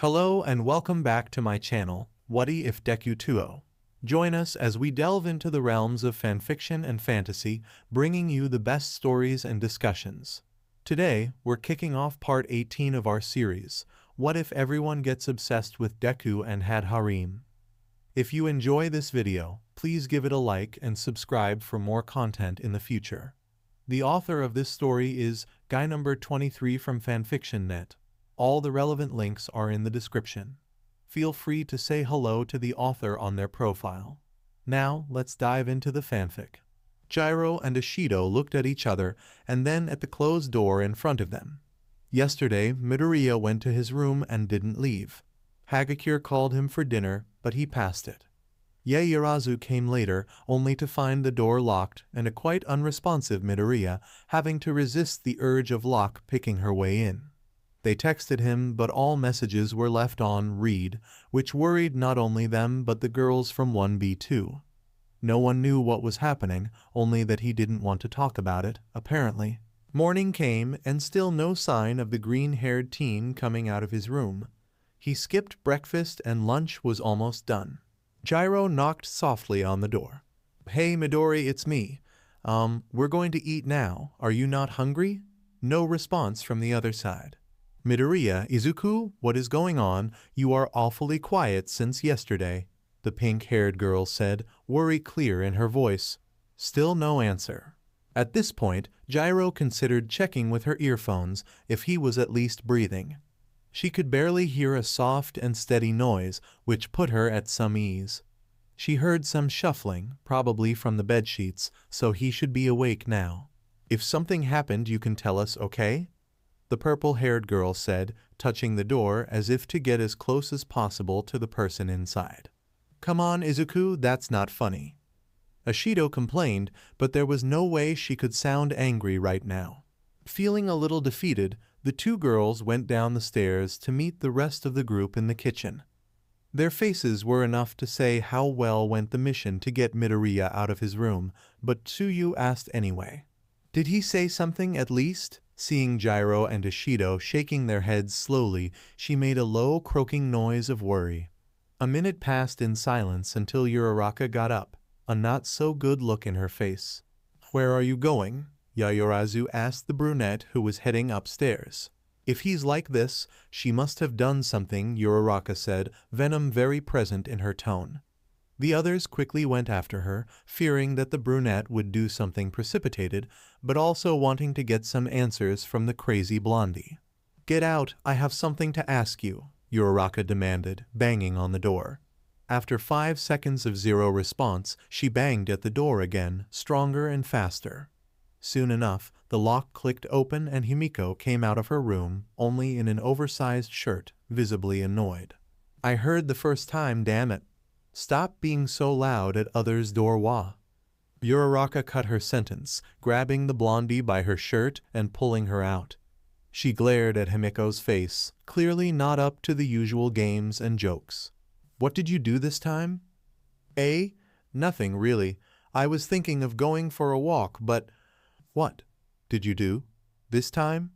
Hello and welcome back to my channel, What If Deku 2O. Join us as we delve into the realms of fanfiction and fantasy, bringing you the best stories and discussions. Today, we're kicking off part 18 of our series, What If Everyone Gets Obsessed with Deku and Had Harem? If you enjoy this video, please give it a like and subscribe for more content in the future. The author of this story is Guy number 23 from FanfictionNet. All the relevant links are in the description. Feel free to say hello to the author on their profile. Now, let's dive into the fanfic. Gyro and Ishido looked at each other and then at the closed door in front of them. Yesterday, Midoriya went to his room and didn't leave. Hagakure called him for dinner, but he passed it. Yaoyorozu came later, only to find the door locked and a quite unresponsive Midoriya having to resist the urge of lock-picking her way in. They texted him, but all messages were left on read, which worried not only them but the girls from 1B2. No one knew what was happening, only that he didn't want to talk about it, apparently. Morning came, and still no sign of the green-haired teen coming out of his room. He skipped breakfast and lunch was almost done. Gyro knocked softly on the door. "Hey Midori, it's me. We're going to eat now. Are you not hungry?" No response from the other side. "Midoriya, Izuku, what is going on? You are awfully quiet since yesterday," the pink-haired girl said, worry clear in her voice. Still no answer. At this point, Gyro considered checking with her earphones if he was at least breathing. She could barely hear a soft and steady noise, which put her at some ease. She heard some shuffling, probably from the bedsheets, so he should be awake now. "If something happened, you can tell us, okay?" the purple-haired girl said, touching the door as if to get as close as possible to the person inside. "Come on, Izuku, that's not funny." Ishido complained, but there was no way she could sound angry right now. Feeling a little defeated, the two girls went down the stairs to meet the rest of the group in the kitchen. Their faces were enough to say how well went the mission to get Midoriya out of his room, but Tsuyu asked anyway. "Did he say something at least?" Seeing Gyro and Ishido shaking their heads slowly, she made a low croaking noise of worry. A minute passed in silence until Uraraka got up, a not-so-good look in her face. "Where are you going?" Yaoyorozu asked the brunette who was heading upstairs. "If he's like this, she must have done something," Uraraka said, venom very present in her tone. The others quickly went after her, fearing that the brunette would do something precipitated, but also wanting to get some answers from the crazy blondie. "Get out, I have something to ask you," Uraraka demanded, banging on the door. After 5 seconds of zero response, she banged at the door again, stronger and faster. Soon enough, the lock clicked open and Himiko came out of her room, only in an oversized shirt, visibly annoyed. "I heard the first time, damn it. Stop being so loud at others' door." Uraraka cut her sentence, grabbing the blondie by her shirt and pulling her out. She glared at Himiko's face, clearly not up to the usual games and jokes. "What did you do this time?" Nothing really. I was thinking of going for a walk, but..." "What did you do this time?"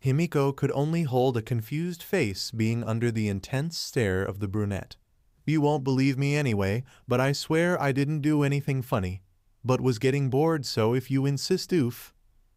Himiko could only hold a confused face being under the intense stare of the brunette. "You won't believe me anyway, but I swear I didn't do anything funny. But was getting bored, so if you insist, oof."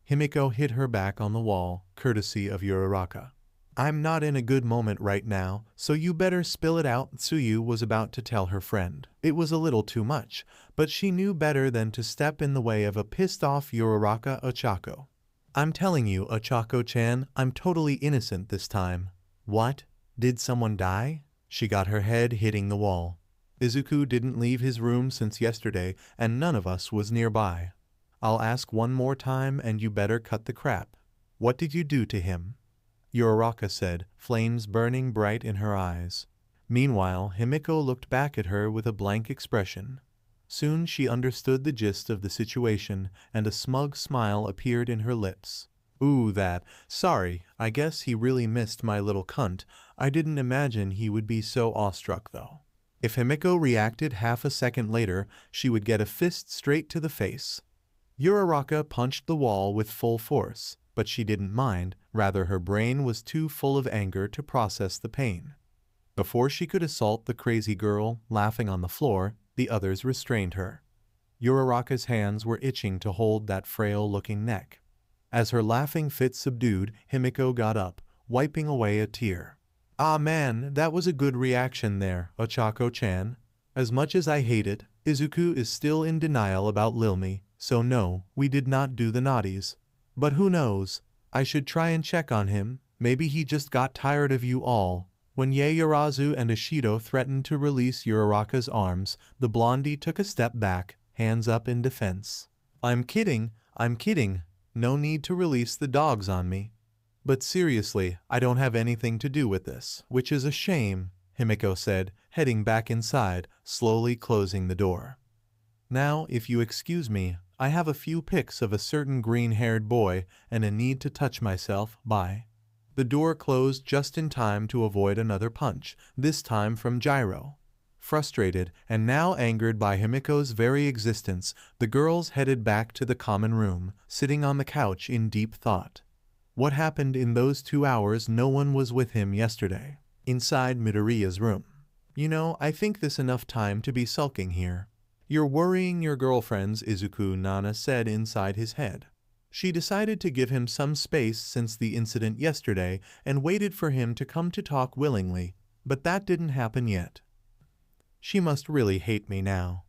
Himiko hit her back on the wall, courtesy of Uraraka. "I'm not in a good moment right now, so you better spill it out," Tsuyu was about to tell her friend. It was a little too much, but she knew better than to step in the way of a pissed-off Uraraka Ochako. "I'm telling you, Ochako-chan, I'm totally innocent this time." "What? Did someone die?" She got her head hitting the wall. "Izuku didn't leave his room since yesterday, and none of us was nearby. I'll ask one more time and you better cut the crap. What did you do to him?" Uraraka said, flames burning bright in her eyes. Meanwhile, Himiko looked back at her with a blank expression. Soon she understood the gist of the situation, and a smug smile appeared in her lips. "Ooh, that. Sorry, I guess he really missed my little cunt. I didn't imagine he would be so awestruck, though." If Himiko reacted half a second later, she would get a fist straight to the face. Uraraka punched the wall with full force, but she didn't mind, rather her brain was too full of anger to process the pain. Before she could assault the crazy girl laughing on the floor, the others restrained her. Uraraka's hands were itching to hold that frail-looking neck. As her laughing fit subdued, Himiko got up, wiping away a tear. "Ah man, that was a good reaction there, Ochako-chan. As much as I hate it, Izuku is still in denial about Lilmi, so no, we did not do the naughties. But who knows? I should try and check on him, maybe he just got tired of you all." When Yaoyorozu and Ishido threatened to release Uraraka's arms, the blondie took a step back, hands up in defense. I'm kidding. No need to release the dogs on me. But seriously, I don't have anything to do with this, which is a shame, Himiko said, heading back inside, slowly closing the door. Now, if you excuse me, I have a few pics of a certain green-haired boy and a need to touch myself, bye. The door closed just in time to avoid another punch, this time from Gyro. Frustrated and now angered by Himiko's very existence, the girls headed back to the common room, sitting on the couch in deep thought. What happened in those 2 hours? No one was with him yesterday. Inside Midoriya's room. You know, I think this enough time to be sulking here. You're worrying your girlfriends, Izuku, Nana said inside his head. She decided to give him some space since the incident yesterday and waited for him to come to talk willingly, but that didn't happen yet. She must really hate me now.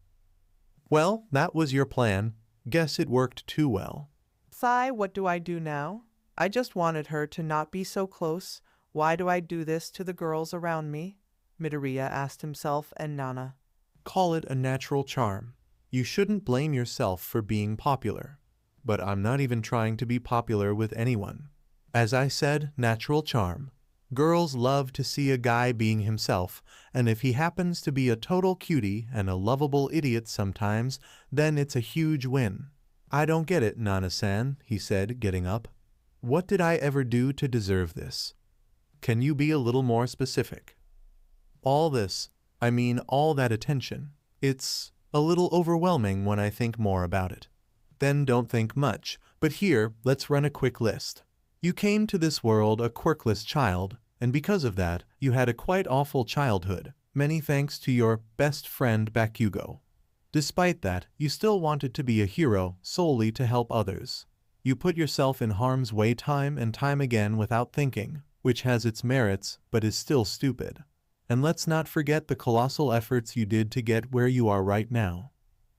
Well, that was your plan. Guess it worked too well. Sai, what do I do now? I just wanted her to not be so close. Why do I do this to the girls around me? Midoriya asked himself and Nana. Call it a natural charm. You shouldn't blame yourself for being popular. But I'm not even trying to be popular with anyone. As I said, natural charm. Girls love to see a guy being himself, and if he happens to be a total cutie and a lovable idiot sometimes, then it's a huge win. I don't get it, Nana-san, he said, getting up. What did I ever do to deserve this? Can you be a little more specific? All this, I mean all that attention, it's a little overwhelming when I think more about it. Then don't think much, but here, let's run a quick list. You came to this world a quirkless child, and because of that, you had a quite awful childhood, many thanks to your best friend Bakugo. Despite that, you still wanted to be a hero solely to help others. You put yourself in harm's way time and time again without thinking, which has its merits but is still stupid. And let's not forget the colossal efforts you did to get where you are right now.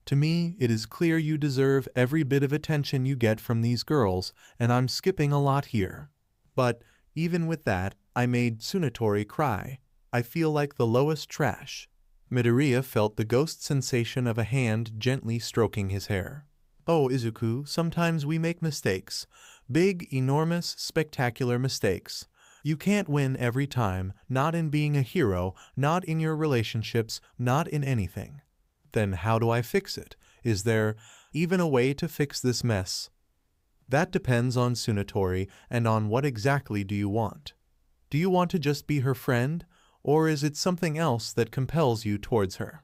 To me, it is clear you deserve every bit of attention you get from these girls, and I'm skipping a lot here. But, even with that, I made Tsunatori cry. I feel like the lowest trash. Midoriya felt the ghost sensation of a hand gently stroking his hair. Oh, Izuku, sometimes we make mistakes. Big, enormous, spectacular mistakes. You can't win every time, not in being a hero, not in your relationships, not in anything. Then how do I fix it? Is there even a way to fix this mess? That depends on Tsunatori and on what exactly do you want. Do you want to just be her friend, or is it something else that compels you towards her?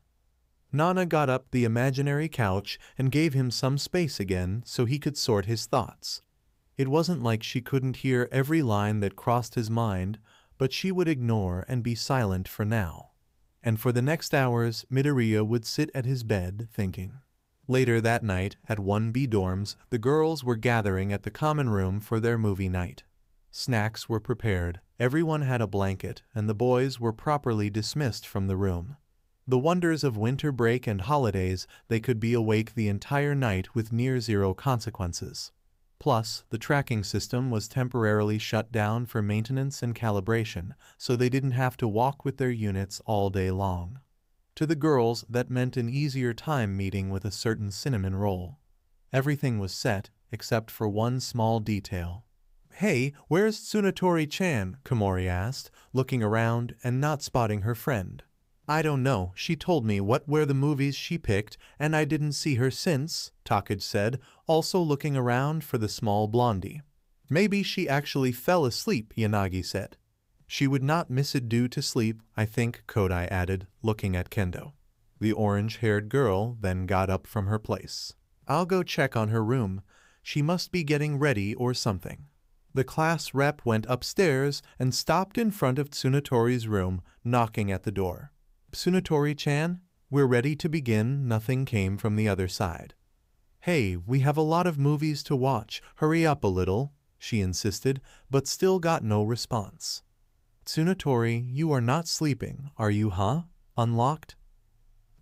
Nana got up the imaginary couch and gave him some space again so he could sort his thoughts. It wasn't like she couldn't hear every line that crossed his mind, but she would ignore and be silent for now. And for the next hours, Midoriya would sit at his bed, thinking. Later that night, at 1B dorms, the girls were gathering at the common room for their movie night. Snacks were prepared, everyone had a blanket, and the boys were properly dismissed from the room. The wonders of winter break and holidays, they could be awake the entire night with near zero consequences. Plus, the tracking system was temporarily shut down for maintenance and calibration, so they didn't have to walk with their units all day long. To the girls, that meant an easier time meeting with a certain cinnamon roll. Everything was set, except for one small detail. Hey, where's Tsunatori-chan? Komori asked, looking around and not spotting her friend. I don't know, she told me what were the movies she picked, and I didn't see her since, Takage said, also looking around for the small blondie. Maybe she actually fell asleep, Yanagi said. She would not miss it due to sleep, I think, Kodai added, looking at Kendo. The orange-haired girl then got up from her place. I'll go check on her room. She must be getting ready or something. The class rep went upstairs and stopped in front of Tsunatori's room, knocking at the door. "Tsunatori-chan, we're ready to begin." Nothing came from the other side. "Hey, we have a lot of movies to watch. Hurry up a little," she insisted, but still got no response. "Tsunatori, you are not sleeping, are you, huh? Unlocked?"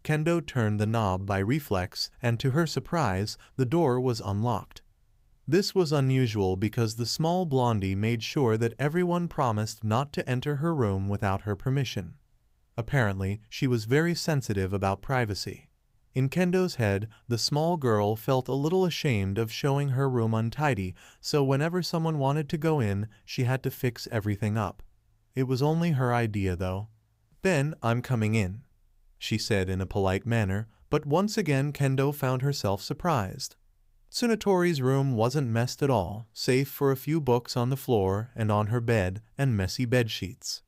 Kendo turned the knob by reflex, and to her surprise, the door was unlocked. This was unusual because the small blondie made sure that everyone promised not to enter her room without her permission. Apparently, she was very sensitive about privacy. In Kendo's head, the small girl felt a little ashamed of showing her room untidy, so whenever someone wanted to go in, she had to fix everything up. It was only her idea, though. "Then I'm coming in," she said in a polite manner, but once again Kendo found herself surprised. Tsunatori's room wasn't messed at all, save for a few books on the floor and on her bed and messy bedsheets.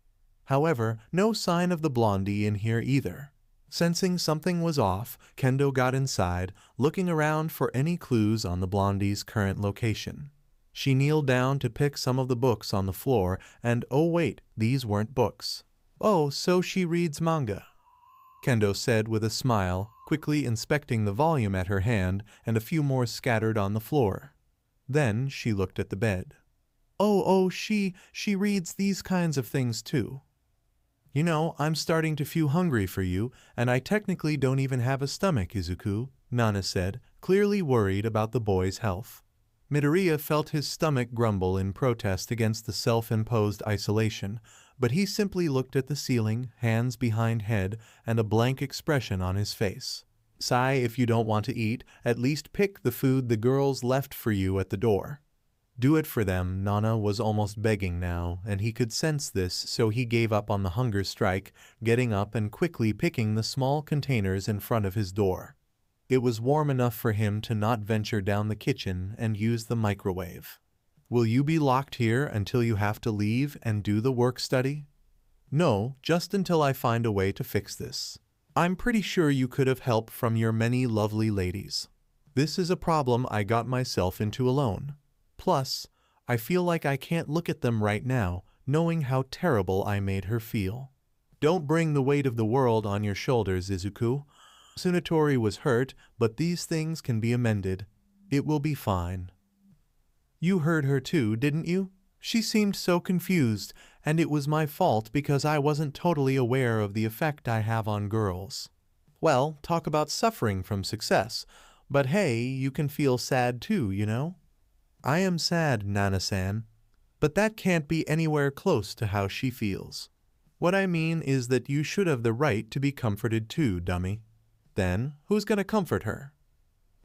However, no sign of the blondie in here either. Sensing something was off, Kendo got inside, looking around for any clues on the blondie's current location. She kneeled down to pick some of the books on the floor, and oh wait, these weren't books. "Oh, so she reads manga," Kendo said with a smile, quickly inspecting the volume at her hand and a few more scattered on the floor. Then she looked at the bed. Oh, she reads these kinds of things too." "You know, I'm starting to feel hungry for you, and I technically don't even have a stomach, Izuku," Nana said, clearly worried about the boy's health. Midoriya felt his stomach grumble in protest against the self-imposed isolation, but he simply looked at the ceiling, hands behind head, and a blank expression on his face. "Sigh if you don't want to eat, at least pick the food the girls left for you at the door." Do it for them, Nana was almost begging now, and he could sense this, so he gave up on the hunger strike, getting up and quickly picking the small containers in front of his door. It was warm enough for him to not venture down the kitchen and use the microwave. "Will you be locked here until you have to leave and do the work study?" "No, just until I find a way to fix this. I'm pretty sure you could have help from your many lovely ladies. This is a problem I got myself into alone. Plus, I feel like I can't look at them right now, knowing how terrible I made her feel." "Don't bring the weight of the world on your shoulders, Izuku. Tsunatori was hurt, but these things can be amended. It will be fine." "You heard her too, didn't you? She seemed so confused, and it was my fault because I wasn't totally aware of the effect I have on girls." "Well, talk about suffering from success. But hey, you can feel sad too, you know?" "I am sad, Nana-san, but that can't be anywhere close to how she feels. What I mean is that you should have the right to be comforted too, dummy." "Then, who's gonna comfort her?"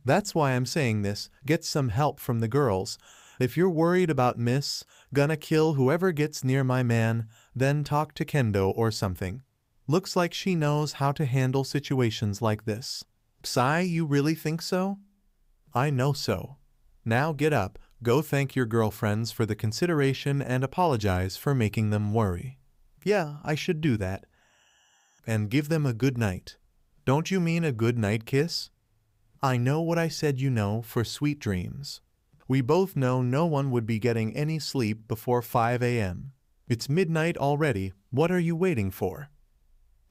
"That's why I'm saying this. Get some help from the girls. If you're worried about Miss gonna kill whoever gets near my man, then talk to Kendo or something. Looks like she knows how to handle situations like this." "Psy, you really think so?" "I know so. Now get up, go thank your girlfriends for the consideration and apologize for making them worry." "Yeah, I should do that." "And give them a good night." "Don't you mean a good night kiss?" "I know what I said, you know, for sweet dreams. We both know no one would be getting any sleep before 5 a.m. It's midnight already. What are you waiting for?"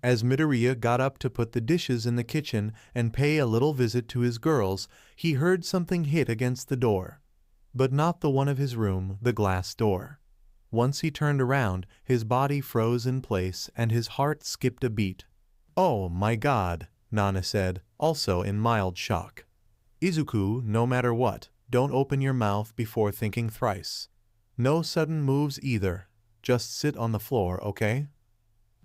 As Midoriya got up to put the dishes in the kitchen and pay a little visit to his girls, he heard something hit against the door. But not the one of his room, the glass door. Once he turned around, his body froze in place and his heart skipped a beat. "Oh my God," Nana said, also in mild shock. "Izuku, no matter what, don't open your mouth before thinking thrice. No sudden moves either. Just sit on the floor, okay?"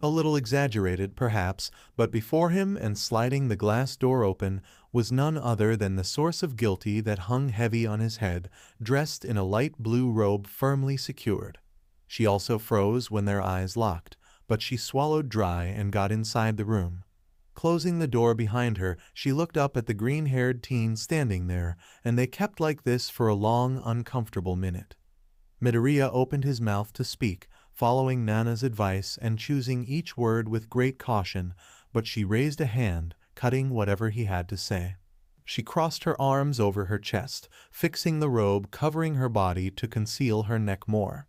A little exaggerated, perhaps, but before him and sliding the glass door open was none other than the source of guilty that hung heavy on his head, dressed in a light blue robe firmly secured. She also froze when their eyes locked, but she swallowed dry and got inside the room. Closing the door behind her, she looked up at the green-haired teen standing there, and they kept like this for a long, uncomfortable minute. Midoriya opened his mouth to speak, following Nana's advice and choosing each word with great caution, but she raised a hand, cutting whatever he had to say. She crossed her arms over her chest, fixing the robe covering her body to conceal her neck more.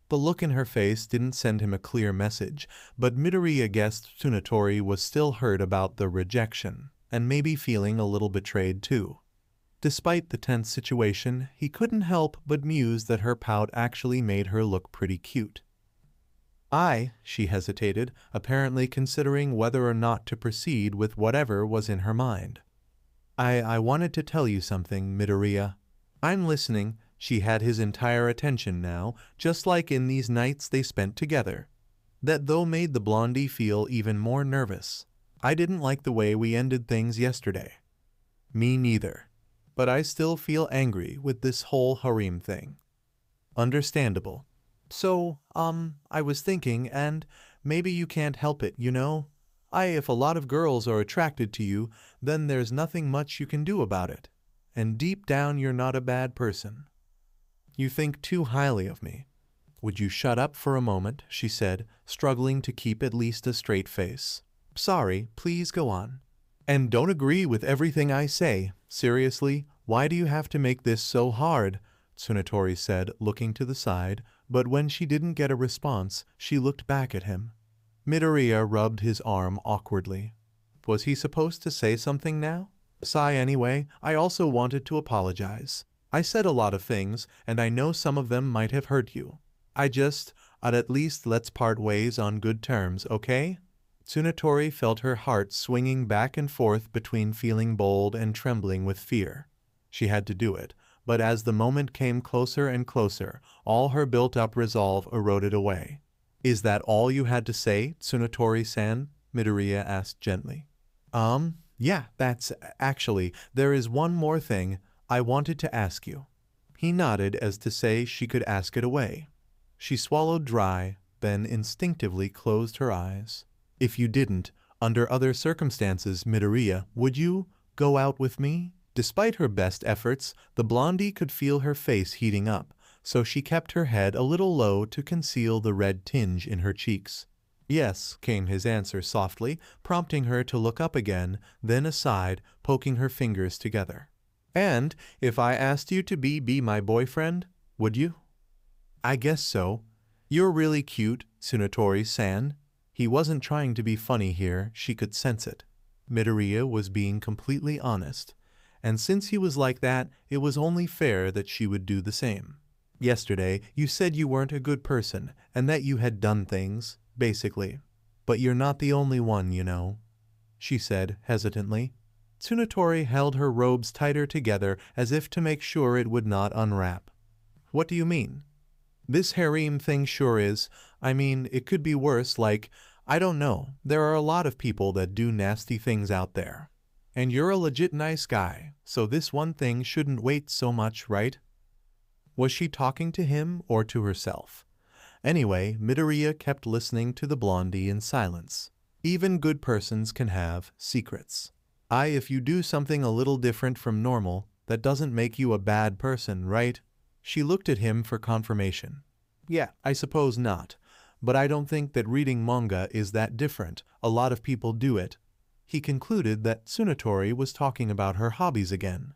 The look in her face didn't send him a clear message, but Midoriya guessed Tsunatori was still hurt about the rejection, and maybe feeling a little betrayed too. Despite the tense situation, he couldn't help but muse that her pout actually made her look pretty cute. She hesitated, apparently considering whether or not to proceed with whatever was in her mind. I wanted to tell you something, Midoriya. I'm listening. She had his entire attention now, just like in these nights they spent together. That though made the blondie feel even more nervous. I didn't like the way we ended things yesterday. Me neither. But I still feel angry with this whole harem thing. Understandable. So, I was thinking, and maybe you can't help it, you know? If a lot of girls are attracted to you, then there's nothing much you can do about it. And deep down you're not a bad person. You think too highly of me. Would you shut up for a moment, she said, struggling to keep at least a straight face. Sorry, please go on. And don't agree with everything I say. Seriously, why do you have to make this so hard? Tsunatori said, looking to the side, but when she didn't get a response, she looked back at him. Midoriya rubbed his arm awkwardly. Was he supposed to say something now? Anyway, I also wanted to apologize. I said a lot of things, and I know some of them might have hurt you. At least let's part ways on good terms, okay? Tsunatori felt her heart swinging back and forth between feeling bold and trembling with fear. She had to do it, but as the moment came closer and closer, all her built-up resolve eroded away. Is that all you had to say, Tsunatori-san? Midoriya asked gently. Yeah, that's actually, there is one more thing I wanted to ask you. He nodded as to say she could ask it away. She swallowed dry, then instinctively closed her eyes. If you didn't, under other circumstances, Midoriya, would you go out with me? Despite her best efforts, the blondie could feel her face heating up, so she kept her head a little low to conceal the red tinge in her cheeks. Yes, came his answer softly, prompting her to look up again, then aside, poking her fingers together. And if I asked you to be my boyfriend, would you? I guess so. You're really cute, Tsunatori-san. He wasn't trying to be funny here, she could sense it. Midoriya was being completely honest, and since he was like that, it was only fair that she would do the same. Yesterday, you said you weren't a good person, and that you had done things, basically. But you're not the only one, you know, she said hesitantly. Tsunatori held her robes tighter together as if to make sure it would not unwrap. What do you mean? This harem thing sure is. I mean, it could be worse, like, I don't know, there are a lot of people that do nasty things out there. And you're a legit nice guy, so this one thing shouldn't weight so much, right? Was she talking to him or to herself? Anyway, Midoriya kept listening to the blondie in silence. Even good persons can have secrets. If you do something a little different from normal, that doesn't make you a bad person, right? She looked at him for confirmation. Yeah, I suppose not. But I don't think that reading manga is that different. A lot of people do it. He concluded that Tsunatori was talking about her hobbies again.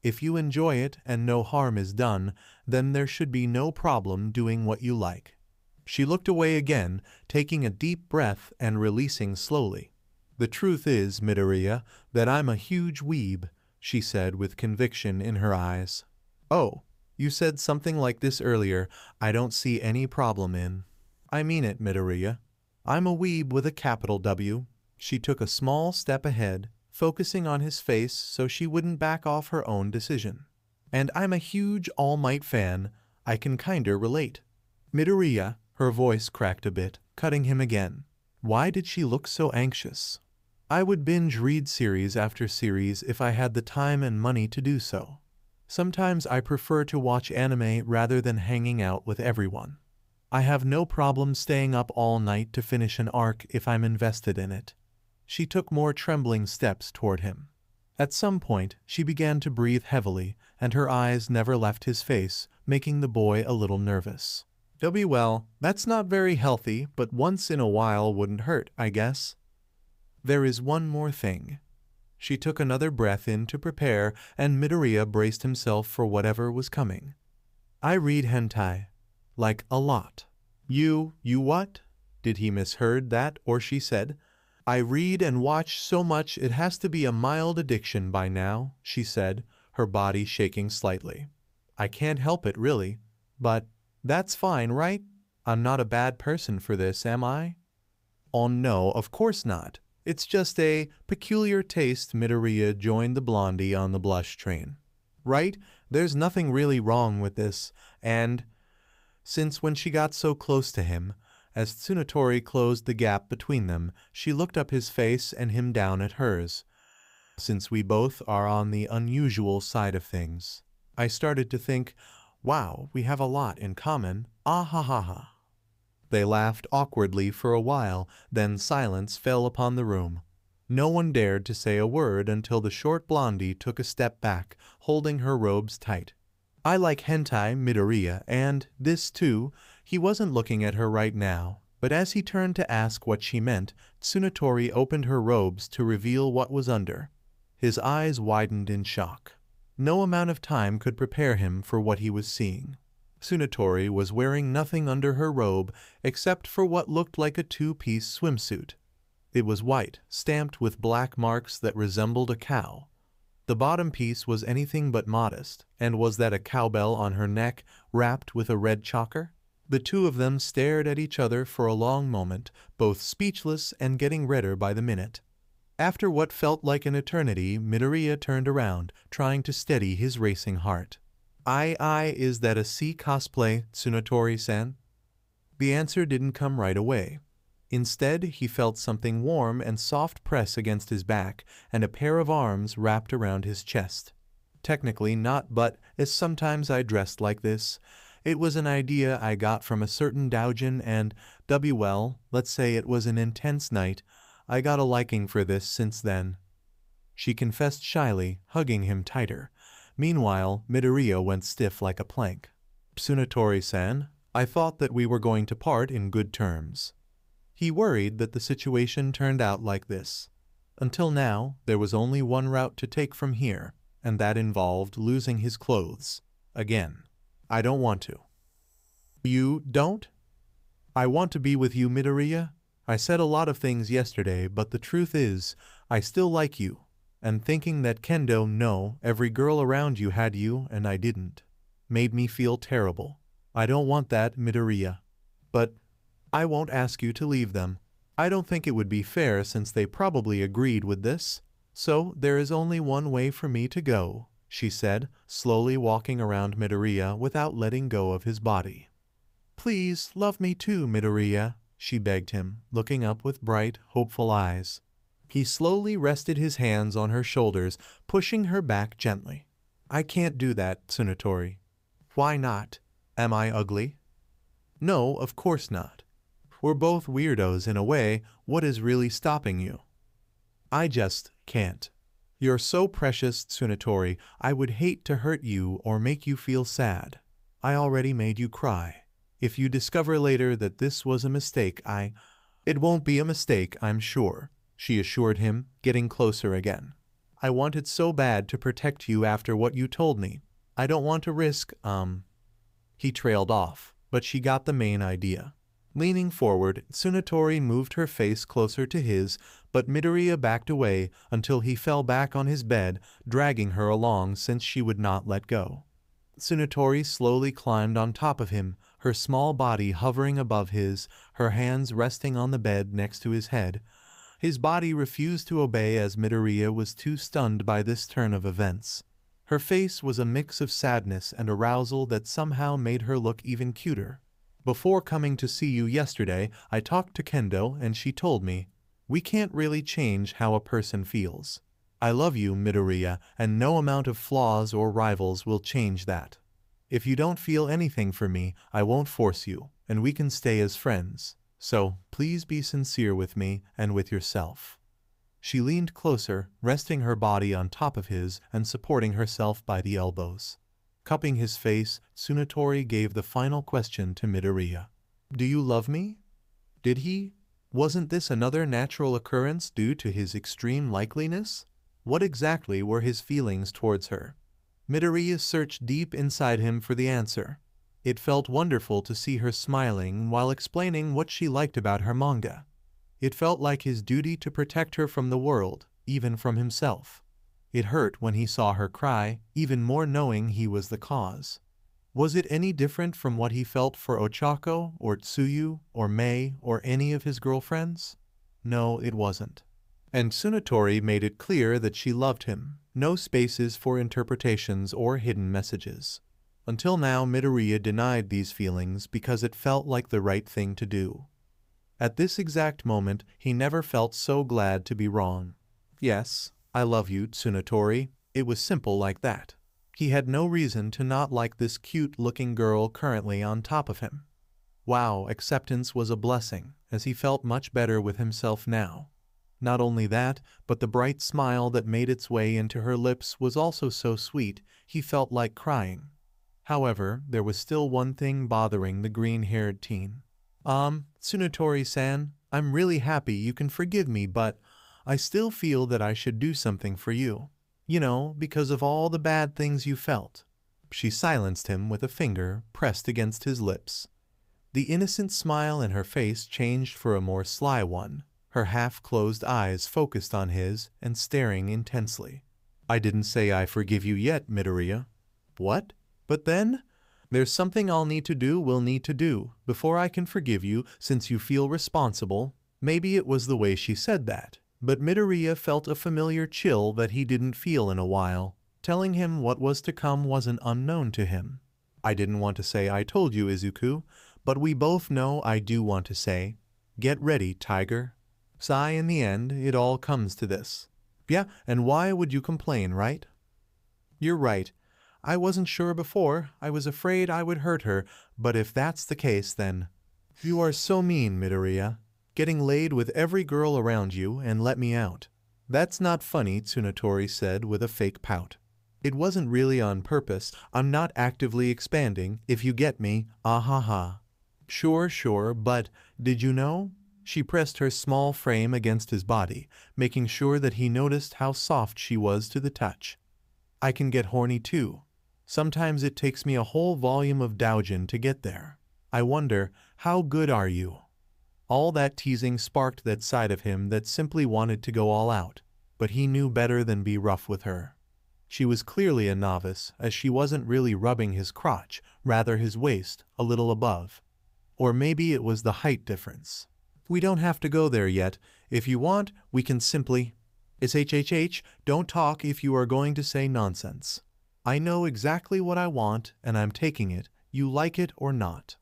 If you enjoy it and no harm is done, then there should be no problem doing what you like. She looked away again, taking a deep breath and releasing slowly. The truth is, Midoriya, that I'm a huge weeb, she said with conviction in her eyes. Oh, you said something like this earlier. I don't see any problem in. I mean it, Midoriya. I'm a weeb with a capital W. She took a small step ahead, focusing on his face so she wouldn't back off her own decision. And I'm a huge All Might fan. I can kinda relate. Midoriya, her voice cracked a bit, cutting him again. Why did she look so anxious? I would binge read series after series if I had the time and money to do so. Sometimes I prefer to watch anime rather than hanging out with everyone. I have no problem staying up all night to finish an arc if I'm invested in it. She took more trembling steps toward him. At some point, she began to breathe heavily, and her eyes never left his face, making the boy a little nervous. Well, that's not very healthy, but once in a while wouldn't hurt, I guess. There is one more thing. She took another breath in to prepare, and Midoriya braced himself for whatever was coming. I read hentai. Like a lot. You what? Did he misheard that, or she said? I read and watch so much it has to be a mild addiction by now, she said, her body shaking slightly. I can't help it, really. But that's fine, right? I'm not a bad person for this, am I? Oh no, of course not. It's just a peculiar taste. Midoriya joined the blondie on the blush train. Right? There's nothing really wrong with this, and since when she got so close to him, as Tsunotori closed the gap between them, she looked up his face and him down at hers. Since we both are on the unusual side of things, I started to think, wow, we have a lot in common. Ah ha ha ha. They laughed awkwardly for a while, then silence fell upon the room. No one dared to say a word until the short blondie took a step back, holding her robes tight. I like hentai, Midoriya, and this too. He wasn't looking at her right now, but as he turned to ask what she meant, Tsunotori opened her robes to reveal what was under. His eyes widened in shock. No amount of time could prepare him for what he was seeing. Tsunotori was wearing nothing under her robe except for what looked like a two-piece swimsuit. It was white, stamped with black marks that resembled a cow. The bottom piece was anything but modest, and was that a cowbell on her neck wrapped with a red choker? The two of them stared at each other for a long moment, both speechless and getting redder by the minute. After what felt like an eternity, Midoriya turned around, trying to steady his racing heart. Is that a C cosplay, Tsunotori-san? The answer didn't come right away. Instead, he felt something warm and soft press against his back, and a pair of arms wrapped around his chest. Technically not, but as sometimes I dressed like this. It was an idea I got from a certain doujin, and let's say it was an intense night. I got a liking for this since then. She confessed shyly, hugging him tighter. Meanwhile, Midoriya went stiff like a plank. Tsunotori-san, I thought that we were going to part in good terms. He worried that the situation turned out like this. Until now, there was only one route to take from here, and that involved losing his clothes. Again. I don't want to. You don't? I want to be with you, Midoriya. I said a lot of things yesterday, but the truth is, I still like you. And thinking that every girl around you had you and I didn't, made me feel terrible. I don't want that, Midoriya. But I won't ask you to leave them. I don't think it would be fair since they probably agreed with this. So there is only one way for me to go, she said, slowly walking around Midoriya without letting go of his body. Please love me too, Midoriya, she begged him, looking up with bright, hopeful eyes. He slowly rested his hands on her shoulders, pushing her back gently. I can't do that, Tsunotori. Why not? Am I ugly? No, of course not. We're both weirdos in a way. What is really stopping you? I just can't. You're so precious, Tsunotori. I would hate to hurt you or make you feel sad. I already made you cry. If you discover later that this was a mistake, It won't be a mistake, I'm sure, she assured him, getting closer again. I wanted so bad to protect you after what you told me. I don't want to risk, He trailed off, but she got the main idea. Leaning forward, Tsunotori moved her face closer to his, but Midoriya backed away until he fell back on his bed, dragging her along since she would not let go. Tsunotori slowly climbed on top of him, her small body hovering above his, her hands resting on the bed next to his head. His body refused to obey as Midoriya was too stunned by this turn of events. Her face was a mix of sadness and arousal that somehow made her look even cuter. Before coming to see you yesterday, I talked to Kendo and she told me, we can't really change how a person feels. I love you, Midoriya, and no amount of flaws or rivals will change that. If you don't feel anything for me, I won't force you, and we can stay as friends. So, please be sincere with me and with yourself. She leaned closer, resting her body on top of his and supporting herself by the elbows. Cupping his face, Tsunotori gave the final question to Midoriya. Do you love me? Did he? Wasn't this another natural occurrence due to his extreme likeliness? What exactly were his feelings towards her? Midoriya searched deep inside him for the answer. It felt wonderful to see her smiling while explaining what she liked about her manga. It felt like his duty to protect her from the world, even from himself. It hurt when he saw her cry, even more knowing he was the cause. Was it any different from what he felt for Ochako, or Tsuyu, or Mei, or any of his girlfriends? No, it wasn't. And Tsunatori made it clear that she loved him, no spaces for interpretations or hidden messages. Until now, Midoriya denied these feelings because it felt like the right thing to do. At this exact moment, he never felt so glad to be wrong. Yes, I love you, Tsunatori. It was simple like that. He had no reason to not like this cute-looking girl currently on top of him. Wow, acceptance was a blessing, as he felt much better with himself now. Not only that, but the bright smile that made its way into her lips was also so sweet, he felt like crying. However, there was still one thing bothering the green-haired teen. Tsunatori-san, I'm really happy you can forgive me, but I still feel that I should do something for you. You know, because of all the bad things you felt. She silenced him with a finger pressed against his lips. The innocent smile in her face changed for a more sly one, her half-closed eyes focused on his and staring intensely. I didn't say I forgive you yet, Midoriya. What? But then? There's something we'll need to do, before I can forgive you, since you feel responsible. Maybe it was the way she said that, but Midoriya felt a familiar chill that he didn't feel in a while. Telling him what was to come wasn't unknown to him. I didn't want to say I told you, Izuku, but we both know I do want to say. Get ready, Tiger. Sigh, in the end, it all comes to this. Yeah, and why would you complain, right? You're right. I wasn't sure before. I was afraid I would hurt her, but if that's the case, then... You are so mean, Midoriya. Getting laid with every girl around you and let me out. That's not funny, Tsunatori said with a fake pout. It wasn't really on purpose. I'm not actively expanding, if you get me, ah-ha-ha. Sure, but did you know? She pressed her small frame against his body, making sure that he noticed how soft she was to the touch. I can get horny too. Sometimes it takes me a whole volume of Doujin to get there. I wonder, how good are you? All that teasing sparked that side of him that simply wanted to go all out, but he knew better than be rough with her. She was clearly a novice, as she wasn't really rubbing his crotch, rather his waist, a little above. Or maybe it was the height difference. We don't have to go there yet. If you want, we can simply... It's HHH, don't talk if you are going to say nonsense. I know exactly what I want, and I'm taking it, you like it or not.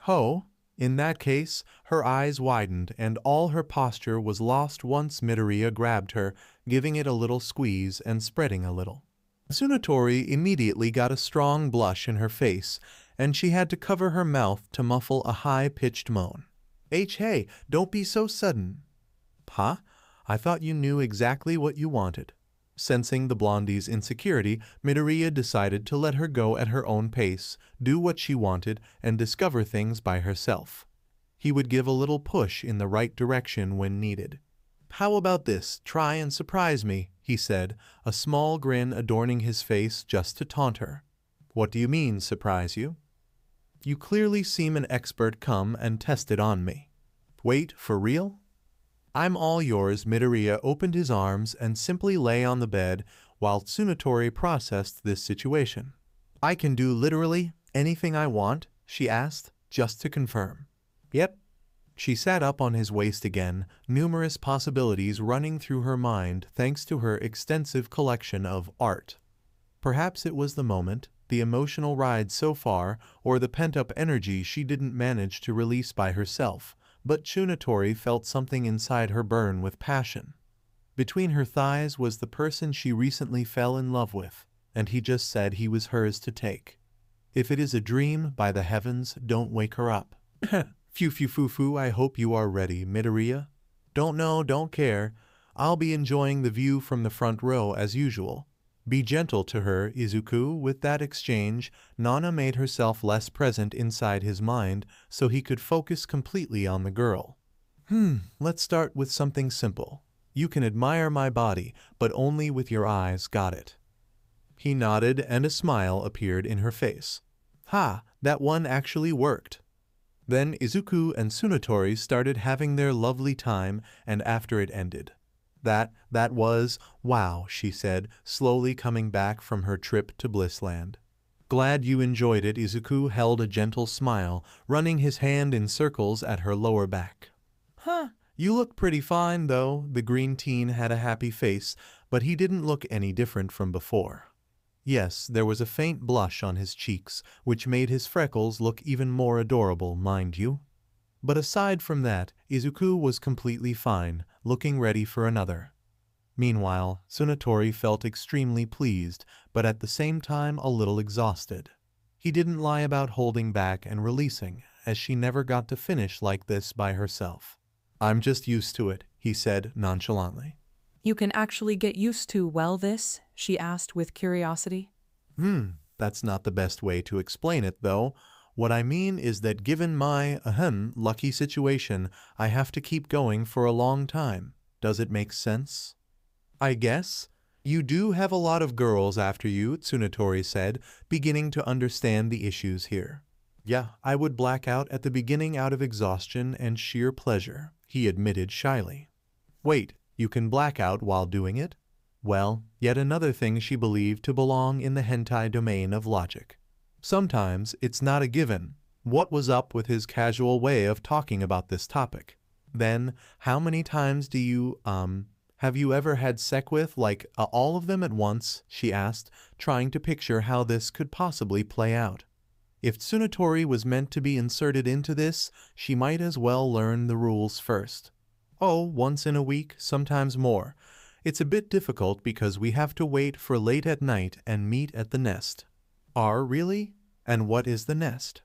Ho! In that case, her eyes widened, and all her posture was lost once Midoriya grabbed her, giving it a little squeeze and spreading a little. Tsunatori immediately got a strong blush in her face, and she had to cover her mouth to muffle a high-pitched moan. Hey, don't be so sudden. Huh? I thought you knew exactly what you wanted. Sensing the blondie's insecurity, Midoriya decided to let her go at her own pace, do what she wanted, and discover things by herself. He would give a little push in the right direction when needed. How about this? Try and surprise me, he said, a small grin adorning his face just to taunt her. What do you mean, surprise you? You clearly seem an expert. Come and test it on me. Wait, for real? I'm all yours. Midoriya opened his arms and simply lay on the bed while Tsunatori processed this situation. I can do literally anything I want, she asked, just to confirm. Yep. She sat up on his waist again, numerous possibilities running through her mind thanks to her extensive collection of art. Perhaps it was the moment, the emotional ride so far, or the pent-up energy she didn't manage to release by herself, but Tsunatori felt something inside her burn with passion. Between her thighs was the person she recently fell in love with, and he just said he was hers to take. If it is a dream, by the heavens, don't wake her up. Phew, I hope you are ready, Midoriya. Don't know, don't care. I'll be enjoying the view from the front row as usual. Be gentle to her, Izuku. With that exchange, Nana made herself less present inside his mind so he could focus completely on the girl. Let's start with something simple. You can admire my body, but only with your eyes, got it? He nodded and a smile appeared in her face. Ha, that one actually worked. Then Izuku and Tsunotori started having their lovely time, and after it ended. That was, wow, she said, slowly coming back from her trip to Blissland. Glad you enjoyed it. Izuku held a gentle smile, running his hand in circles at her lower back. Huh, you look pretty fine, though. The green teen had a happy face, but he didn't look any different from before. Yes, there was a faint blush on his cheeks, which made his freckles look even more adorable, mind you. But aside from that, Izuku was completely fine, looking ready for another. Meanwhile, Tsunotori felt extremely pleased, but at the same time a little exhausted. He didn't lie about holding back and releasing, as she never got to finish like this by herself. I'm just used to it, he said nonchalantly. You can actually get used to, well, this? She asked with curiosity. That's not the best way to explain it, though. What I mean is that given my, lucky situation, I have to keep going for a long time. Does it make sense? I guess. You do have a lot of girls after you, Tsunotori said, beginning to understand the issues here. Yeah, I would black out at the beginning out of exhaustion and sheer pleasure, he admitted shyly. Wait, you can black out while doing it? Well, yet another thing she believed to belong in the hentai domain of logic. Sometimes it's not a given. What was up with his casual way of talking about this topic? Then, how many times do you, have you ever had sex with, like, all of them at once? She asked, trying to picture how this could possibly play out. If Tsunotori was meant to be inserted into this, she might as well learn the rules first. Oh, once in a week, sometimes more. It's a bit difficult because we have to wait for late at night and meet at the nest. Really? And what is the nest?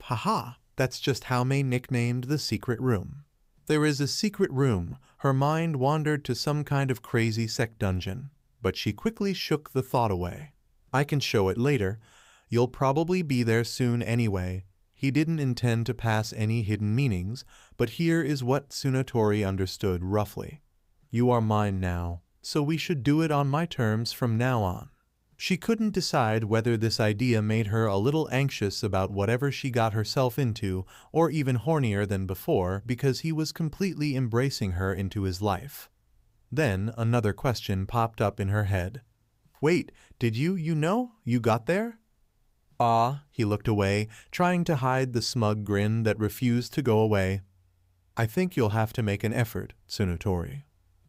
Haha, that's just how May nicknamed the secret room. There is a secret room. Her mind wandered to some kind of crazy sect dungeon, but she quickly shook the thought away. I can show it later. You'll probably be there soon anyway. He didn't intend to pass any hidden meanings, but here is what Tsunotori understood roughly. You are mine now, so we should do it on my terms from now on. She couldn't decide whether this idea made her a little anxious about whatever she got herself into, or even hornier than before because he was completely embracing her into his life. Then another question popped up in her head. Wait, did you got there? He looked away, trying to hide the smug grin that refused to go away. I think you'll have to make an effort, Tsunotori.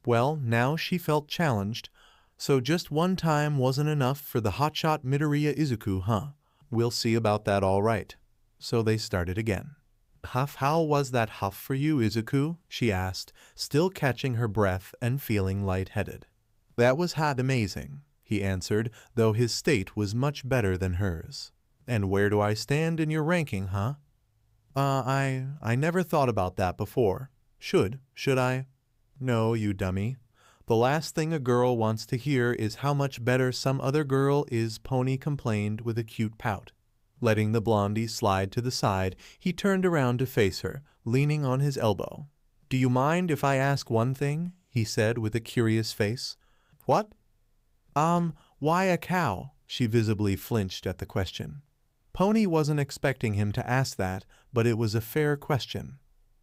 Well, now she felt challenged. So just one time wasn't enough for the hotshot Midoriya Izuku, huh? We'll see about that, all right. So they started again. How was that huff for you, Izuku? She asked, still catching her breath and feeling lightheaded. That was hot amazing, he answered, though his state was much better than hers. And where do I stand in your ranking, huh? I never thought about that before. Should I? No, you dummy. The last thing a girl wants to hear is how much better some other girl is, Pony complained with a cute pout. Letting the blondie slide to the side, he turned around to face her, leaning on his elbow. Do you mind if I ask one thing? He said with a curious face. What? Why a cow? She visibly flinched at the question. Pony wasn't expecting him to ask that, but it was a fair question.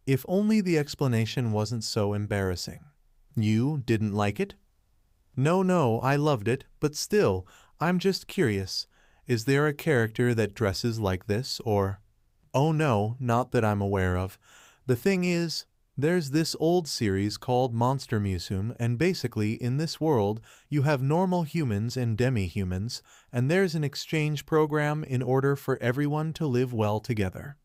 If only the explanation wasn't so embarrassing. You didn't like it? No, I loved it, but still, I'm just curious. Is there a character that dresses like this, or... Oh no, not that I'm aware of. The thing is, there's this old series called Monster Musume, and basically, in this world, you have normal humans and demi-humans, and there's an exchange program in order for everyone to live well together.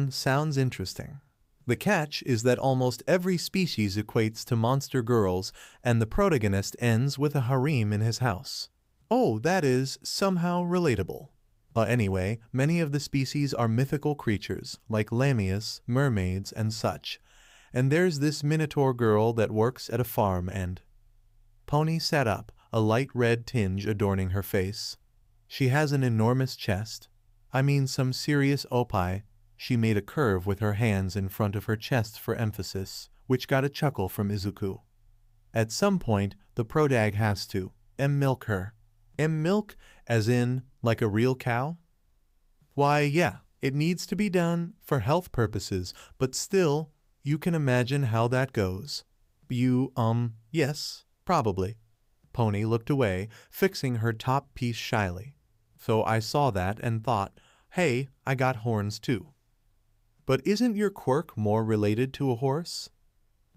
Sounds interesting. The catch is that almost every species equates to monster girls, and the protagonist ends with a harem in his house. Oh, that is somehow relatable. Anyway, many of the species are mythical creatures, like lamias, mermaids, and such. And there's this minotaur girl that works at a farm and... Pony sat up, a light red tinge adorning her face. She has an enormous chest. I mean some serious oppai. She made a curve with her hands in front of her chest for emphasis, which got a chuckle from Izuku. At some point, the prodag has to milk her. Milk as in like a real cow? Why, yeah, it needs to be done for health purposes, but still, you can imagine how that goes. Yes, probably. Pony looked away, fixing her top piece shyly. So I saw that and thought, hey, I got horns too. But isn't your quirk more related to a horse?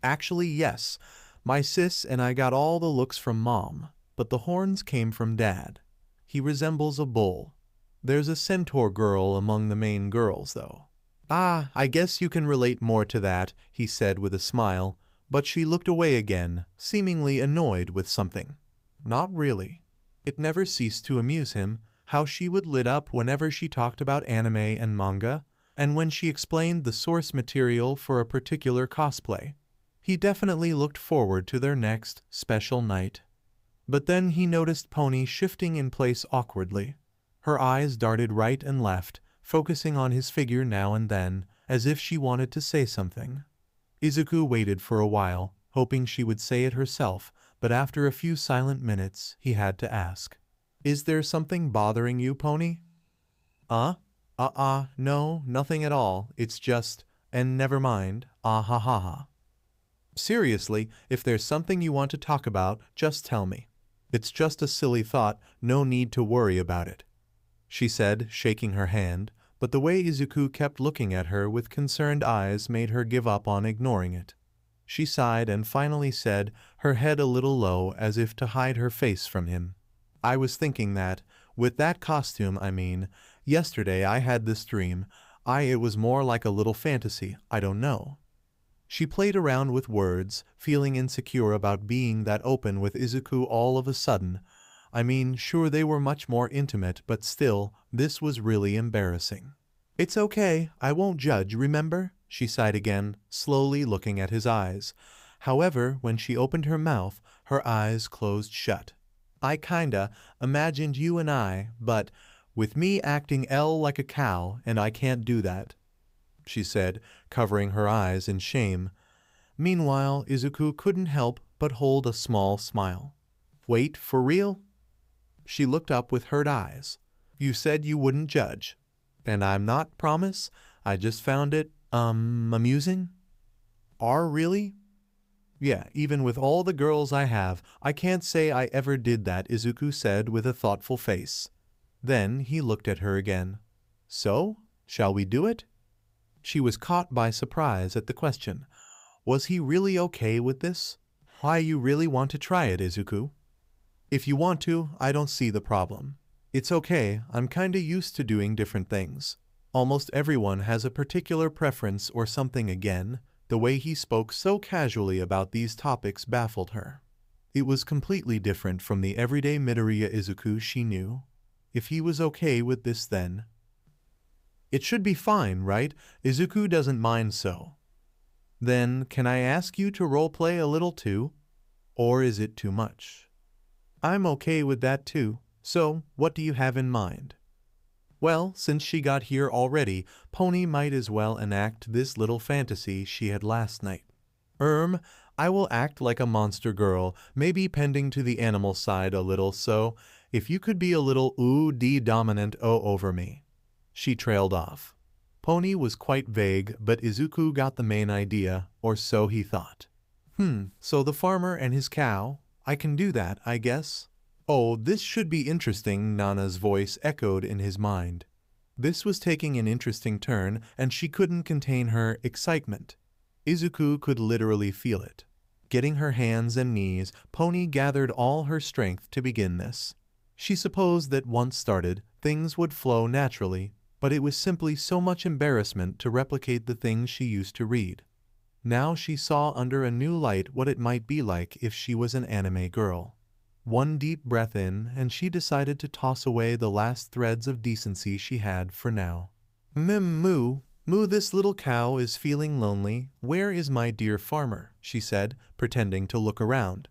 Actually, yes. My sis and I got all the looks from Mom, but the horns came from Dad. He resembles a bull. There's a centaur girl among the main girls, though. Ah, I guess you can relate more to that, he said with a smile, but she looked away again, seemingly annoyed with something. Not really. It never ceased to amuse him how she would lit up whenever she talked about anime and manga, and when she explained the source material for a particular cosplay. He definitely looked forward to their next special night. But then he noticed Pony shifting in place awkwardly. Her eyes darted right and left, focusing on his figure now and then, as if she wanted to say something. Izuku waited for a while, hoping she would say it herself, but after a few silent minutes, he had to ask, "Is there something bothering you, Pony?" No, nothing at all. It's just, and never mind, ah ha ha ha. Seriously, if there's something you want to talk about, just tell me. It's just a silly thought, no need to worry about it, she said, shaking her hand, but the way Izuku kept looking at her with concerned eyes made her give up on ignoring it. She sighed and finally said, her head a little low as if to hide her face from him. I was thinking that, with that costume, yesterday I had this dream. It was more like a little fantasy, I don't know. She played around with words, feeling insecure about being that open with Izuku all of a sudden. Sure they were much more intimate, but still, this was really embarrassing. It's okay, I won't judge, remember? She sighed again, slowly looking at his eyes. However, when she opened her mouth, her eyes closed shut. I kinda imagined you and I, but with me acting L like a cow, and I can't do that, she said, covering her eyes in shame. Meanwhile, Izuku couldn't help but hold a small smile. Wait, for real? She looked up with hurt eyes. You said you wouldn't judge. And I'm not, promise? I just found it, amusing? Really? Yeah, even with all the girls I have, I can't say I ever did that, Izuku said with a thoughtful face. Then he looked at her again. So, shall we do it? She was caught by surprise at the question. Was he really okay with this? Why, you really want to try it, Izuku? If you want to, I don't see the problem. It's okay, I'm kinda used to doing different things. Almost everyone has a particular preference or something again. The way he spoke so casually about these topics baffled her. It was completely different from the everyday Midoriya Izuku she knew. If he was okay with this then, it should be fine, right? Izuku doesn't mind so. Then, can I ask you to roleplay a little too? Or is it too much? I'm okay with that too, so what do you have in mind? Well, since she got here already, Pony might as well enact this little fantasy she had last night. I will act like a monster girl, maybe pending to the animal side a little, so if you could be a little dominant over me. She trailed off. Pony was quite vague, but Izuku got the main idea, or so he thought. So the farmer and his cow, I can do that, I guess. Oh, this should be interesting, Nana's voice echoed in his mind. This was taking an interesting turn, and she couldn't contain her excitement. Izuku could literally feel it. Getting her hands and knees, Pony gathered all her strength to begin this. She supposed that once started, things would flow naturally, but it was simply so much embarrassment to replicate the things she used to read. Now she saw under a new light what it might be like if she was an anime girl. One deep breath in, and she decided to toss away the last threads of decency she had for now. Moo, this little cow is feeling lonely. Where is my dear farmer? She said, pretending to look around.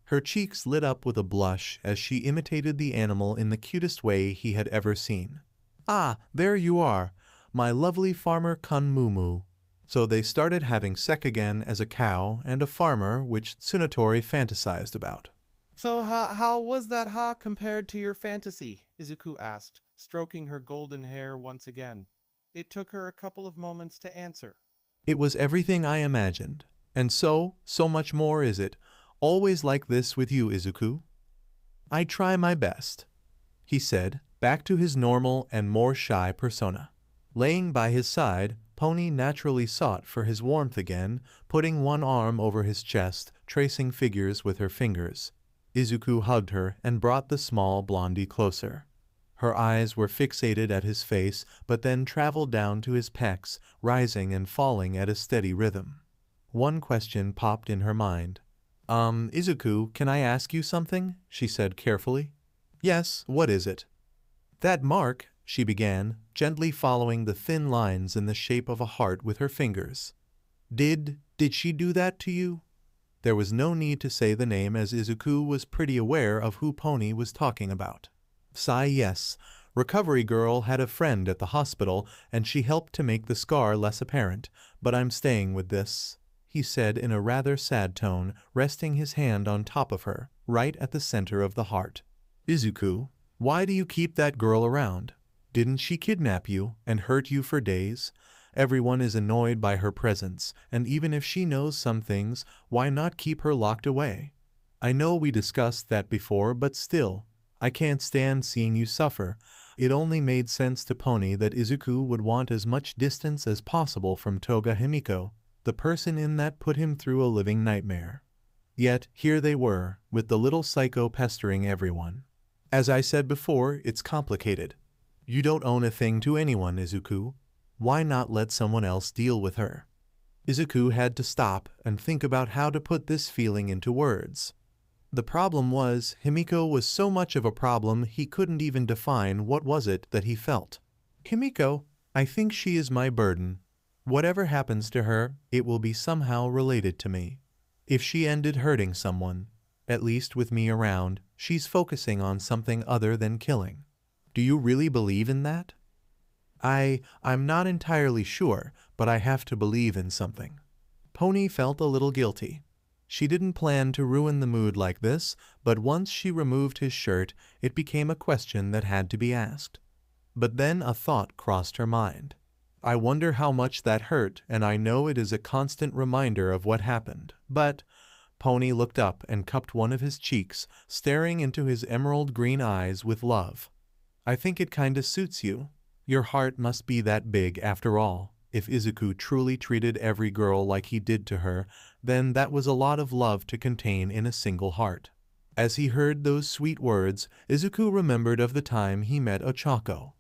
Her cheeks lit up with a blush as she imitated the animal in the cutest way he had ever seen. Ah, there you are, my lovely farmer Kun Moo. So they started having sex again as a cow and a farmer, which Tsunotori fantasized about. So how was that compared to your fantasy? Izuku asked, stroking her golden hair once again. It took her a couple of moments to answer. It was everything I imagined. And so much more is it. Always like this with you, Izuku. I try my best, he said, back to his normal and more shy persona. Laying by his side, Pony naturally sought for his warmth again, putting one arm over his chest, tracing figures with her fingers. Izuku hugged her and brought the small blondie closer. Her eyes were fixated at his face, but then traveled down to his pecs, rising and falling at a steady rhythm. One question popped in her mind. Izuku, can I ask you something? She said carefully. Yes, what is it? That mark, she began, gently following the thin lines in the shape of a heart with her fingers. Did she do that to you? There was no need to say the name, as Izuku was pretty aware of who Pony was talking about. Sigh, yes. Recovery Girl had a friend at the hospital, and she helped to make the scar less apparent, but I'm staying with this, he said in a rather sad tone, resting his hand on top of her, right at the center of the heart. Izuku, why do you keep that girl around? Didn't she kidnap you and hurt you for days? Everyone is annoyed by her presence, and even if she knows some things, why not keep her locked away? I know we discussed that before, but still, I can't stand seeing you suffer. It only made sense to Pony that Izuku would want as much distance as possible from Toga Himiko, the person in that put him through a living nightmare. Yet here they were, with the little psycho pestering everyone. As I said before, it's complicated. You don't own a thing to anyone, Izuku. Why not let someone else deal with her? Izuku had to stop and think about how to put this feeling into words. The problem was, Himiko was so much of a problem he couldn't even define what was it that he felt. Himiko, I think she is my burden. Whatever happens to her, it will be somehow related to me. If she ended hurting someone, at least with me around, she's focusing on something other than killing. Do you really believe in that? I'm not entirely sure, but I have to believe in something. Pony felt a little guilty. She didn't plan to ruin the mood like this, but once she removed his shirt, it became a question that had to be asked. But then a thought crossed her mind. I wonder how much that hurt, and I know it is a constant reminder of what happened, but... Pony looked up and cupped one of his cheeks, staring into his emerald green eyes with love. I think it kinda suits you. Your heart must be that big after all. If Izuku truly treated every girl like he did to her, then that was a lot of love to contain in a single heart. As he heard those sweet words, Izuku remembered of the time he met Ochako.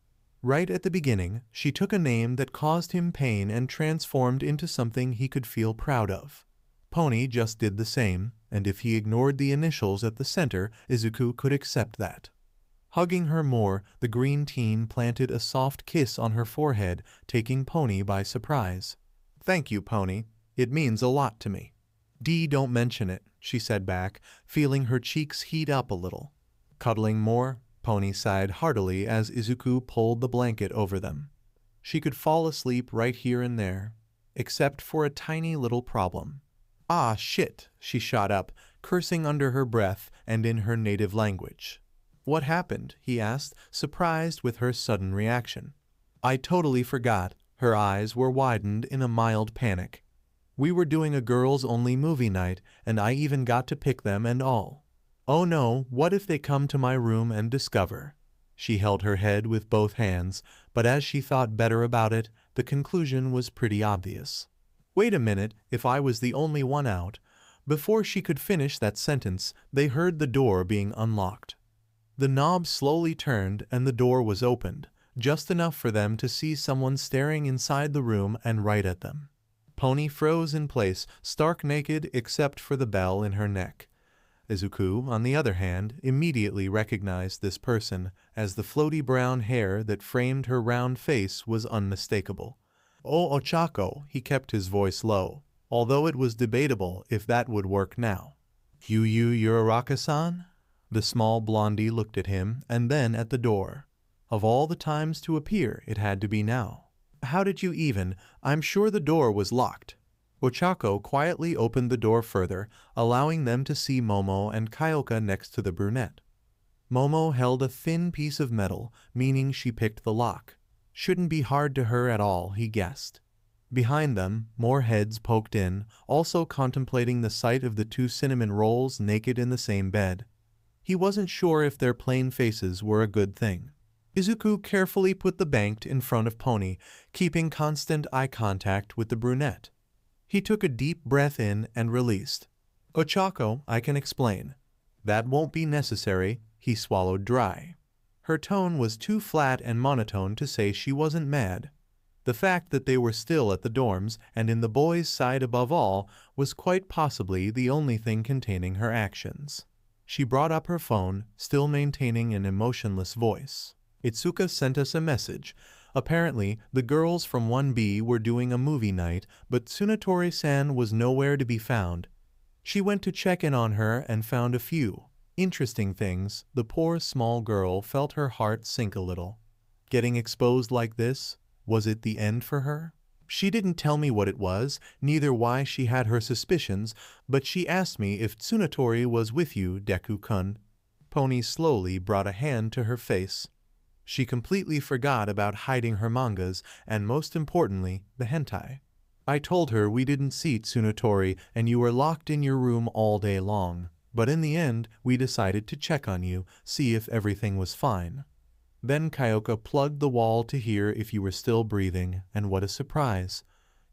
Right at the beginning, she took a name that caused him pain and transformed into something he could feel proud of. Pony just did the same, and if he ignored the initials at the center, Izuku could accept that. Hugging her more, the green teen planted a soft kiss on her forehead, taking Pony by surprise. Thank you, Pony. It means a lot to me. Don't mention it, she said back, feeling her cheeks heat up a little. Cuddling more, Pony sighed heartily as Izuku pulled the blanket over them. She could fall asleep right here and there, except for a tiny little problem. Ah, shit, she shot up, cursing under her breath and in her native language. What happened? He asked, surprised with her sudden reaction. I totally forgot. Her eyes were widened in a mild panic. We were doing a girls-only movie night, and I even got to pick them and all. Oh no, what if they come to my room and discover? She held her head with both hands, but as she thought better about it, the conclusion was pretty obvious. Wait a minute, if I was the only one out. Before she could finish that sentence, they heard the door being unlocked. The knob slowly turned and the door was opened, just enough for them to see someone staring inside the room and right at them. Pony froze in place, stark naked except for the bell in her neck. Izuku, on the other hand, immediately recognized this person, as the floaty brown hair that framed her round face was unmistakable. Oh, Ochako, he kept his voice low, although it was debatable if that would work now. You Uraraka-san? The small blondie looked at him and then at the door. Of all the times to appear, it had to be now. How did you even? I'm sure the door was locked. Ochako quietly opened the door further, allowing them to see Momo and Kyoka next to the brunette. Momo held a thin piece of metal, meaning she picked the lock. Shouldn't be hard to her at all, he guessed. Behind them, more heads poked in, also contemplating the sight of the two cinnamon rolls naked in the same bed. He wasn't sure if their plain faces were a good thing. Izuku carefully put the bank in front of Pony, keeping constant eye contact with the brunette. He took a deep breath in and released. Ochako, I can explain. That won't be necessary, he swallowed dry. Her tone was too flat and monotone to say she wasn't mad. The fact that they were still at the dorms, and in the boys' side above all, was quite possibly the only thing containing her actions. She brought up her phone, still maintaining an emotionless voice. Itsuka sent us a message. Apparently, the girls from 1B were doing a movie night, but Tsunatori-san was nowhere to be found. She went to check in on her and found a few interesting things. The poor small girl felt her heart sink a little. Getting exposed like this, was it the end for her? She didn't tell me what it was, neither why she had her suspicions, but she asked me if Tsunatori was with you, Deku-kun. Pony slowly brought a hand to her face. She completely forgot about hiding her mangas, and most importantly, the hentai. I told her we didn't see Tsunatori and you were locked in your room all day long, but in the end, we decided to check on you, see if everything was fine. Then Kyoka plugged the wall to hear if you were still breathing, and what a surprise.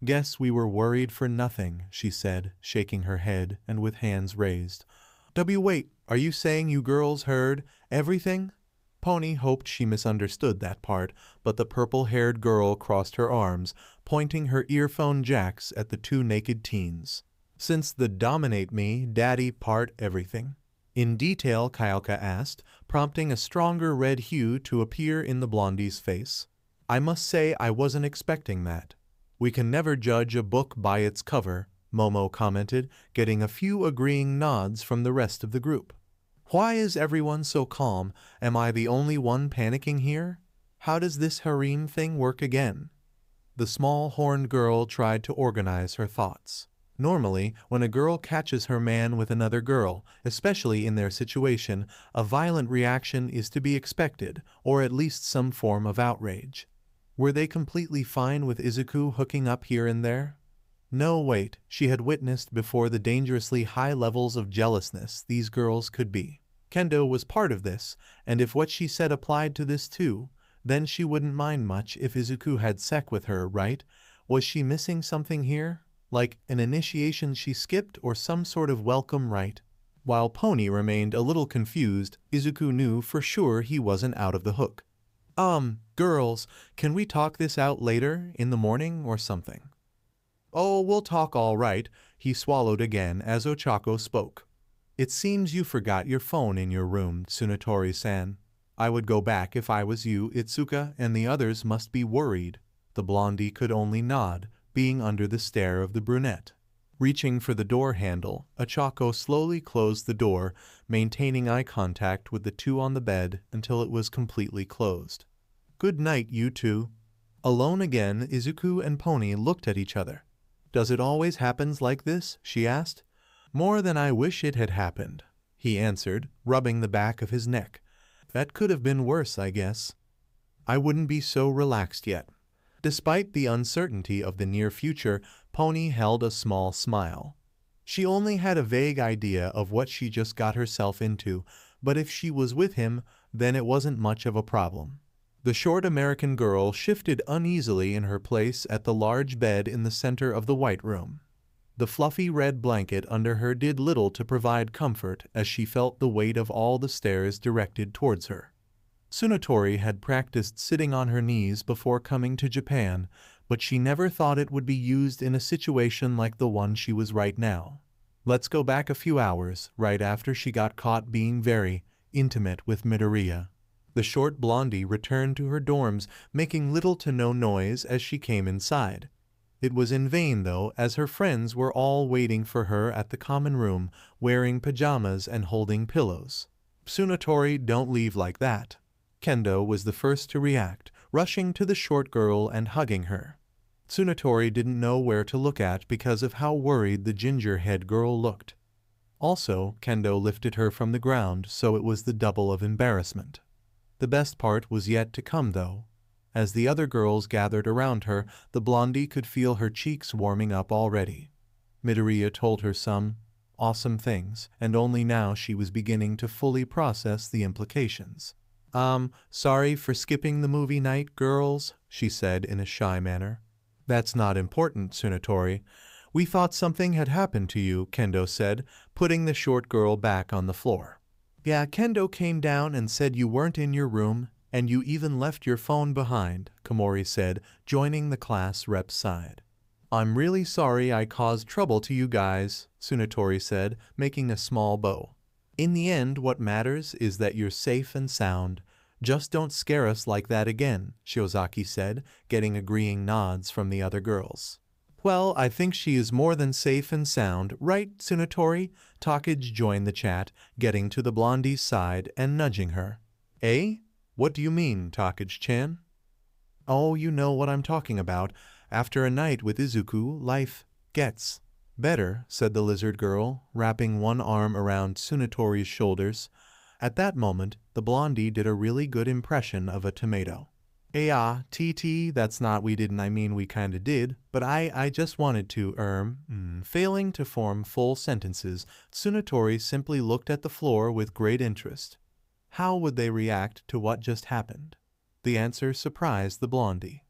Guess we were worried for nothing, she said, shaking her head and with hands raised. Wait, are you saying you girls heard everything? Pony hoped she misunderstood that part, but the purple-haired girl crossed her arms, pointing her earphone jacks at the two naked teens. Since the dominate me, daddy part everything. In detail, Kyoka asked, prompting a stronger red hue to appear in the blondie's face. I must say I wasn't expecting that. We can never judge a book by its cover, Momo commented, getting a few agreeing nods from the rest of the group. Why is everyone so calm? Am I the only one panicking here? How does this harem thing work again? The small horned girl tried to organize her thoughts. Normally, when a girl catches her man with another girl, especially in their situation, a violent reaction is to be expected, or at least some form of outrage. Were they completely fine with Izuku hooking up here and there? No, wait, she had witnessed before the dangerously high levels of jealousness these girls could be. Kendo was part of this, and if what she said applied to this too, then she wouldn't mind much if Izuku had sex with her, right? Was she missing something here? Like an initiation she skipped or some sort of welcome rite? While Pony remained a little confused, Izuku knew for sure he wasn't out of the hook. Girls, can we talk this out later, in the morning or something? Oh, we'll talk all right, he swallowed again as Ochako spoke. It seems you forgot your phone in your room, Tsunatori-san. I would go back if I was you, Itsuka, and the others must be worried. The blondie could only nod, being under the stare of the brunette. Reaching for the door handle, Ochako slowly closed the door, maintaining eye contact with the two on the bed until it was completely closed. Good night, you two. Alone again, Izuku and Pony looked at each other. Does it always happen like this? She asked. More than I wish it had happened, he answered, rubbing the back of his neck. That could have been worse, I guess. I wouldn't be so relaxed yet. Despite the uncertainty of the near future, Pony held a small smile. She only had a vague idea of what she just got herself into, but if she was with him, then it wasn't much of a problem. The short American girl shifted uneasily in her place at the large bed in the center of the white room. The fluffy red blanket under her did little to provide comfort as she felt the weight of all the stares directed towards her. Tsunatori had practiced sitting on her knees before coming to Japan, but she never thought it would be used in a situation like the one she was right now. Let's go back a few hours, right after she got caught being very intimate with Midoriya. The short blondie returned to her dorms, making little to no noise as she came inside. It was in vain, though, as her friends were all waiting for her at the common room, wearing pajamas and holding pillows. Tsunatori, don't leave like that. Kendo was the first to react, rushing to the short girl and hugging her. Tsunatori didn't know where to look at because of how worried the ginger-head girl looked. Also, Kendo lifted her from the ground, so it was the double of embarrassment. The best part was yet to come, though. As the other girls gathered around her, the blondie could feel her cheeks warming up already. Midoriya told her some awesome things, and only now she was beginning to fully process the implications. Sorry for skipping the movie night, girls, she said in a shy manner. That's not important, Tsunatori. We thought something had happened to you, Kendo said, putting the short girl back on the floor. Yeah, Kendo came down and said you weren't in your room, and you even left your phone behind, Komori said, joining the class rep's side. I'm really sorry I caused trouble to you guys, Tsunatori said, making a small bow. In the end, what matters is that you're safe and sound. Just don't scare us like that again, Shiozaki said, getting agreeing nods from the other girls. Well, I think she is more than safe and sound, right, Tsunatori? Takage joined the chat, getting to the blondie's side and nudging her. Eh? What do you mean, Takage-chan? Oh, you know what I'm talking about. After a night with Izuku, life gets better, said the lizard girl, wrapping one arm around Tsunatori's shoulders. At that moment, the blondie did a really good impression of a tomato. TT, that's not we didn't, I mean we kinda did, but I just wanted to, Failing to form full sentences, Tsunatori simply looked at the floor with great interest. How would they react to what just happened? The answer surprised the blondie.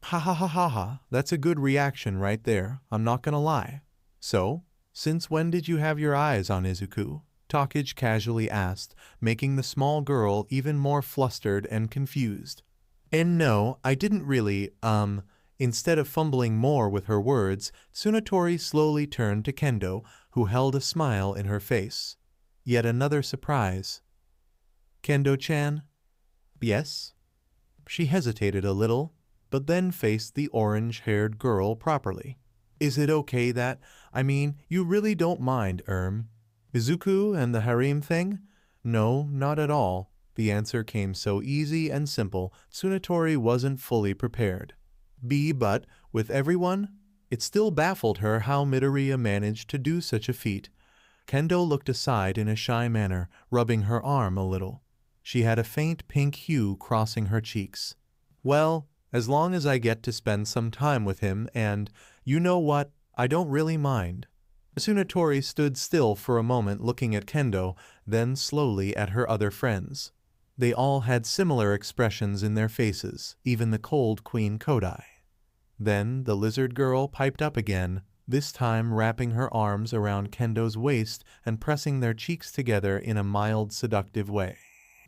Ha ha ha ha ha, that's a good reaction right there, I'm not gonna lie. So, since when did you have your eyes on Izuku? Takage casually asked, making the small girl even more flustered and confused. And no, I didn't really, Instead of fumbling more with her words, Tsunatori slowly turned to Kendo, who held a smile in her face. Yet another surprise. Kendo-chan? Yes? She hesitated a little, but then faced the orange-haired girl properly. Is it okay that, you really don't mind, Izuku and the harem thing? No, not at all. The answer came so easy and simple, Tsunatori wasn't fully prepared. But, with everyone, it still baffled her how Midoriya managed to do such a feat. Kendo looked aside in a shy manner, rubbing her arm a little. She had a faint pink hue crossing her cheeks. Well, as long as I get to spend some time with him and, you know what, I don't really mind. Tsunatori stood still for a moment looking at Kendo, then slowly at her other friends. They all had similar expressions in their faces, even the cold Queen Kodai. Then the lizard girl piped up again, this time wrapping her arms around Kendo's waist and pressing their cheeks together in a mild, seductive way.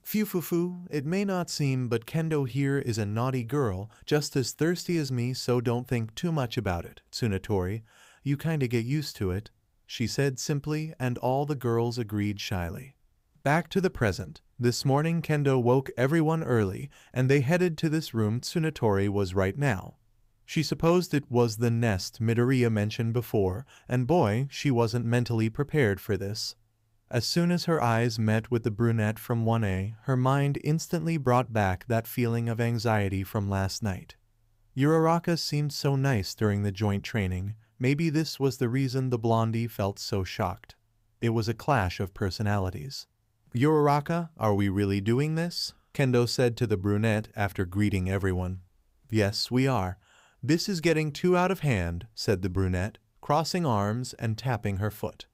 Phew, it may not seem, but Kendo here is a naughty girl, just as thirsty as me, so don't think too much about it, Tsunatori. You kinda get used to it, she said simply, and all the girls agreed shyly. Back to the present. This morning Kendo woke everyone early, and they headed to this room Tsunatori was right now. She supposed it was the nest Midoriya mentioned before, and boy, she wasn't mentally prepared for this. As soon as her eyes met with the brunette from 1A, her mind instantly brought back that feeling of anxiety from last night. Uraraka seemed so nice during the joint training. Maybe this was the reason the blondie felt so shocked. It was a clash of personalities. Uraraka, are we really doing this? Kendo said to the brunette after greeting everyone. Yes, we are. This is getting too out of hand, said the brunette, crossing arms and tapping her foot.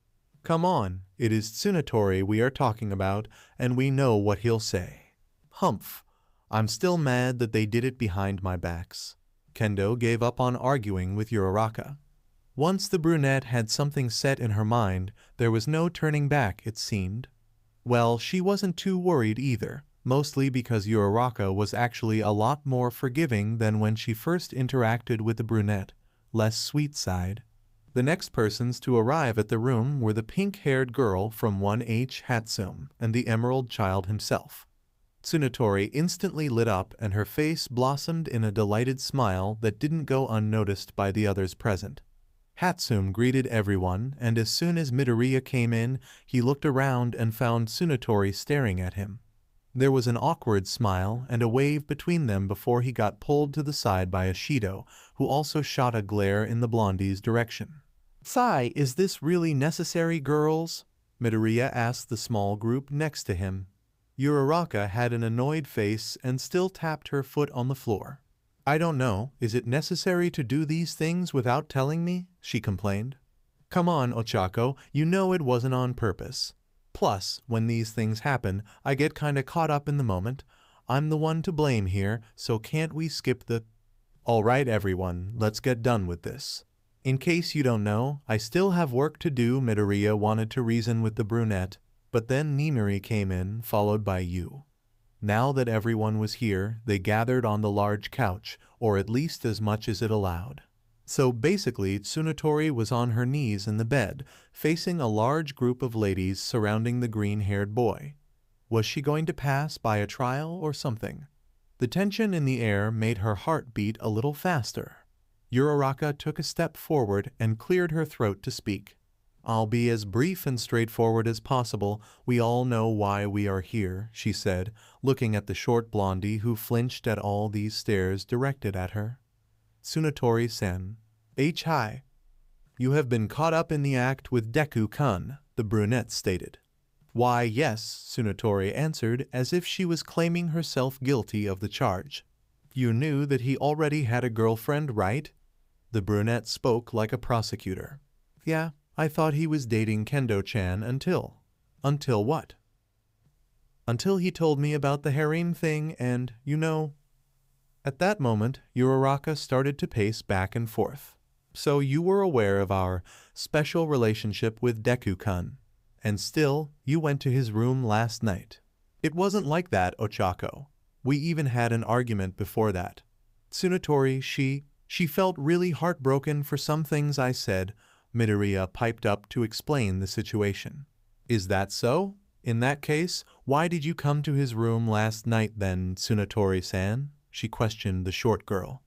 Come on, it is Tsunatori we are talking about, and we know what he'll say. Humph, I'm still mad that they did it behind my backs. Kendo gave up on arguing with Uraraka. Once the brunette had something set in her mind, there was no turning back, it seemed. Well, she wasn't too worried either, mostly because Uraraka was actually a lot more forgiving than when she first interacted with the brunette, less sweet side. The next persons to arrive at the room were the pink-haired girl from 1H Hatsum and the Emerald Child himself. Tsunatori instantly lit up and her face blossomed in a delighted smile that didn't go unnoticed by the others present. Hatsum greeted everyone, and as soon as Midoriya came in, he looked around and found Tsunatori staring at him. There was an awkward smile and a wave between them before he got pulled to the side by Ashido, who also shot a glare in the blondie's direction. "Sigh, is this really necessary, girls?" Midoriya asked the small group next to him. Uraraka had an annoyed face and still tapped her foot on the floor. "I don't know, is it necessary to do these things without telling me?" she complained. "Come on, Ochako, you know it wasn't on purpose. Plus, when these things happen, I get kinda caught up in the moment. I'm the one to blame here, so can't we skip the—" "All right, everyone, let's get done with this. In case you don't know, I still have work to do," Midoriya wanted to reason with the brunette, but then Nimiri came in, followed by Yu. Now that everyone was here, they gathered on the large couch, or at least as much as it allowed. So basically, Tsunotori was on her knees in the bed, facing a large group of ladies surrounding the green-haired boy. Was she going to pass by a trial or something? The tension in the air made her heart beat a little faster. Uraraka took a step forward and cleared her throat to speak. "I'll be as brief and straightforward as possible. We all know why we are here," she said, looking at the short blondie who flinched at all these stares directed at her. "Tsunotori-sen. Hi. You have been caught up in the act with Deku-kun," the brunette stated. "Why, yes," Tsunotori answered as if she was claiming herself guilty of the charge. "You knew that he already had a girlfriend, right?" The brunette spoke like a prosecutor. "Yeah, I thought he was dating Kendo-chan until—" "Until what?" "Until he told me about the harem thing and, you know—" At that moment, Uraraka started to pace back and forth. "So you were aware of our special relationship with Deku-kun, and still, you went to his room last night." "It wasn't like that, Ochako. We even had an argument before that. Tsunotori, she felt really heartbroken for some things I said," Midoriya piped up to explain the situation. "Is that so? In that case, why did you come to his room last night then, Tsunotori-san?" she questioned the short girl.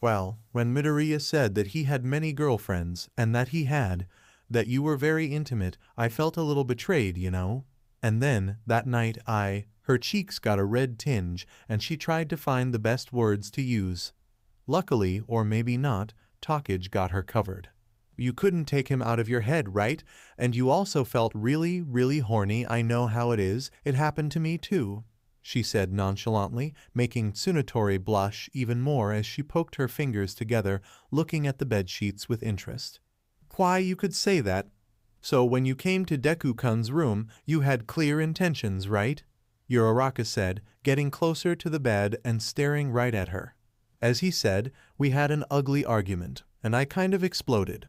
"Well, when Midoriya said that he had many girlfriends, and that you were very intimate, I felt a little betrayed, you know. And then, that night her cheeks got a red tinge, and she tried to find the best words to use. Luckily, or maybe not, talkage got her covered. You couldn't take him out of your head, right? And you also felt really, really horny. I know how it is. It happened to me too," she said nonchalantly, making Tsunotori blush even more as she poked her fingers together, looking at the bedsheets with interest. "Why, you could say that. So when you came to Deku-kun's room, you had clear intentions, right?" Uraraka said, getting closer to the bed and staring right at her. "As he said, we had an ugly argument, and I kind of exploded.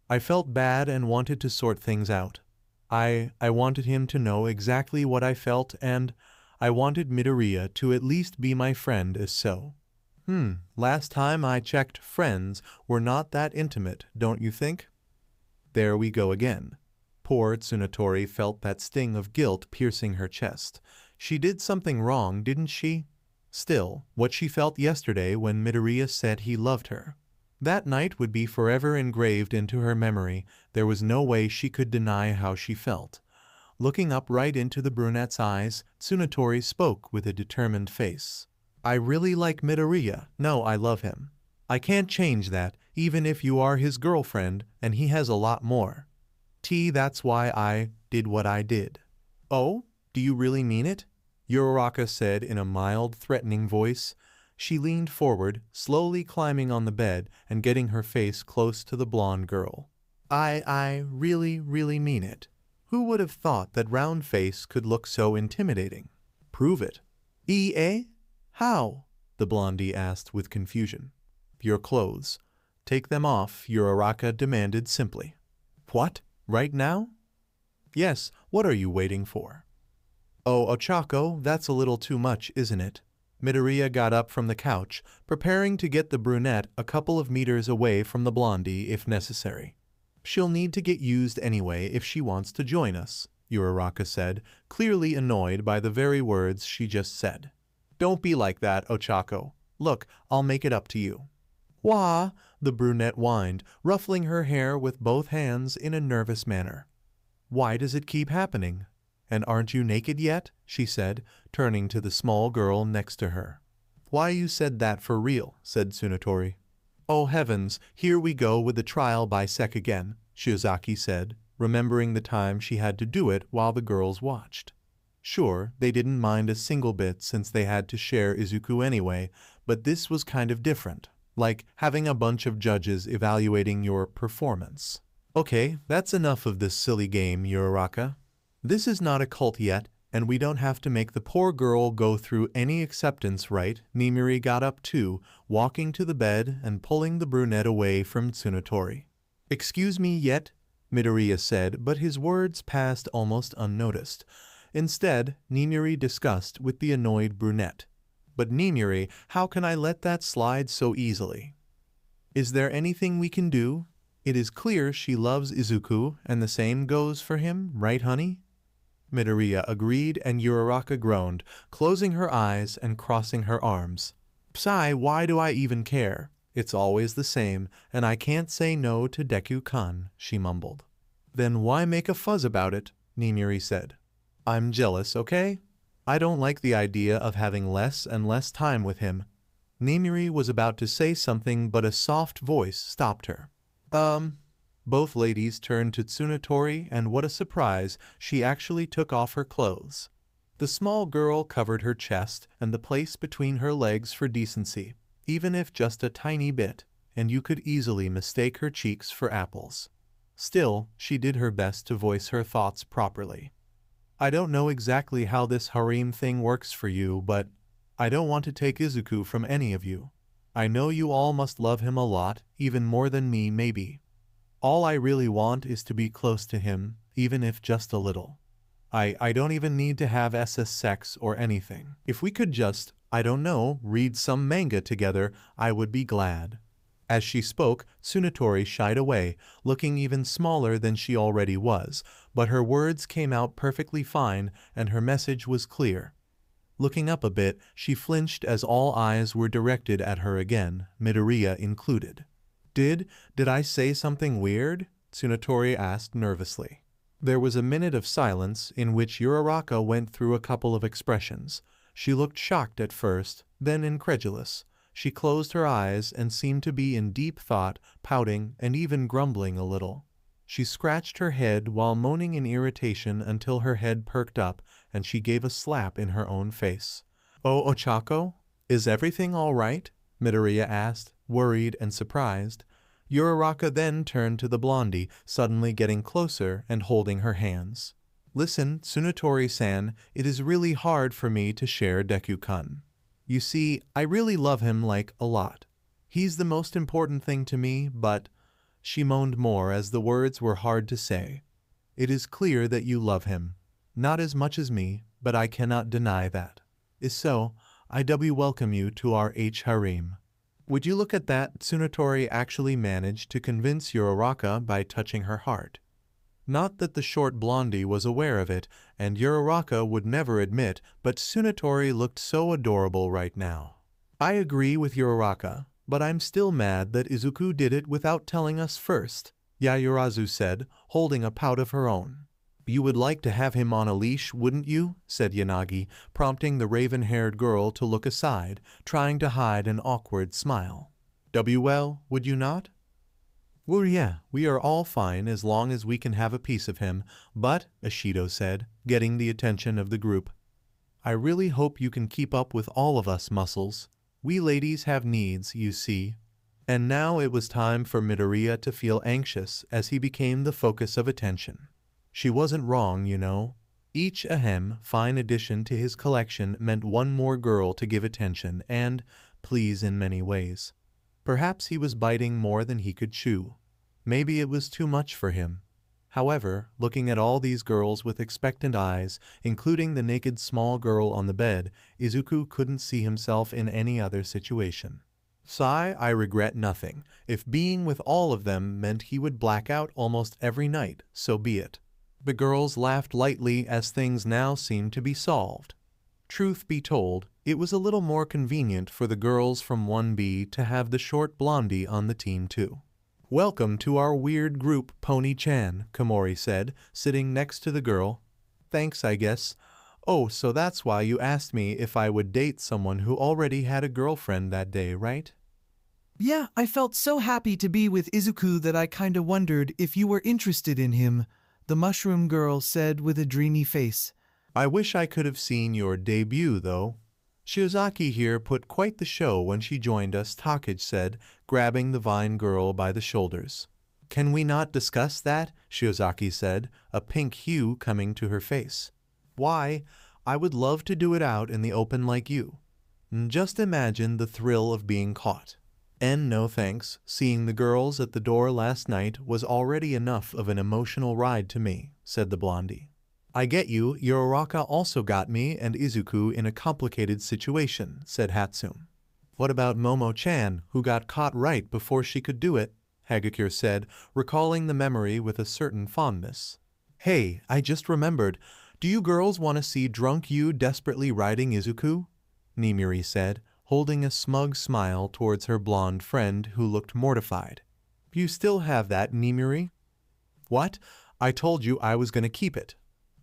I felt bad and wanted to sort things out. I wanted him to know exactly what I felt, and I wanted Midoriya to at least be my friend as so. Last time I checked, friends were not that intimate, don't you think?" There we go again. Poor Tsunotori felt that sting of guilt piercing her chest. She did something wrong, didn't she? Still, what she felt yesterday when Midoriya said he loved her. That night would be forever engraved into her memory. There was no way she could deny how she felt. Looking up right into the brunette's eyes, Tsunotori spoke with a determined face. "I really like Midoriya. No, I love him. I can't change that, even if you are his girlfriend, and he has a lot more. That's why I did what I did." "Oh? Do you really mean it?" Uraraka said in a mild, threatening voice. She leaned forward, slowly climbing on the bed and getting her face close to the blonde girl. I really, really mean it. Who would have thought that round face could look so intimidating? Prove it." How?" the blondie asked with confusion. "Your clothes. Take them off," Uraraka demanded simply. "What? Right now?" "Yes, what are you waiting for?" "Oh, Ochako, that's a little too much, isn't it?" Midoriya got up from the couch, preparing to get the brunette a couple of meters away from the blondie if necessary. "She'll need to get used anyway if she wants to join us," Uraraka said, clearly annoyed by the very words she just said. "Don't be like that, Ochako. Look, I'll make it up to you." "Wah," the brunette whined, ruffling her hair with both hands in a nervous manner. "Why does it keep happening? And aren't you naked yet? She said, turning to the small girl next to her. Why you said that for real, said Tsunotori. Oh heavens, here we go with the trial by sec again, Shiozaki said, remembering the time she had to do it while the girls watched. Sure, they didn't mind a single bit since they had to share Izuku anyway, but this was kind of different, like having a bunch of judges evaluating your performance. Okay, that's enough of this silly game, Uraraka. This is not a cult yet, and we don't have to make the poor girl go through any acceptance, right? Nimiri got up too, walking to the bed and pulling the brunette away from Tsunotori. Excuse me yet? Midoriya said, but his words passed almost unnoticed. Instead, Nimiri discussed with the annoyed brunette. But Nimiri, how can I let that slide so easily? Is there anything we can do? It is clear she loves Izuku, and the same goes for him, right honey? Midoriya agreed, and Uraraka groaned, closing her eyes and crossing her arms. Psy, why do I even care? It's always the same, and I can't say no to Deku-kun, she mumbled. Then why make a fuss about it? Nimiri said. I'm jealous, okay? I don't like the idea of having less and less time with him. Nimiri was about to say something, but a soft voice stopped her. Both ladies turned to Tsunotori, and what a surprise, she actually took off her clothes. The small girl covered her chest and the place between her legs for decency, even if just a tiny bit, and you could easily mistake her cheeks for apples. Still, she did her best to voice her thoughts properly. I don't know exactly how this harem thing works for you, but I don't want to take Izuku from any of you. I know you all must love him a lot, even more than me maybe. All I really want is to be close to him, even if just a little. I don't even need to have SS sex or anything. If we could just, I don't know, read some manga together, I would be glad. As she spoke, Tsunotori shied away, looking even smaller than she already was, but her words came out perfectly fine and her message was clear. Looking up a bit, she flinched as all eyes were directed at her again, Midoriya included. Did I say something weird? Tsunotori asked nervously. There was a minute of silence in which Uraraka went through a couple of expressions. She looked shocked at first, then incredulous. She closed her eyes and seemed to be in deep thought, pouting and even grumbling a little. She scratched her head while moaning in irritation until her head perked up and she gave a slap in her own face. Oh, Ochako, is everything all right? Midoriya asked, worried and surprised. Uraraka then turned to the blondie, suddenly getting closer and holding her hands. Listen, Tsunotori-san, it is really hard for me to share Deku-kun. You see, I really love him a lot. He's the most important thing to me, but... She moaned more as the words were hard to say. It is clear that you love him. Not as much as me, but I cannot deny that. If so, I welcome you to our harem. Would you look at that? Tsunotori actually managed to convince Uraraka by touching her heart. Not that the short blondie was aware of it, and Uraraka would never admit, but Tsunotori looked so adorable right now. I agree with Uraraka, but I'm still mad that Izuku did it without telling us first, Yayurazu said, holding a pout of her own. You would like to have him on a leash, wouldn't you? Said Yanagi, prompting the raven-haired girl to look aside, trying to hide an awkward smile. Well, would you not? Well, yeah, we are all fine as long as we can have a piece of him, but, Ashido said, getting the attention of the group, I really hope you can keep up with all of us, Muscles. We ladies have needs, you see. And now it was time for Midoriya to feel anxious as he became the focus of attention. She wasn't wrong, you know. Each fine addition to his collection meant one more girl to give attention and please in many ways. Perhaps he was biting more than he could chew. Maybe it was too much for him. However, looking at all these girls with expectant eyes, including the naked small girl on the bed, Izuku couldn't see himself in any other situation. Sigh, I regret nothing. If being with all of them meant he would black out almost every night, so be it. The girls laughed lightly as things now seemed to be solved. Truth be told, it was a little more convenient for the girls from 1B to have the short blondie on the team too. Welcome to our weird group, Pony-chan, Komori said, sitting next to the girl. thanks I guess. Oh, so that's why you asked me if I would date someone who already had a girlfriend that day, right? Yeah, I felt so happy to be with Izuku that I kinda wondered if you were interested in him, the mushroom girl said with a dreamy face. I wish I could have seen your debut, though. Shiozaki here put quite the show when she joined us, Takage said, grabbing the vine girl by the shoulders. Can we not discuss that? Shiozaki said, a pink hue coming to her face. Why, I would love to do it out in the open like you. Just imagine the thrill of being caught. And no thanks, seeing the girls at the door last night was already enough of an emotional ride to me, said the blondie. I get you, Uraraka also got me and Izuku in a complicated situation, said Hatsum. What about Momo-chan, who got caught right before she could do it? Hagakure said, recalling the memory with a certain fondness. Hey, I just remembered. Do you girls want to see drunk you desperately riding Izuku? Nimiri said, holding a smug smile towards her blonde friend who looked mortified. You still have that, Nimiri? What? I told you I was going to keep it.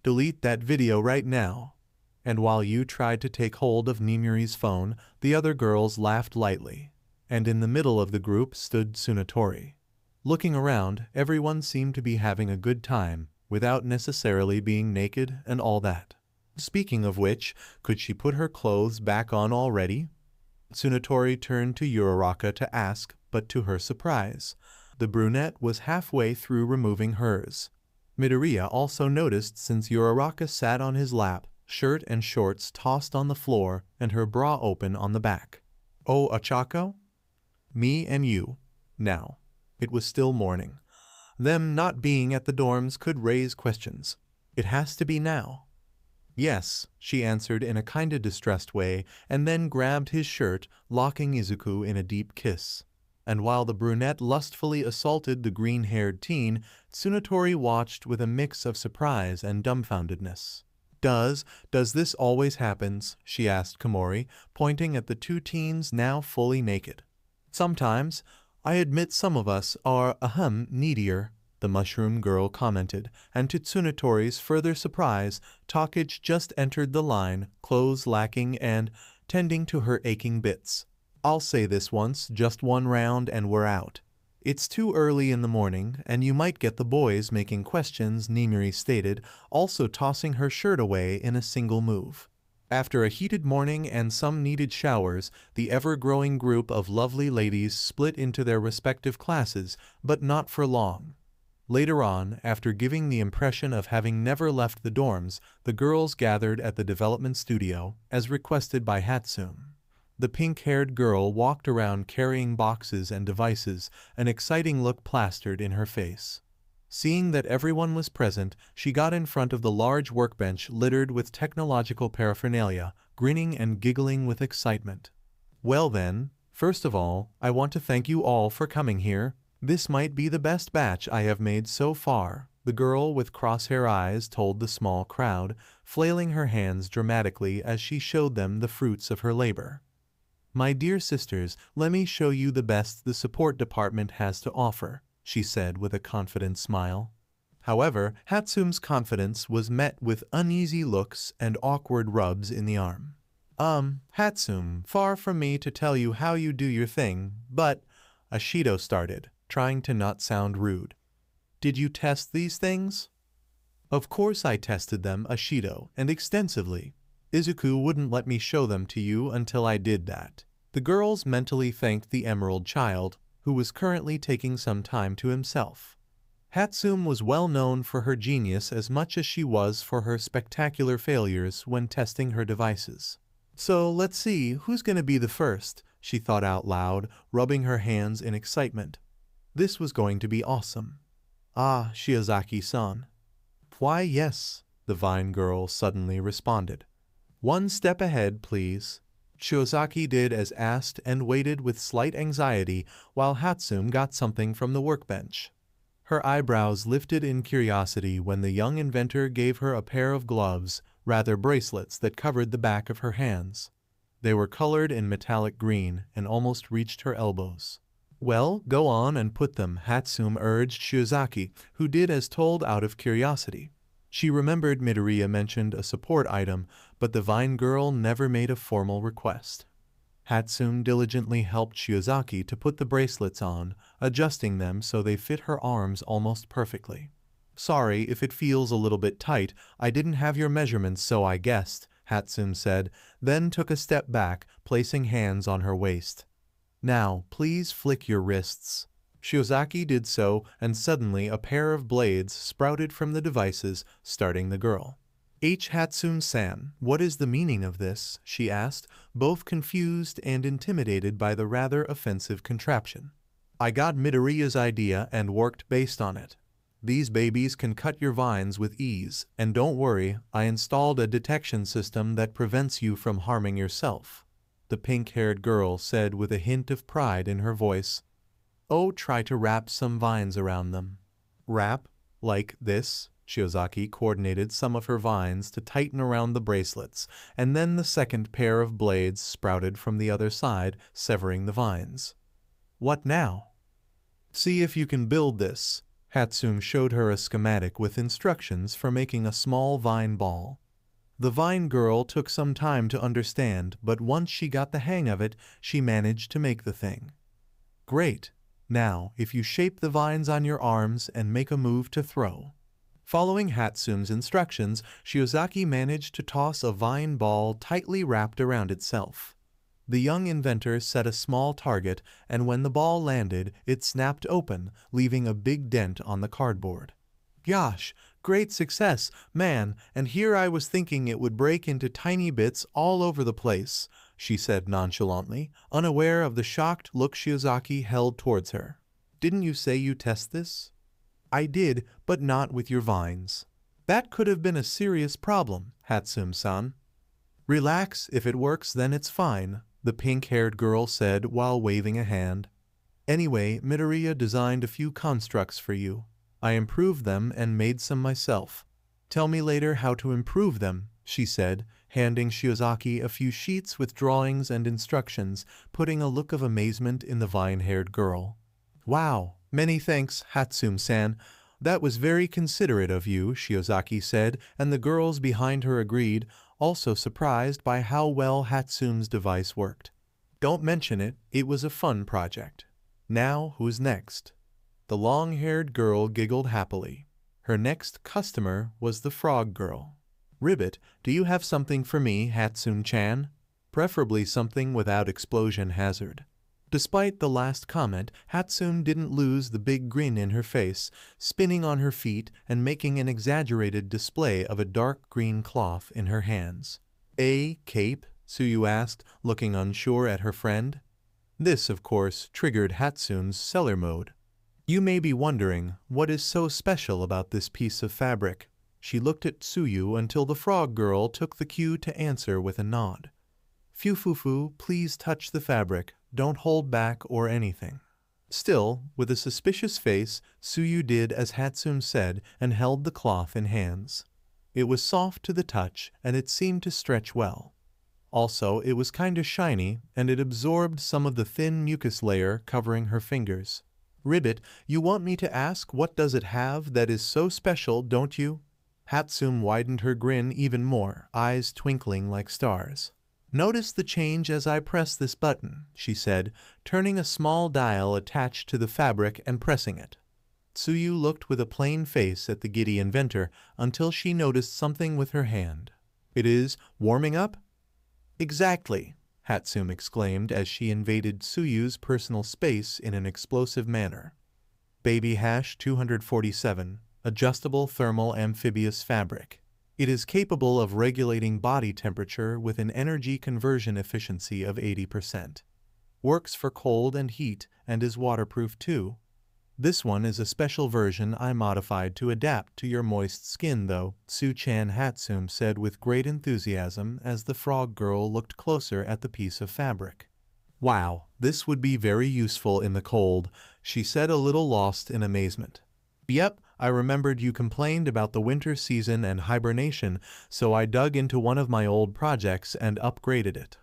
Delete that video right now. And while you tried to take hold of Nimiri's phone, the other girls laughed lightly, and in the middle of the group stood Tsunatori. Looking around, everyone seemed to be having a good time, without necessarily being naked and all that. Speaking of which, could she put her clothes back on already? Tsunatori turned to Uraraka to ask, but to her surprise, the brunette was halfway through removing hers. Midoriya also noticed since Uraraka sat on his lap, shirt and shorts tossed on the floor and her bra open on the back. Oh, Ochako? Me and you. Now. It was still morning. Them not being at the dorms could raise questions. It has to be now. Yes, she answered in a kinda distressed way, and then grabbed his shirt, locking Izuku in a deep kiss. And while the brunette lustfully assaulted the green-haired teen, Tsunatori watched with a mix of surprise and dumbfoundedness. Does this always happens? She asked Komori, pointing at the two teens now fully naked. Sometimes. I admit some of us are, needier, the mushroom girl commented, and to Tsunatori's further surprise, Takage just entered the line, clothes lacking and tending to her aching bits. I'll say this once, just one round and we're out. It's too early in the morning, and you might get the boys making questions, Nimiri stated, also tossing her shirt away in a single move. After a heated morning and some needed showers, the ever-growing group of lovely ladies split into their respective classes, but not for long. Later on, after giving the impression of having never left the dorms, the girls gathered at the development studio, as requested by Hatsum. The pink-haired girl walked around carrying boxes and devices, an exciting look plastered in her face. Seeing that everyone was present, she got in front of the large workbench littered with technological paraphernalia, grinning and giggling with excitement. Well then, first of all, I want to thank you all for coming here. This might be the best batch I have made so far, the girl with crosshair eyes told the small crowd, flailing her hands dramatically as she showed them the fruits of her labor. My dear sisters, let me show you the best the support department has to offer, she said with a confident smile. However, Hatsum's confidence was met with uneasy looks and awkward rubs in the arm. Hatsum, far from me to tell you how you do your thing, but, Ashido started, trying to not sound rude. Did you test these things? Of course I tested them, Ashido, and extensively. Izuku wouldn't let me show them to you until I did that. The girls mentally thanked the Emerald Child, who was currently taking some time to himself. Hatsum was well known for her genius as much as she was for her spectacular failures when testing her devices. So let's see, who's going to be the first, she thought out loud, rubbing her hands in excitement. This was going to be awesome. Ah, Shiozaki-san. Why, yes, the Vine Girl suddenly responded. One step ahead, please. Shiozaki did as asked and waited with slight anxiety while Hatsum got something from the workbench. Her eyebrows lifted in curiosity when the young inventor gave her a pair of gloves, rather bracelets that covered the back of her hands. They were colored in metallic green and almost reached her elbows. Well, go on and put them, Hatsum urged Shiozaki, who did as told out of curiosity. She remembered Midoriya mentioned a support item, but the Vine Girl never made a formal request. Hatsune diligently helped Shiozaki to put the bracelets on, adjusting them so they fit her arms almost perfectly. "Sorry if it feels a little bit tight, I didn't have your measurements so I guessed," Hatsune said, then took a step back, placing hands on her waist. "Now, please flick your wrists." Shiozaki did so, and suddenly a pair of blades sprouted from the devices, starting the girl. Hatsune-san, what is the meaning of this?" she asked, both confused and intimidated by the rather offensive contraption. "I got Midoriya's idea and worked based on it. These babies can cut your vines with ease, and don't worry, I installed a detection system that prevents you from harming yourself," the pink-haired girl said with a hint of pride in her voice. "Oh, try to wrap some vines around them." "Wrap? Like this?" Shiozaki coordinated some of her vines to tighten around the bracelets, and then the second pair of blades sprouted from the other side, severing the vines. "What now?" "See if you can build this." Hatsune showed her a schematic with instructions for making a small vine ball. The Vine Girl took some time to understand, but once she got the hang of it, she managed to make the thing. "Great. Now, if you shape the vines on your arms and make a move to throw." Following Hatsune's instructions, Shiozaki managed to toss a vine ball tightly wrapped around itself. The young inventor set a small target, and when the ball landed, it snapped open, leaving a big dent on the cardboard. "Gosh, great success, man, and here I was thinking it would break into tiny bits all over the place," she said nonchalantly, unaware of the shocked look Shiozaki held towards her. "Didn't you say you test this?" "I did, but not with your vines." "That could have been a serious problem, Hatsune-san." "Relax, if it works then it's fine," the pink-haired girl said while waving a hand. "Anyway, Midoriya designed a few constructs for you. I improved them and made some myself. Tell me later how to improve them," she said, handing Shiozaki a few sheets with drawings and instructions, putting a look of amazement in the vine-haired girl. "Wow, many thanks, Hatsune-san. That was very considerate of you," Shiozaki said, and the girls behind her agreed, also surprised by how well Hatsune's device worked. "Don't mention it, it was a fun project. Now, who's next?" The long-haired girl giggled happily. Her next customer was the frog girl. "Ribbit, do you have something for me, Hatsune-chan? Preferably something without explosion hazard." Despite the last comment, Hatsune didn't lose the big grin in her face, spinning on her feet and making an exaggerated display of a dark green cloth in her hands. "A cape?" Tsuyu asked, looking unsure at her friend. This, of course, triggered Hatsune's seller mode. "You may be wondering, what is so special about this piece of fabric?" She looked at Tsuyu until the frog girl took the cue to answer with a nod. "Fufufu, please touch the fabric. Don't hold back or anything." Still, with a suspicious face, Tsuyu did as Hatsune said and held the cloth in hands. It was soft to the touch, and it seemed to stretch well. Also, it was kinda shiny, and it absorbed some of the thin mucus layer covering her fingers. "Ribbit, you want me to ask what does it have that is so special, don't you?" Hatsune widened her grin even more, eyes twinkling like stars. "Notice the change as I press this button," she said, turning a small dial attached to the fabric and pressing it. Tsuyu looked with a plain face at the giddy inventor until she noticed something with her hand. "It is warming up?" "Exactly," Hatsune exclaimed as she invaded Tsuyu's personal space in an explosive manner. Baby Hash 247, Adjustable Thermal Amphibious Fabric. It is capable of regulating body temperature with an energy conversion efficiency of 80%. Works for cold and heat and is waterproof too. This one is a special version I modified to adapt to your moist skin though, Tsu-chan Hatsune said with great enthusiasm as the frog girl looked closer at the piece of fabric. "Wow, this would be very useful in the cold," she said a little lost in amazement. "Yep, I remembered you complained about the winter season and hibernation, so I dug into one of my old projects and upgraded it.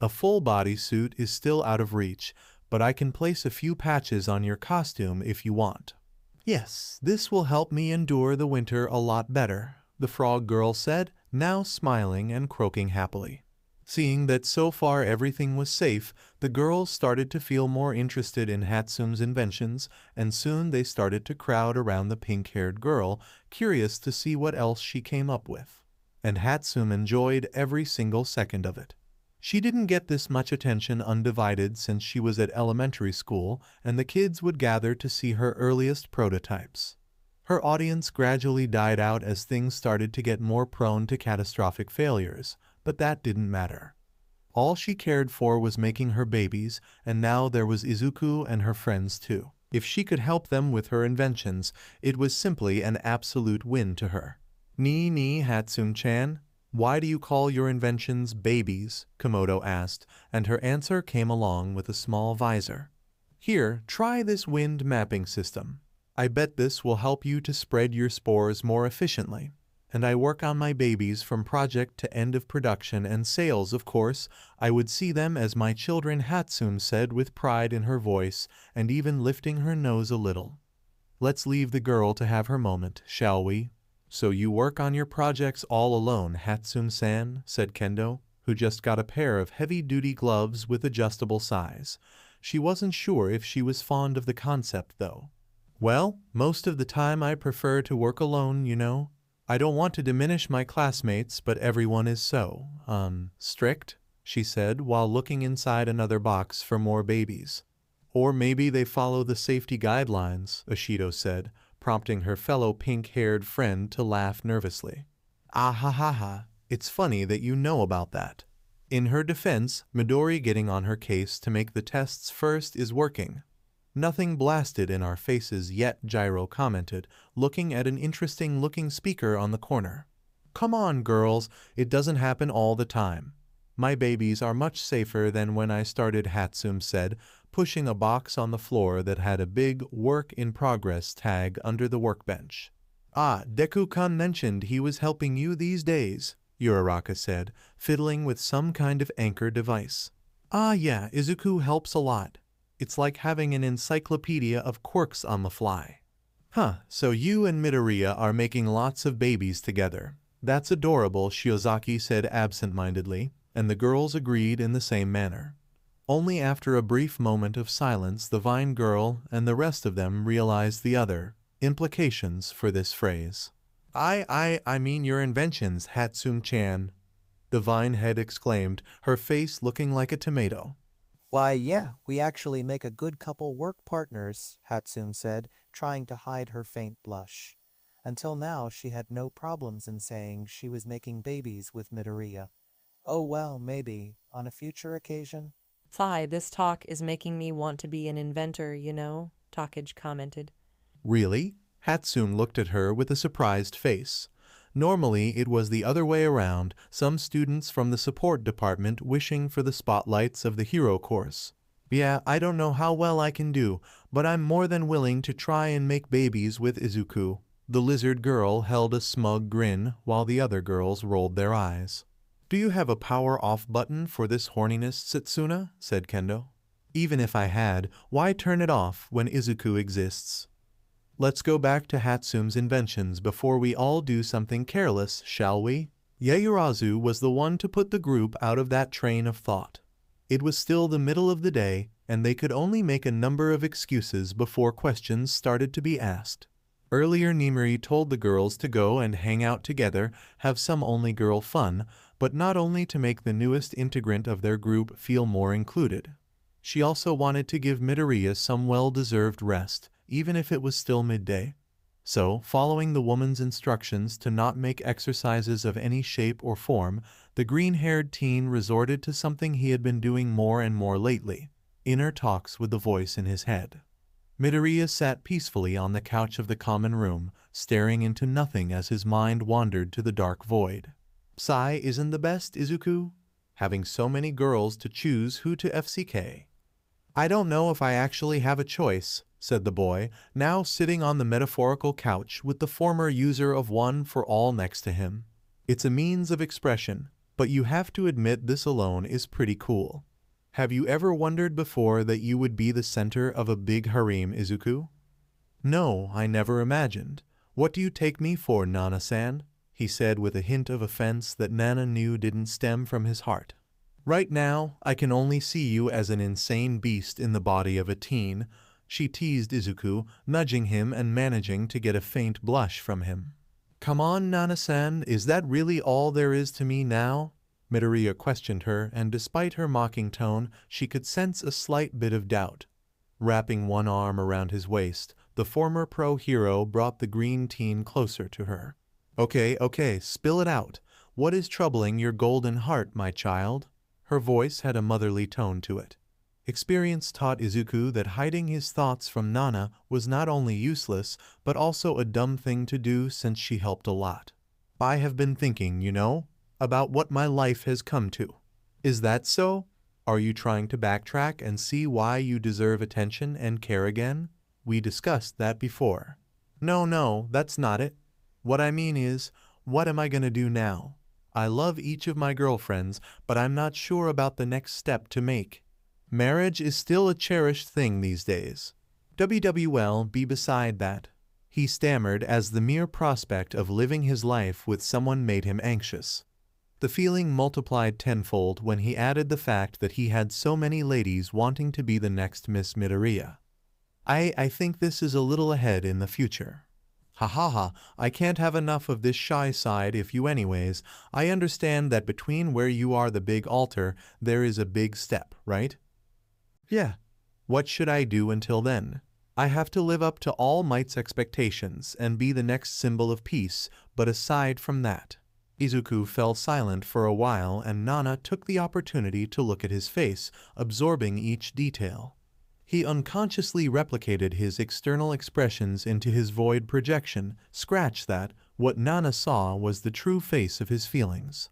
A full body suit is still out of reach, but I can place a few patches on your costume if you want." "Yes, this will help me endure the winter a lot better," the frog girl said, now smiling and croaking happily. Seeing that so far everything was safe, the girls started to feel more interested in Hatsume's inventions, and soon they started to crowd around the pink-haired girl, curious to see what else she came up with. And Hatsume enjoyed every single second of it. She didn't get this much attention undivided since she was at elementary school, and the kids would gather to see her earliest prototypes. Her audience gradually died out as things started to get more prone to catastrophic failures, but that didn't matter. All she cared for was making her babies, and now there was Izuku and her friends too. If she could help them with her inventions, it was simply an absolute win to her. Ni Hatsume-chan, why do you call your inventions babies? Komodo asked, and her answer came along with a small visor. Here, try this wind mapping system. I bet this will help you to spread your spores more efficiently. And I work on my babies from project to end of production and sales, of course. I would see them as my children, Hatsume said with pride in her voice and even lifting her nose a little. Let's leave the girl to have her moment, shall we? So you work on your projects all alone, Hatsume-san, said Kendo, who just got a pair of heavy-duty gloves with adjustable size. She wasn't sure if she was fond of the concept, though. Well, most of the time I prefer to work alone, you know. I don't want to diminish my classmates, but everyone is so, strict, she said while looking inside another box for more babies. Or maybe they follow the safety guidelines, Ashido said, prompting her fellow pink-haired friend to laugh nervously. Ah ha ha ha, it's funny that you know about that. In her defense, Midori getting on her case to make the tests first is working. Nothing blasted in our faces yet, Gyro commented, looking at an interesting-looking speaker on the corner. Come on, girls, it doesn't happen all the time. My babies are much safer than when I started, Hatsume said, pushing a box on the floor that had a big Work in Progress tag under the workbench. Ah, Deku-kun mentioned he was helping you these days, Uraraka said, fiddling with some kind of anchor device. Ah yeah, Izuku helps a lot. It's like having an encyclopedia of quirks on the fly. Huh, so you and Midoriya are making lots of babies together. That's adorable, Shiozaki said absent-mindedly, and the girls agreed in the same manner. Only after a brief moment of silence the Vine girl and the rest of them realized the other implications for this phrase. I mean your inventions, Hatsume-chan, the Vine head exclaimed, her face looking like a tomato. Why, yeah, we actually make a good couple work partners, Hatsume said, trying to hide her faint blush. Until now, she had no problems in saying she was making babies with Midoriya. Oh well, maybe, on a future occasion. Sigh, this talk is making me want to be an inventor, you know, Takage commented. Really? Hatsume looked at her with a surprised face. Normally, it was the other way around, some students from the support department wishing for the spotlights of the hero course. Yeah, I don't know how well I can do, but I'm more than willing to try and make babies with Izuku. The lizard girl held a smug grin while the other girls rolled their eyes. Do you have a power-off button for this horniness, Setsuna? Said Kendo. Even if I had, why turn it off when Izuku exists? Let's go back to Hatsume's inventions before we all do something careless, shall we? Yaoyorozu was the one to put the group out of that train of thought. It was still the middle of the day, and they could only make a number of excuses before questions started to be asked. Earlier Nimiri told the girls to go and hang out together, have some only-girl fun, but not only to make the newest integrant of their group feel more included. She also wanted to give Midoriya some well-deserved rest, even if it was still midday. So, following the woman's instructions to not make exercises of any shape or form, the green-haired teen resorted to something he had been doing more and more lately, inner talks with the voice in his head. Midoriya sat peacefully on the couch of the common room, staring into nothing as his mind wandered to the dark void. Psy isn't the best, Izuku? Having so many girls to choose who to FCK. I don't know if I actually have a choice, said the boy, now sitting on the metaphorical couch with the former user of One for All next to him. It's a means of expression, but you have to admit this alone is pretty cool. Have you ever wondered before that you would be the center of a big harem, Izuku? No, I never imagined. What do you take me for, Nana-san? he said with a hint of offense that Nana knew didn't stem from his heart. Right now, I can only see you as an insane beast in the body of a teen, she teased Izuku, nudging him and managing to get a faint blush from him. Come on, Nana-san, is that really all there is to me now? Midoriya questioned her, and despite her mocking tone, she could sense a slight bit of doubt. Wrapping one arm around his waist, the former pro-hero brought the green teen closer to her. Okay, spill it out. What is troubling your golden heart, my child? Her voice had a motherly tone to it. Experience taught Izuku that hiding his thoughts from Nana was not only useless, but also a dumb thing to do since she helped a lot. I have been thinking, about what my life has come to. Is that so? Are you trying to backtrack and see why you deserve attention and care again? We discussed that before. No, that's not it. What I mean is, what am I gonna do now? I love each of my girlfriends, but I'm not sure about the next step to make. Marriage is still a cherished thing these days. WWL be beside that, he stammered as the mere prospect of living his life with someone made him anxious. The feeling multiplied tenfold when he added the fact that he had so many ladies wanting to be the next Miss Midoriya. I think this is a little ahead in the future. I can't have enough of this shy side if you anyways. I understand that between where you are the big altar, there is a big step, right? Yeah. What should I do until then? I have to live up to All Might's expectations and be the next symbol of peace, but aside from that. Izuku fell silent for a while and Nana took the opportunity to look at his face, absorbing each detail. He unconsciously replicated his external expressions into his void projection. Scratch that, what Nana saw was the true face of his feelings.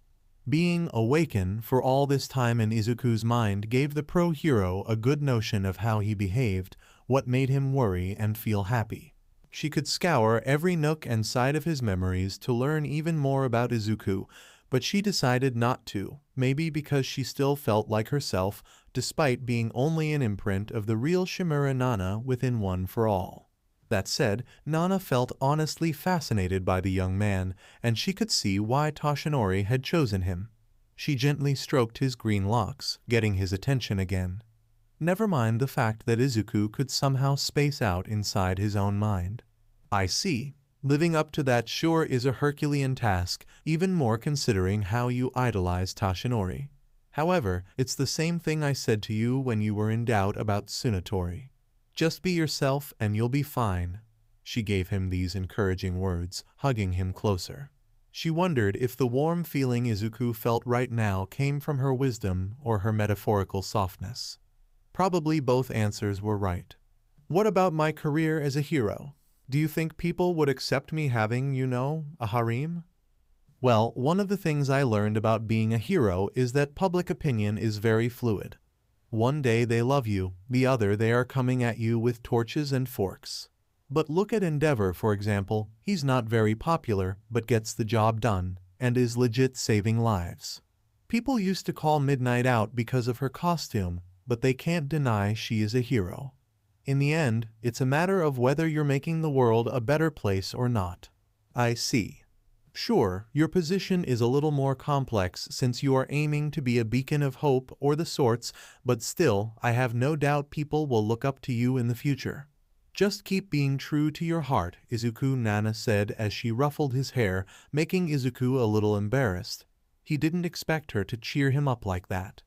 Being awakened for all this time in Izuku's mind gave the pro-hero a good notion of how he behaved, what made him worry and feel happy. She could scour every nook and side of his memories to learn even more about Izuku, but she decided not to, maybe because she still felt like herself, despite being only an imprint of the real Shimura Nana within One for All. That said, Nana felt honestly fascinated by the young man, and she could see why Toshinori had chosen him. She gently stroked his green locks, getting his attention again. Never mind the fact that Izuku could somehow space out inside his own mind. I see. Living up to that sure is a Herculean task, even more considering how you idolize Toshinori. However, it's the same thing I said to you when you were in doubt about Tsunatori. Just be yourself and you'll be fine. She gave him these encouraging words, hugging him closer. She wondered if the warm feeling Izuku felt right now came from her wisdom or her metaphorical softness. Probably both answers were right. What about my career as a hero? Do you think people would accept me having, a harem? Well, one of the things I learned about being a hero is that public opinion is very fluid. One day they love you, the other they are coming at you with torches and forks. But look at Endeavor, for example. He's not very popular, but gets the job done, and is legit saving lives. People used to call Midnight out because of her costume, but they can't deny she is a hero. In the end, it's a matter of whether you're making the world a better place or not. I see. Sure, your position is a little more complex since you are aiming to be a beacon of hope or the sorts, but still, I have no doubt people will look up to you in the future. Just keep being true to your heart, Izuku, Nana said as she ruffled his hair, making Izuku a little embarrassed. He didn't expect her to cheer him up like that.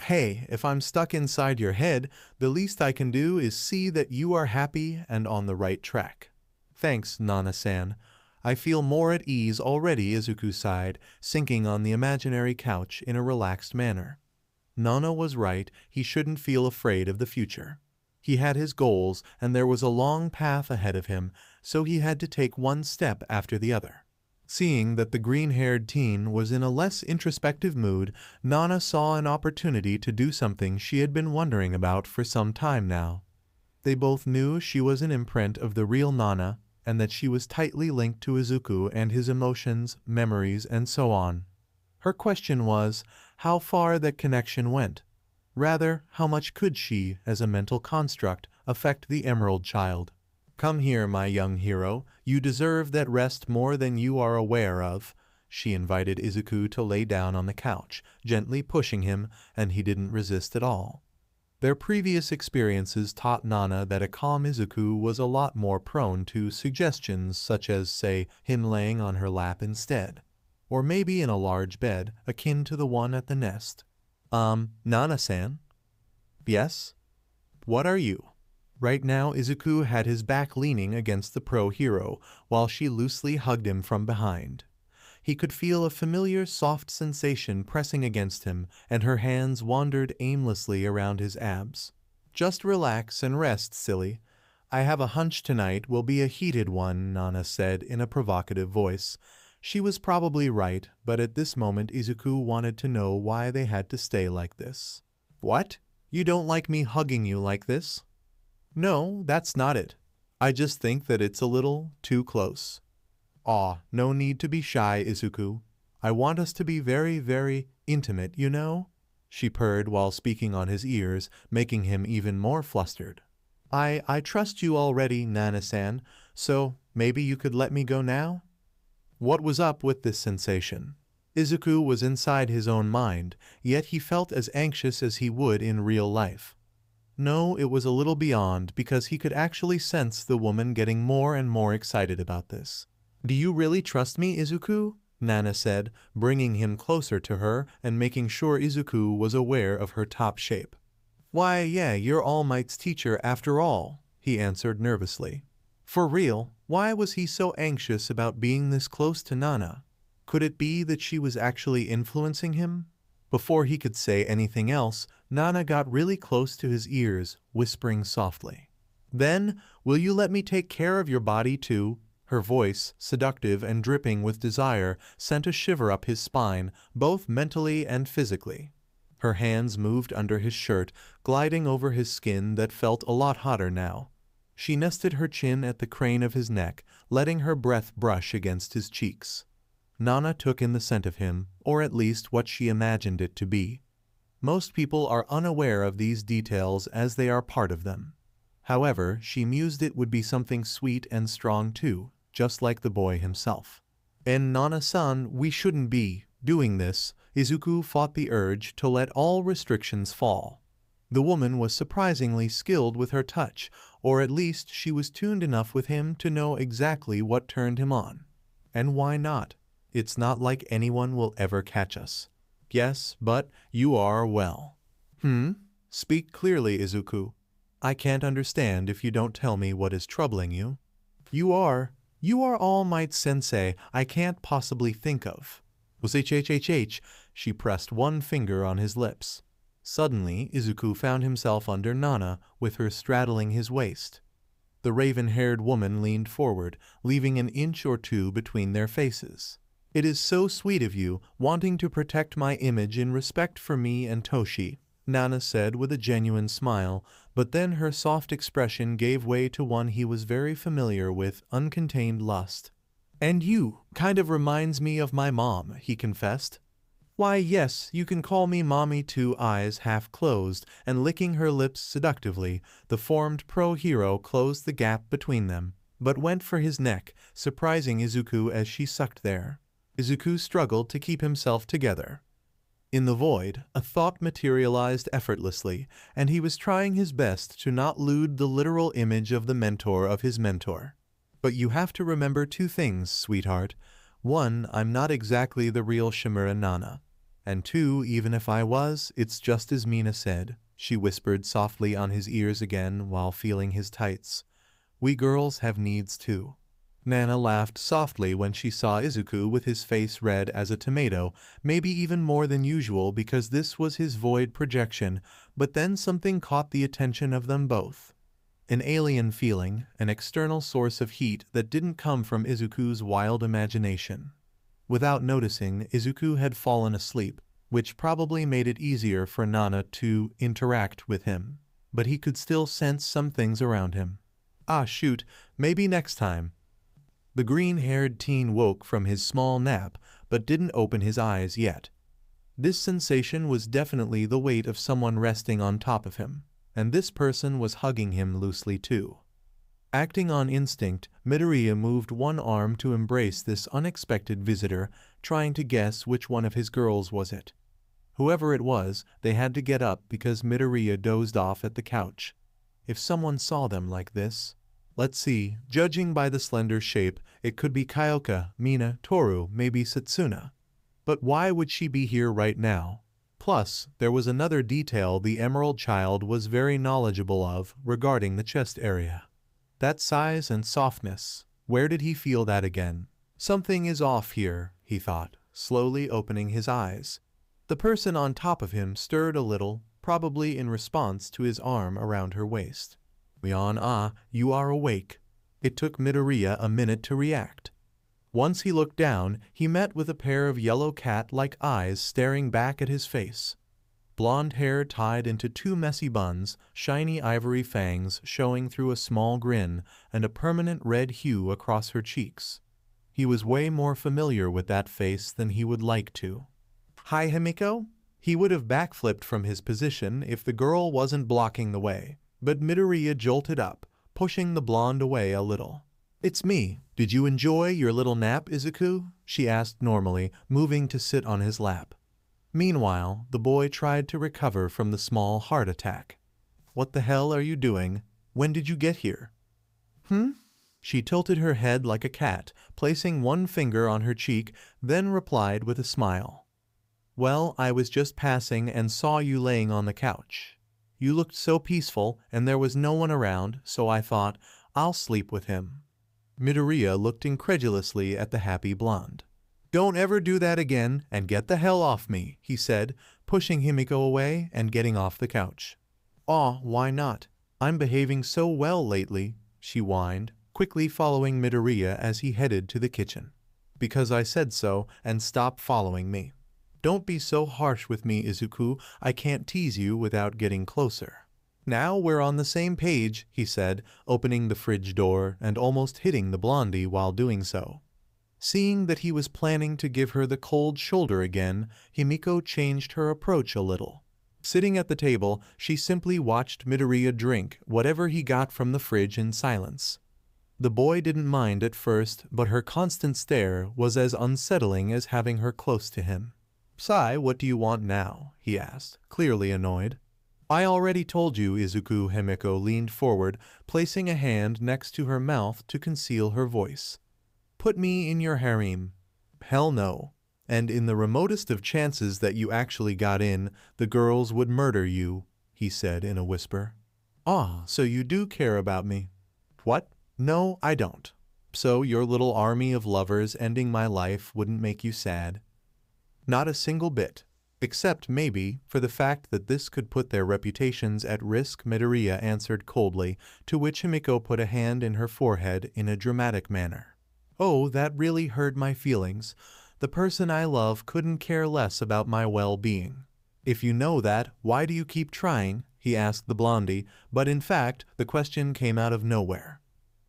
Hey, if I'm stuck inside your head, the least I can do is see that you are happy and on the right track. Thanks, Nana-san. I feel more at ease already, Izuku sighed, sinking on the imaginary couch in a relaxed manner. Nana was right, he shouldn't feel afraid of the future. He had his goals, and there was a long path ahead of him, so he had to take one step after the other. Seeing that the green-haired teen was in a less introspective mood, Nana saw an opportunity to do something she had been wondering about for some time now. They both knew she was an imprint of the real Nana, and that she was tightly linked to Izuku and his emotions, memories, and so on. Her question was, how far that connection went. Rather, how much could she, as a mental construct, affect the Emerald Child? Come here, my young hero. You deserve that rest more than you are aware of. She invited Izuku to lay down on the couch, gently pushing him, and he didn't resist at all. Their previous experiences taught Nana that a calm Izuku was a lot more prone to suggestions such as, say, him laying on her lap instead. Or maybe in a large bed, akin to the one at the nest. Nana-san? Yes? What are you? Right now, Izuku had his back leaning against the pro-hero, while she loosely hugged him from behind. He could feel a familiar soft sensation pressing against him, and her hands wandered aimlessly around his abs. Just relax and rest, silly. I have a hunch tonight will be a heated one, Nana said in a provocative voice. She was probably right, but at this moment Izuku wanted to know why they had to stay like this. What? You don't like me hugging you like this? No, that's not it. I just think that it's a little too close. Aw, no need to be shy, Izuku. I want us to be very, very intimate, you know? She purred while speaking on his ears, making him even more flustered. I trust you already, Nana-san, so maybe you could let me go now? What was up with this sensation? Izuku was inside his own mind, yet he felt as anxious as he would in real life. No, it was a little beyond, because he could actually sense the woman getting more and more excited about this. Do you really trust me, Izuku? Nana said, bringing him closer to her and making sure Izuku was aware of her top shape. Why, yeah, you're All Might's teacher after all, he answered nervously. For real, why was he so anxious about being this close to Nana? Could it be that she was actually influencing him? Before he could say anything else, Nana got really close to his ears, whispering softly. Then, will you let me take care of your body too? Her voice, seductive and dripping with desire, sent a shiver up his spine, both mentally and physically. Her hands moved under his shirt, gliding over his skin that felt a lot hotter now. She nested her chin at the crane of his neck, letting her breath brush against his cheeks. Nana took in the scent of him, or at least what she imagined it to be. Most people are unaware of these details as they are part of them. However, she mused it would be something sweet and strong too, just like the boy himself. And Nana-san, we shouldn't be doing this. Izuku fought the urge to let all restrictions fall. The woman was surprisingly skilled with her touch, or at least she was tuned enough with him to know exactly what turned him on. And why not? It's not like anyone will ever catch us. Yes, but you are well. Speak clearly, Izuku. I can't understand if you don't tell me what is troubling you. You are All Might Sensei I can't possibly think of. She pressed one finger on his lips. Suddenly, Izuku found himself under Nana, with her straddling his waist. The raven-haired woman leaned forward, leaving an inch or two between their faces. It is so sweet of you, wanting to protect my image in respect for me and Toshi, Nana said with a genuine smile, but then her soft expression gave way to one he was very familiar with, uncontained lust. And you kind of reminds me of my mom, he confessed. Why, yes, you can call me Mommy too. Eyes half closed and licking her lips seductively, the formed pro-hero closed the gap between them, but went for his neck, surprising Izuku as she sucked there. Izuku struggled to keep himself together. In the void, a thought materialized effortlessly, and he was trying his best to not lewd the literal image of the mentor of his mentor. But you have to remember two things, sweetheart. One, I'm not exactly the real Shimura Nana. And two, even if I was, it's just as Mina said. She whispered softly on his ears again while feeling his tights. We girls have needs too. Nana laughed softly when she saw Izuku with his face red as a tomato, maybe even more than usual because this was his void projection, but then something caught the attention of them both. An alien feeling, an external source of heat that didn't come from Izuku's wild imagination. Without noticing, Izuku had fallen asleep, which probably made it easier for Nana to interact with him, but he could still sense some things around him. Ah shoot, maybe next time. The green-haired teen woke from his small nap, but didn't open his eyes yet. This sensation was definitely the weight of someone resting on top of him, and this person was hugging him loosely too. Acting on instinct, Midoriya moved one arm to embrace this unexpected visitor, trying to guess which one of his girls was it. Whoever it was, they had to get up because Midoriya dozed off at the couch. If someone saw them like this... Let's see, judging by the slender shape, it could be Kyoka, Mina, Toru, maybe Setsuna. But why would she be here right now? Plus, there was another detail the Emerald Child was very knowledgeable of regarding the chest area. That size and softness. Where did he feel that again? Something is off here, he thought, slowly opening his eyes. The person on top of him stirred a little, probably in response to his arm around her waist. Mion, you are awake. It took Midoriya a minute to react. Once he looked down, he met with a pair of yellow cat-like eyes staring back at his face. Blonde hair tied into two messy buns, shiny ivory fangs showing through a small grin, and a permanent red hue across her cheeks. He was way more familiar with that face than he would like to. Hi, Himiko? He would have backflipped from his position if the girl wasn't blocking the way, but Midoriya jolted up, pushing the blonde away a little. It's me. Did you enjoy your little nap, Izuku? She asked normally, moving to sit on his lap. Meanwhile, the boy tried to recover from the small heart attack. What the hell are you doing? When did you get here? She tilted her head like a cat, placing one finger on her cheek, then replied with a smile. Well, I was just passing and saw you laying on the couch. You looked so peaceful, and there was no one around, so I thought, I'll sleep with him. Midoriya looked incredulously at the happy blonde. Don't ever do that again, and get the hell off me, he said, pushing Himiko away and getting off the couch. Aw, why not? I'm behaving so well lately, she whined, quickly following Midoriya as he headed to the kitchen. Because I said so, and stop following me. Don't be so harsh with me, Izuku. I can't tease you without getting closer. Now we're on the same page, he said, opening the fridge door and almost hitting the blondie while doing so. Seeing that he was planning to give her the cold shoulder again, Himiko changed her approach a little. Sitting at the table, she simply watched Midoriya drink whatever he got from the fridge in silence. The boy didn't mind at first, but her constant stare was as unsettling as having her close to him. Sai, what do you want now? He asked, clearly annoyed. I already told you, Izuku. Himiko leaned forward, placing a hand next to her mouth to conceal her voice. Put me in your harem. Hell no. And in the remotest of chances that you actually got in, the girls would murder you, he said in a whisper. Ah, so you do care about me. What? No, I don't. So your little army of lovers ending my life wouldn't make you sad? Not a single bit. Except, maybe, for the fact that this could put their reputations at risk, Midoriya answered coldly, to which Himiko put a hand in her forehead in a dramatic manner. Oh, that really hurt my feelings. The person I love couldn't care less about my well-being. If you know that, why do you keep trying? He asked the blondie, but in fact, the question came out of nowhere.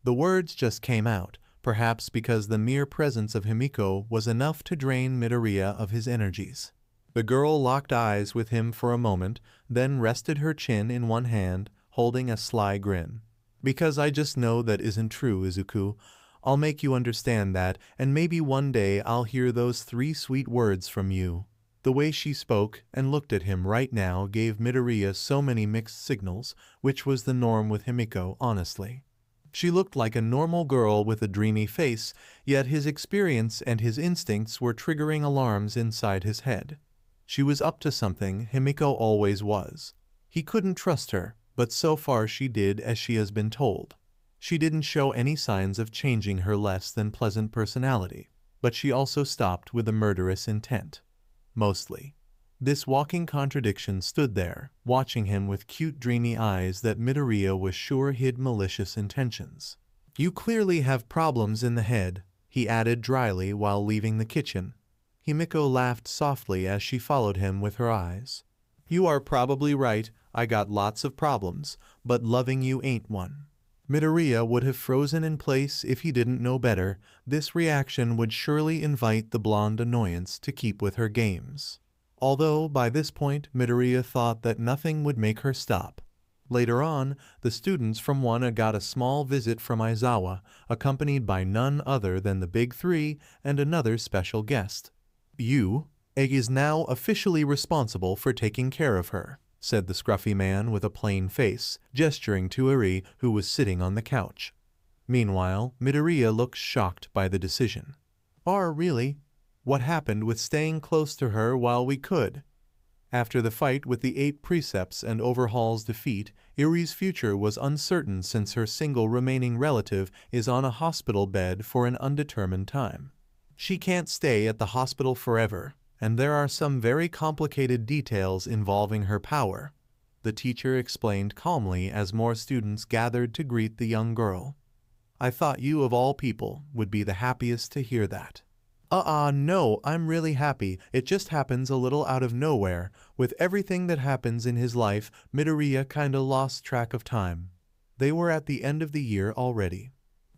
The words just came out, perhaps because the mere presence of Himiko was enough to drain Midoriya of his energies. The girl locked eyes with him for a moment, then rested her chin in one hand, holding a sly grin. Because I just know that isn't true, Izuku. I'll make you understand that, and maybe one day I'll hear those 3 sweet words from you. The way she spoke and looked at him right now gave Midoriya so many mixed signals, which was the norm with Himiko, honestly. She looked like a normal girl with a dreamy face, yet his experience and his instincts were triggering alarms inside his head. She was up to something, Himiko always was. He couldn't trust her, but so far she did as she has been told. She didn't show any signs of changing her less than pleasant personality, but she also stopped with a murderous intent. Mostly. This walking contradiction stood there, watching him with cute dreamy eyes that Midoriya was sure hid malicious intentions. You clearly have problems in the head, he added dryly while leaving the kitchen. Himiko laughed softly as she followed him with her eyes. You are probably right, I got lots of problems, but loving you ain't one. Midoriya would have frozen in place if he didn't know better. This reaction would surely invite the blonde annoyance to keep with her games. Although, by this point, Midoriya thought that nothing would make her stop. Later on, the students from Wana got a small visit from Aizawa, accompanied by none other than the Big Three and another special guest. You, Egg, is now officially responsible for taking care of her, said the scruffy man with a plain face, gesturing to Eri, who was sitting on the couch. Meanwhile, Midoriya looked shocked by the decision. Really? What happened with staying close to her while we could? After the fight with the 8 precepts and Overhaul's defeat, Eri's future was uncertain since her single remaining relative is on a hospital bed for an undetermined time. She can't stay at the hospital forever, and there are some very complicated details involving her power, the teacher explained calmly as more students gathered to greet the young girl. I thought you, of all people, would be the happiest to hear that. No, I'm really happy. It just happens a little out of nowhere. With everything that happens in his life, Midoriya kinda lost track of time. They were at the end of the year already.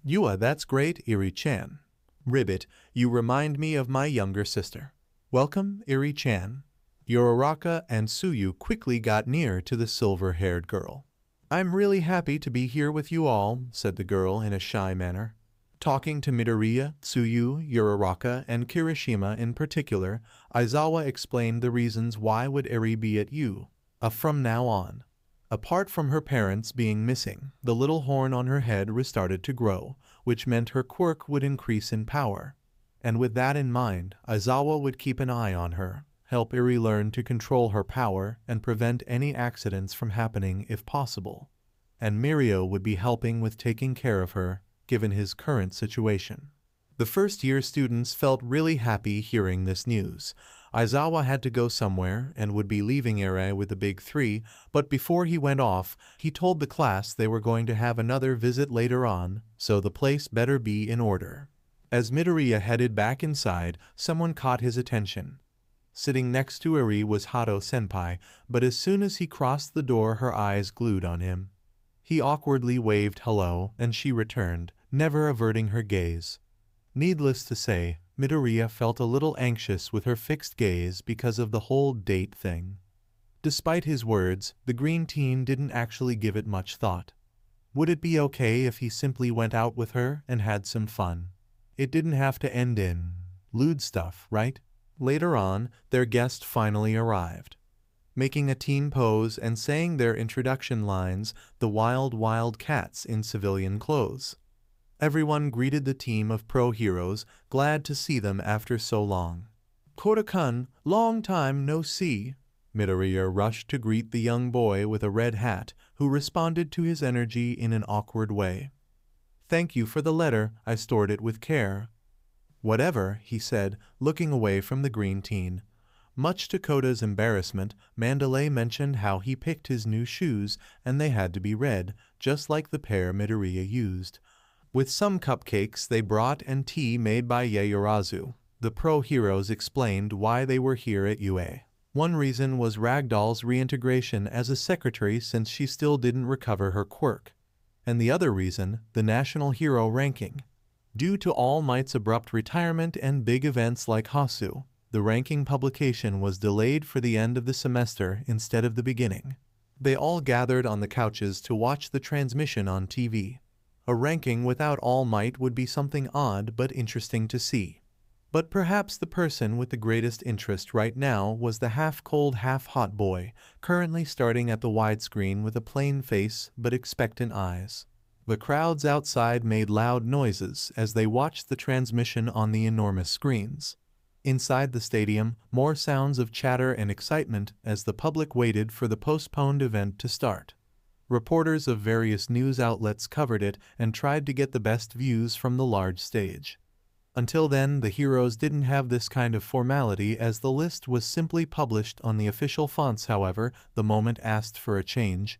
That's great, Eri-chan. Ribbit, you remind me of my younger sister. Welcome, Eri-chan. Uraraka and Tsuyu quickly got near to the silver-haired girl. I'm really happy to be here with you all, said the girl in a shy manner. Talking to Midoriya, Tsuyu, Uraraka, and Kirishima in particular, Aizawa explained the reasons why would Eri be at U from now on. Apart from her parents being missing, the little horn on her head restarted to grow, which meant her quirk would increase in power. And with that in mind, Aizawa would keep an eye on her, help Eri learn to control her power, and prevent any accidents from happening if possible. And Mirio would be helping with taking care of her, given his current situation. The first-year students felt really happy hearing this news. Aizawa had to go somewhere and would be leaving Eri with the Big Three, but before he went off, he told the class they were going to have another visit later on, so the place better be in order. As Midoriya headed back inside, someone caught his attention. Sitting next to Eri was Hato-senpai, but as soon as he crossed the door her eyes glued on him. He awkwardly waved hello, and she returned, never averting her gaze. Needless to say, Midoriya felt a little anxious with her fixed gaze because of the whole date thing. Despite his words, the green teen didn't actually give it much thought. Would it be okay if he simply went out with her and had some fun? It didn't have to end in lewd stuff, right? Later on, their guest finally arrived. Making a team pose and saying their introduction lines, the wild, wild cats in civilian clothes. Everyone greeted the team of pro heroes, glad to see them after so long. Kota-kun, long time no see. Midoriya rushed to greet the young boy with a red hat, who responded to his energy in an awkward way. Thank you for the letter, I stored it with care. Whatever, he said, looking away from the green teen. Much to Kota's embarrassment, Mandalay mentioned how he picked his new shoes and they had to be red, just like the pair Midoriya used. With some cupcakes they brought and tea made by Yaoyorozu, the pro heroes explained why they were here at UA. One reason was Ragdoll's reintegration as a secretary since she still didn't recover her quirk. And the other reason, the national hero ranking. Due to All Might's abrupt retirement and big events like Hasu, the ranking publication was delayed for the end of the semester instead of the beginning. They all gathered on the couches to watch the transmission on TV. A ranking without All Might would be something odd but interesting to see. But perhaps the person with the greatest interest right now was the half-cold, half-hot boy, currently starting at the widescreen with a plain face but expectant eyes. The crowds outside made loud noises as they watched the transmission on the enormous screens. Inside the stadium, more sounds of chatter and excitement as the public waited for the postponed event to start. Reporters of various news outlets covered it and tried to get the best views from the large stage. Until then, the heroes didn't have this kind of formality as the list was simply published on the official fonts. However, the moment asked for a change.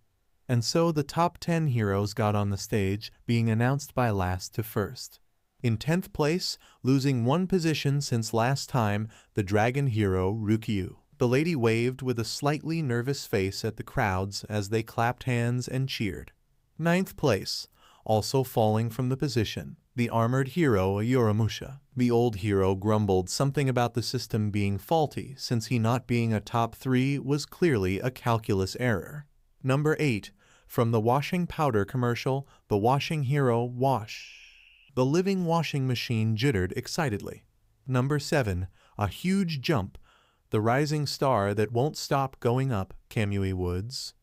And so the top 10 heroes got on the stage, being announced by last to first. In 10th place, losing one position since last time, the dragon hero Rukyu. The lady waved with a slightly nervous face at the crowds as they clapped hands and cheered. 9th place, also falling from the position, the armored hero Yoramusha. The old hero grumbled something about the system being faulty since he not being a top 3 was clearly a calculus error. Number 8, From the washing powder commercial, the washing hero wash. The living washing machine jittered excitedly. Number 7. A huge jump. The rising star that won't stop going up, Kamui Woods.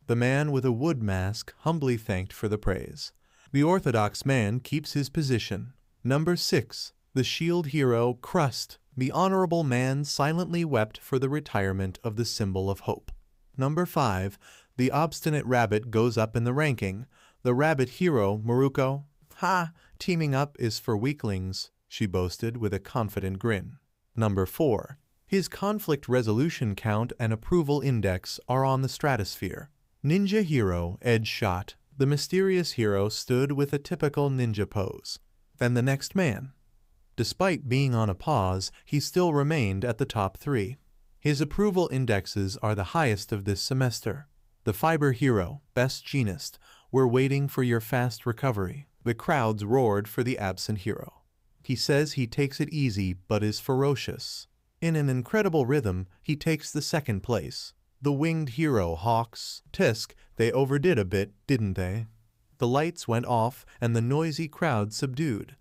The man with a wood mask humbly thanked for the praise. The orthodox man keeps his position. Number 6. The shield hero Crust. The honorable man silently wept for the retirement of the symbol of hope. Number 5. The obstinate rabbit goes up in the ranking. The rabbit hero Maruko. Ha! Teaming up is for weaklings, she boasted with a confident grin. Number 4. His conflict resolution count and approval index are on the stratosphere. Ninja hero Edge Shot. The mysterious hero stood with a typical ninja pose. Then the next man. Despite being on a pause, he still remained at the top 3. His approval indexes are the highest of this semester. The fiber hero, Best Genist, we're waiting for your fast recovery. The crowds roared for the absent hero. He says he takes it easy but is ferocious. In an incredible rhythm, he takes the second place. The winged hero Hawks. Tisk, they overdid a bit, didn't they? The lights went off and the noisy crowd subdued.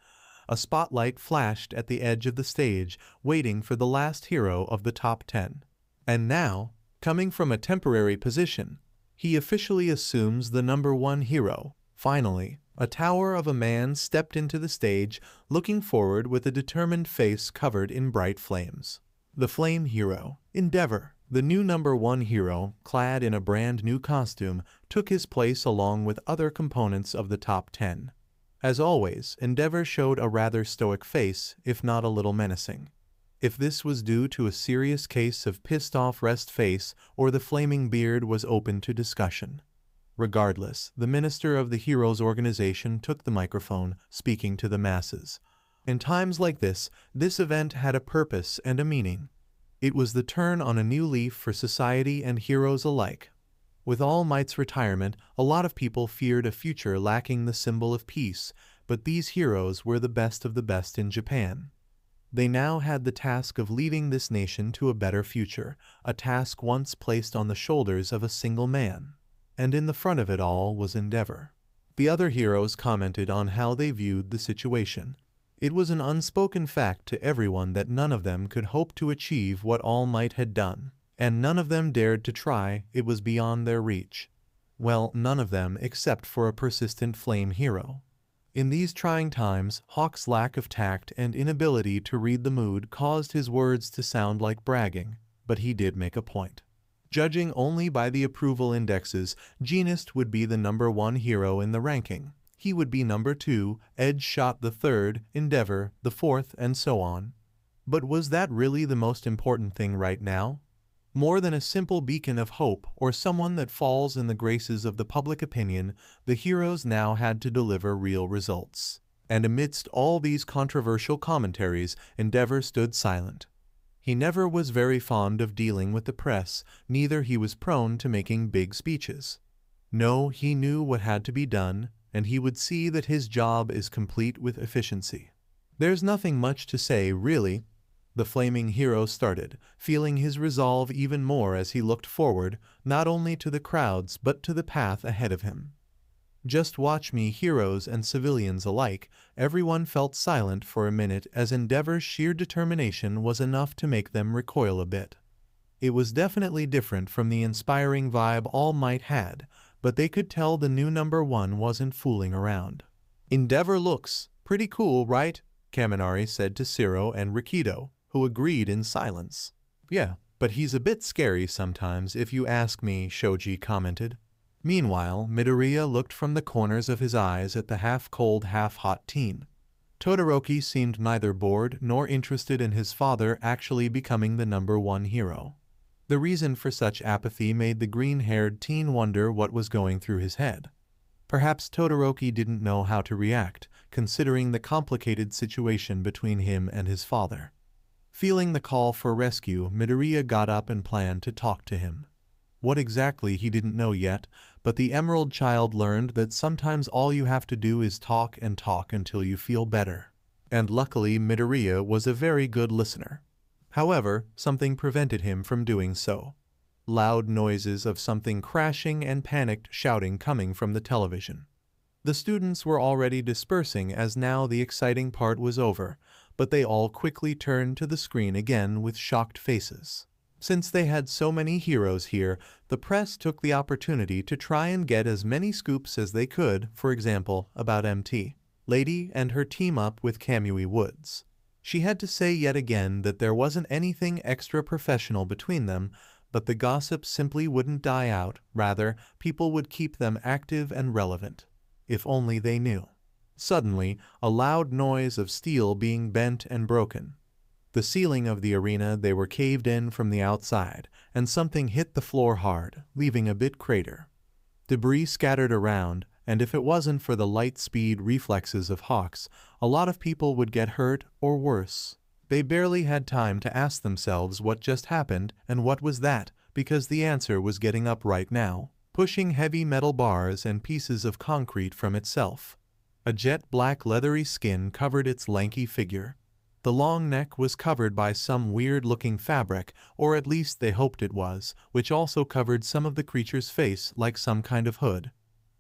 A spotlight flashed at the edge of the stage, waiting for the last hero of the top 10. And now, coming from a temporary position, he officially assumes the number 1 hero. Finally, a tower of a man stepped into the stage, looking forward with a determined face covered in bright flames. The flame hero, Endeavor, the new number 1 hero, clad in a brand new costume, took his place along with other components of the top 10. As always, Endeavor showed a rather stoic face, if not a little menacing. If this was due to a serious case of pissed-off rest face or the flaming beard was open to discussion. Regardless, the minister of the Heroes organization took the microphone, speaking to the masses. In times like this event had a purpose and a meaning. It was the turn on a new leaf for society and heroes alike. With All Might's retirement, a lot of people feared a future lacking the symbol of peace, but these heroes were the best of the best in Japan. They now had the task of leading this nation to a better future, a task once placed on the shoulders of a single man. And in the front of it all was Endeavor. The other heroes commented on how they viewed the situation. It was an unspoken fact to everyone that none of them could hope to achieve what All Might had done. And none of them dared to try, it was beyond their reach. Well, none of them except for a persistent flame hero. In these trying times, Hawk's lack of tact and inability to read the mood caused his words to sound like bragging, but he did make a point. Judging only by the approval indexes, Genist would be the number 1 hero in the ranking. He would be number 2, Edge Shot the 3rd, Endeavor the 4th, and so on. But was that really the most important thing right now? More than a simple beacon of hope or someone that falls in the graces of the public opinion, the heroes now had to deliver real results. And amidst all these controversial commentaries, Endeavor stood silent. He never was very fond of dealing with the press, neither he was prone to making big speeches. No, he knew what had to be done, and he would see that his job is complete with efficiency. There's nothing much to say, really. The flaming hero started, feeling his resolve even more as he looked forward, not only to the crowds but to the path ahead of him. Just watch me, heroes and civilians alike. Everyone felt silent for a minute as Endeavor's sheer determination was enough to make them recoil a bit. It was definitely different from the inspiring vibe All Might had, but they could tell the new number 1 wasn't fooling around. Endeavor looks pretty cool, right? Kaminari said to Ciro and Rikido, who agreed in silence. Yeah, but he's a bit scary sometimes if you ask me, Shoji commented. Meanwhile, Midoriya looked from the corners of his eyes at the half-cold, half-hot teen. Todoroki seemed neither bored nor interested in his father actually becoming the number 1 hero. The reason for such apathy made the green-haired teen wonder what was going through his head. Perhaps Todoroki didn't know how to react, considering the complicated situation between him and his father. Feeling the call for rescue, Midoriya got up and planned to talk to him. What exactly he didn't know yet, but the Emerald Child learned that sometimes all you have to do is talk and talk until you feel better. And luckily Midoriya was a very good listener. However, something prevented him from doing so. Loud noises of something crashing and panicked shouting coming from the television. The students were already dispersing as now the exciting part was over, but they all quickly turned to the screen again with shocked faces. Since they had so many heroes here, the press took the opportunity to try and get as many scoops as they could, for example, about MT Lady and her team up with Kamui Woods. She had to say yet again that there wasn't anything extra professional between them, but the gossip simply wouldn't die out, rather, people would keep them active and relevant. If only they knew. Suddenly, a loud noise of steel being bent and broken. The ceiling of the arena they were caved in from the outside, and something hit the floor hard, leaving a bit crater. Debris scattered around, and if it wasn't for the light speed reflexes of hawks, a lot of people would get hurt or worse. They barely had time to ask themselves what just happened and what was that, because the answer was getting up right now, pushing heavy metal bars and pieces of concrete from itself. A jet-black leathery skin covered its lanky figure. The long neck was covered by some weird-looking fabric, or at least they hoped it was, which also covered some of the creature's face like some kind of hood.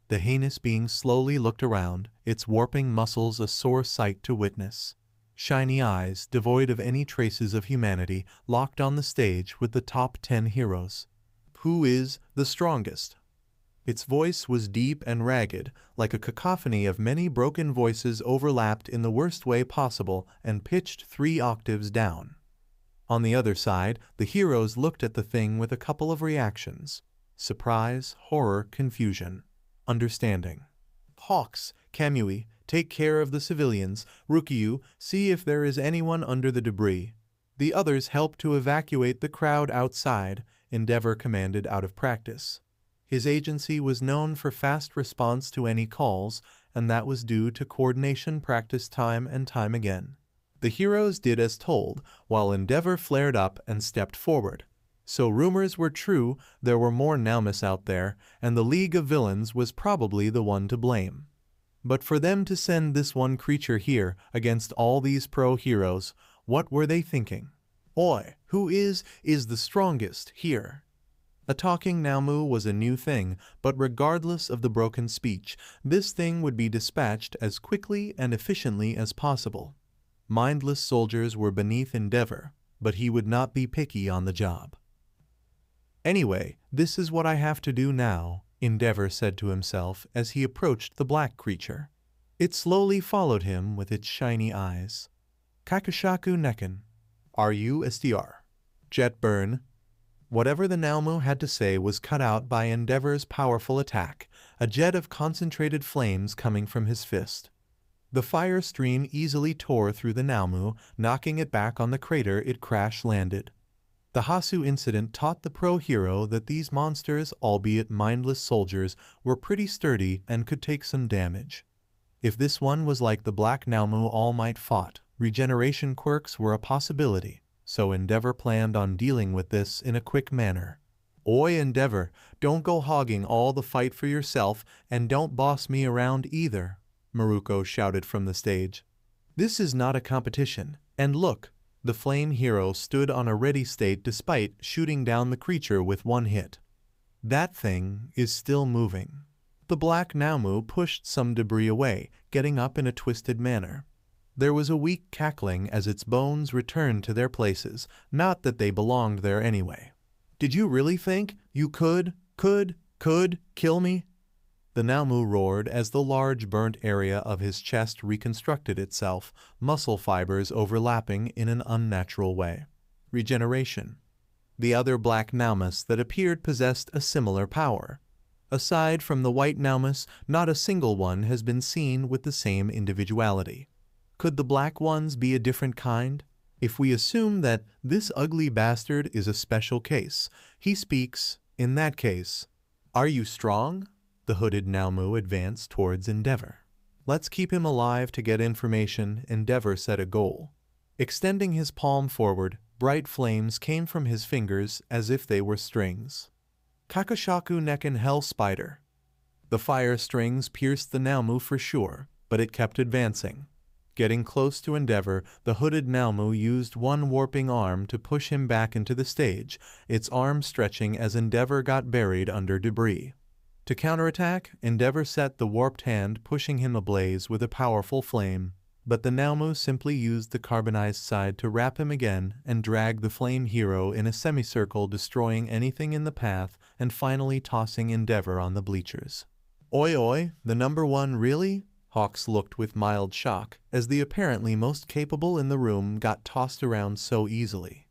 The heinous being slowly looked around, its warping muscles a sore sight to witness. Shiny eyes, devoid of any traces of humanity, locked on the stage with the top 10 heroes. Who is the strongest? Its voice was deep and ragged, like a cacophony of many broken voices overlapped in the worst way possible and pitched 3 octaves down. On the other side, the heroes looked at the thing with a couple of reactions: surprise, horror, confusion, understanding. Hawks, Kamui, take care of the civilians. Rukyu, see if there is anyone under the debris. The others help to evacuate the crowd outside, Endeavor commanded out of practice. His agency was known for fast response to any calls, and that was due to coordination practiced time and time again. The heroes did as told, while Endeavor flared up and stepped forward. So rumors were true, there were more Naumus out there, and the League of Villains was probably the one to blame. But for them to send this one creature here against all these pro-heroes, what were they thinking? Oi, who is the strongest here? A talking Naumu was a new thing, but regardless of the broken speech, this thing would be dispatched as quickly and efficiently as possible. Mindless soldiers were beneath Endeavor, but he would not be picky on the job. Anyway, this is what I have to do now, Endeavor said to himself as he approached the black creature. It slowly followed him with its shiny eyes. Kakushaku Nekken. Are you SDR? Jet burn. Whatever the Naumu had to say was cut out by Endeavor's powerful attack, a jet of concentrated flames coming from his fist. The fire stream easily tore through the Naumu, knocking it back on the crater it crash-landed. The Hasu incident taught the pro-hero that these monsters, albeit mindless soldiers, were pretty sturdy and could take some damage. If this one was like the Black Naumu All Might fought, regeneration quirks were a possibility, so Endeavor planned on dealing with this in a quick manner. Oi, Endeavor, don't go hogging all the fight for yourself, and don't boss me around either, Maruko shouted from the stage. This is not a competition, and look, the flame hero stood on a ready state despite shooting down the creature with one hit. That thing is still moving. The Black Naumu pushed some debris away, getting up in a twisted manner. There was a weak cackling as its bones returned to their places, not that they belonged there anyway. Did you really think you could kill me? The Naumu roared as the large burnt area of his chest reconstructed itself, muscle fibers overlapping in an unnatural way. Regeneration. The other black Naumus that appeared possessed a similar power. Aside from the white Naumus, not a single one has been seen with the same individuality. Could the black ones be a different kind? If we assume that this ugly bastard is a special case, he speaks, in that case. Are you strong? The hooded Naumu advanced towards Endeavor. Let's keep him alive to get information, Endeavor set a goal. Extending his palm forward, bright flames came from his fingers as if they were strings. Kakushaku Nekken Hell Spider. The fire strings pierced the Naumu for sure, but it kept advancing. Getting close to Endeavor, the hooded Naomu used one warping arm to push him back into the stage, its arm stretching as Endeavor got buried under debris. To counterattack, Endeavor set the warped hand, pushing him ablaze with a powerful flame. But the Naomu simply used the carbonized side to wrap him again and drag the flame hero in a semicircle, destroying anything in the path and finally tossing Endeavor on the bleachers. Oi oi, the number one really? Hawks looked with mild shock as the apparently most capable in the room got tossed around so easily.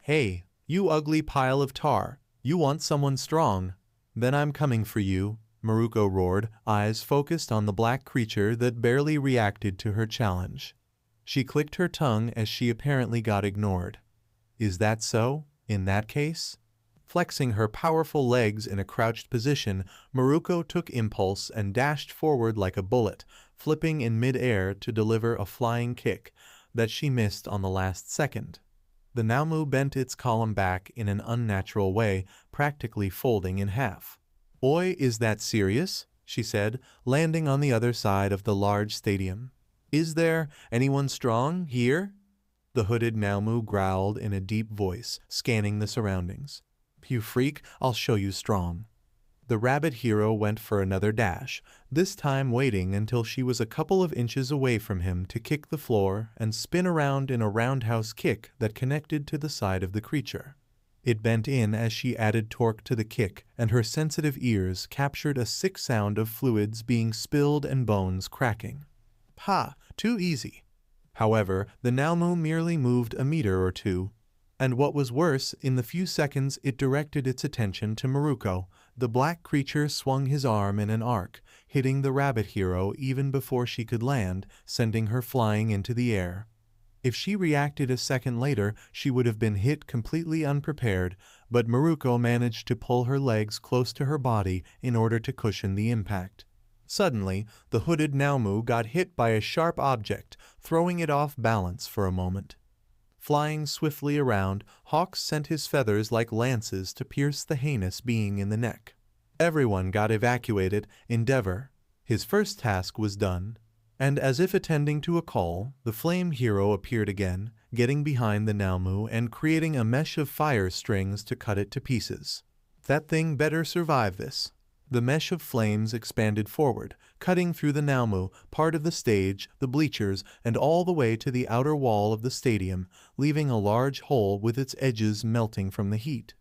Hey, you ugly pile of tar, you want someone strong? Then I'm coming for you, Maruko roared, eyes focused on the black creature that barely reacted to her challenge. She clicked her tongue as she apparently got ignored. Is that so? In that case? Flexing her powerful legs in a crouched position, Maruko took impulse and dashed forward like a bullet, flipping in mid-air to deliver a flying kick that she missed on the last second. The Naomu bent its column back in an unnatural way, practically folding in half. Oi, is that serious? She said, landing on the other side of the large stadium. Is there anyone strong here? The hooded Naomu growled in a deep voice, scanning the surroundings. You freak, I'll show you strong. The rabbit hero went for another dash, this time waiting until she was a couple of inches away from him to kick the floor and spin around in a roundhouse kick that connected to the side of the creature. It bent in as she added torque to the kick, and her sensitive ears captured a sick sound of fluids being spilled and bones cracking. Ha! Too easy. However, the Naomu merely moved a meter or two, and what was worse, in the few seconds it directed its attention to Maruko, the black creature swung his arm in an arc, hitting the rabbit hero even before she could land, sending her flying into the air. If she reacted a second later, she would have been hit completely unprepared, but Maruko managed to pull her legs close to her body in order to cushion the impact. Suddenly, the hooded Naomu got hit by a sharp object, throwing it off balance for a moment. Flying swiftly around, Hawks sent his feathers like lances to pierce the heinous being in the neck. Everyone got evacuated. Endeavor. His first task was done, and as if attending to a call, the flame hero appeared again, getting behind the Naomu and creating a mesh of fire strings to cut it to pieces. That thing better survive this. The mesh of flames expanded forward, cutting through the Naomu, part of the stage, the bleachers, and all the way to the outer wall of the stadium, leaving a large hole with its edges melting from the heat.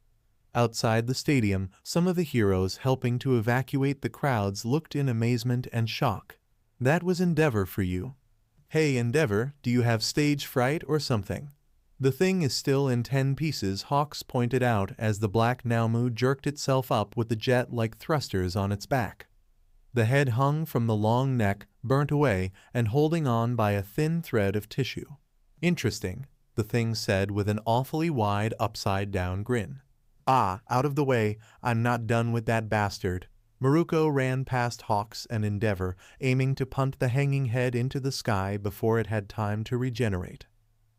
Outside the stadium, some of the heroes helping to evacuate the crowds looked in amazement and shock. That was Endeavor for you. Hey Endeavor, do you have stage fright or something? The thing is still in 10 pieces, Hawks pointed out as the black Naomu jerked itself up with the jet-like thrusters on its back. The head hung from the long neck, burnt away, and holding on by a thin thread of tissue. Interesting, the thing said with an awfully wide upside-down grin. Ah, out of the way, I'm not done with that bastard. Maruko ran past Hawks and Endeavor, aiming to punt the hanging head into the sky before it had time to regenerate.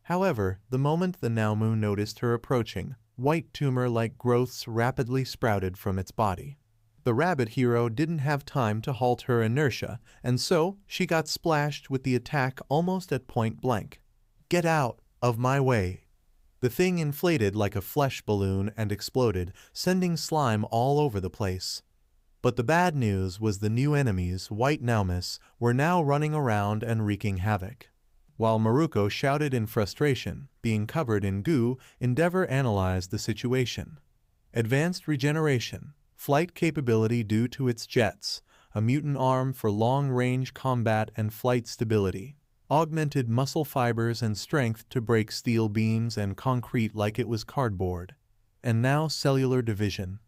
However, the moment the Naomu noticed her approaching, white tumor-like growths rapidly sprouted from its body. The rabbit hero didn't have time to halt her inertia, and so she got splashed with the attack almost at point blank. Get out of my way. The thing inflated like a flesh balloon and exploded, sending slime all over the place. But the bad news was the new enemies, white Naumus, were now running around and wreaking havoc. While Maruko shouted in frustration, being covered in goo, Endeavor analyzed the situation. Advanced regeneration, flight capability due to its jets, a mutant arm for long-range combat and flight stability, augmented muscle fibers and strength to break steel beams and concrete like it was cardboard, and now cellular division.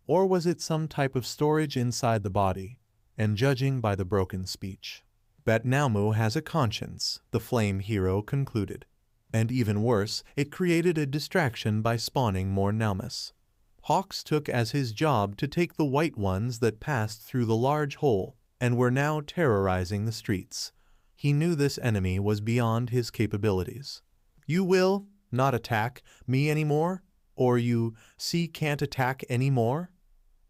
Or was it some type of storage inside the body? And judging by the broken speech, that Naomu has a conscience, the flame hero concluded. And even worse, it created a distraction by spawning more Naumus. Hawks took as his job to take the white ones that passed through the large hole and were now terrorizing the streets. He knew this enemy was beyond his capabilities. You will not attack me anymore? Or you can't attack anymore?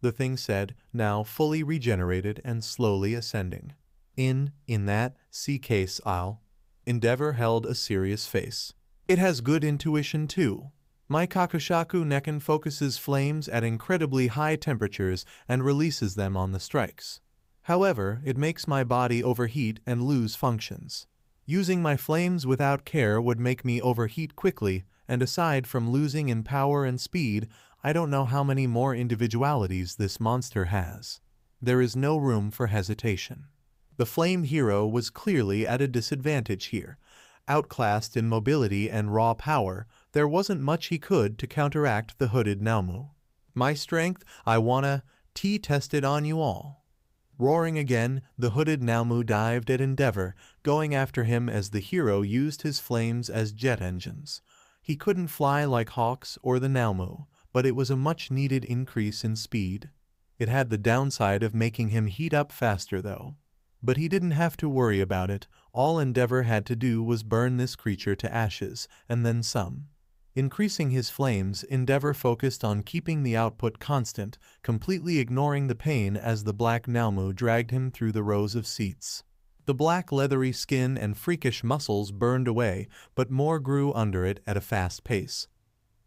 The thing said, now fully regenerated and slowly ascending. In that case I'll. Endeavor held a serious face. It has good intuition too. My Kakushaku Nekken focuses flames at incredibly high temperatures and releases them on the strikes. However, it makes my body overheat and lose functions. Using my flames without care would make me overheat quickly, and aside from losing in power and speed, I don't know how many more individualities this monster has. There is no room for hesitation. The flame hero was clearly at a disadvantage here. Outclassed in mobility and raw power, there wasn't much he could to counteract the hooded Naomu. My strength, I wanna test it on you all. Roaring again, the hooded Naomu dived at Endeavor, going after him as the hero used his flames as jet engines. He couldn't fly like Hawks or the Naomu, but it was a much-needed increase in speed. It had the downside of making him heat up faster though. But he didn't have to worry about it. All Endeavor had to do was burn this creature to ashes, and then some. Increasing his flames, Endeavor focused on keeping the output constant, completely ignoring the pain as the black Naomu dragged him through the rows of seats. The black leathery skin and freakish muscles burned away, but more grew under it at a fast pace.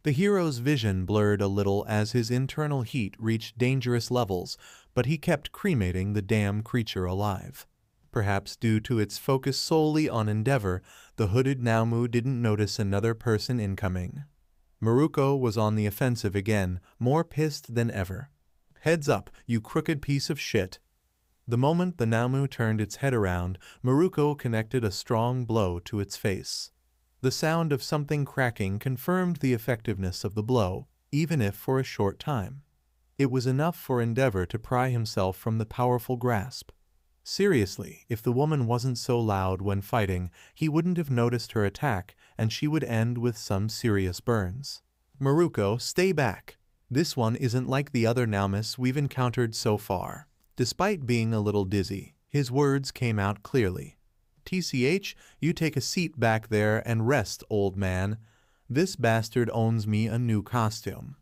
The hero's vision blurred a little as his internal heat reached dangerous levels, but he kept cremating the damn creature alive. Perhaps due to its focus solely on Endeavor, the hooded Naomu didn't notice another person incoming. Maruko was on the offensive again, more pissed than ever. Heads up, you crooked piece of shit. The moment the Naomu turned its head around, Maruko connected a strong blow to its face. The sound of something cracking confirmed the effectiveness of the blow, even if for a short time. It was enough for Endeavor to pry himself from the powerful grasp. Seriously, if the woman wasn't so loud when fighting, he wouldn't have noticed her attack, and she would end with some serious burns. Maruko, stay back. This one isn't like the other Naumus we've encountered so far. Despite being a little dizzy, his words came out clearly. TCH, you take a seat back there and rest, old man. This bastard owns me a new costume.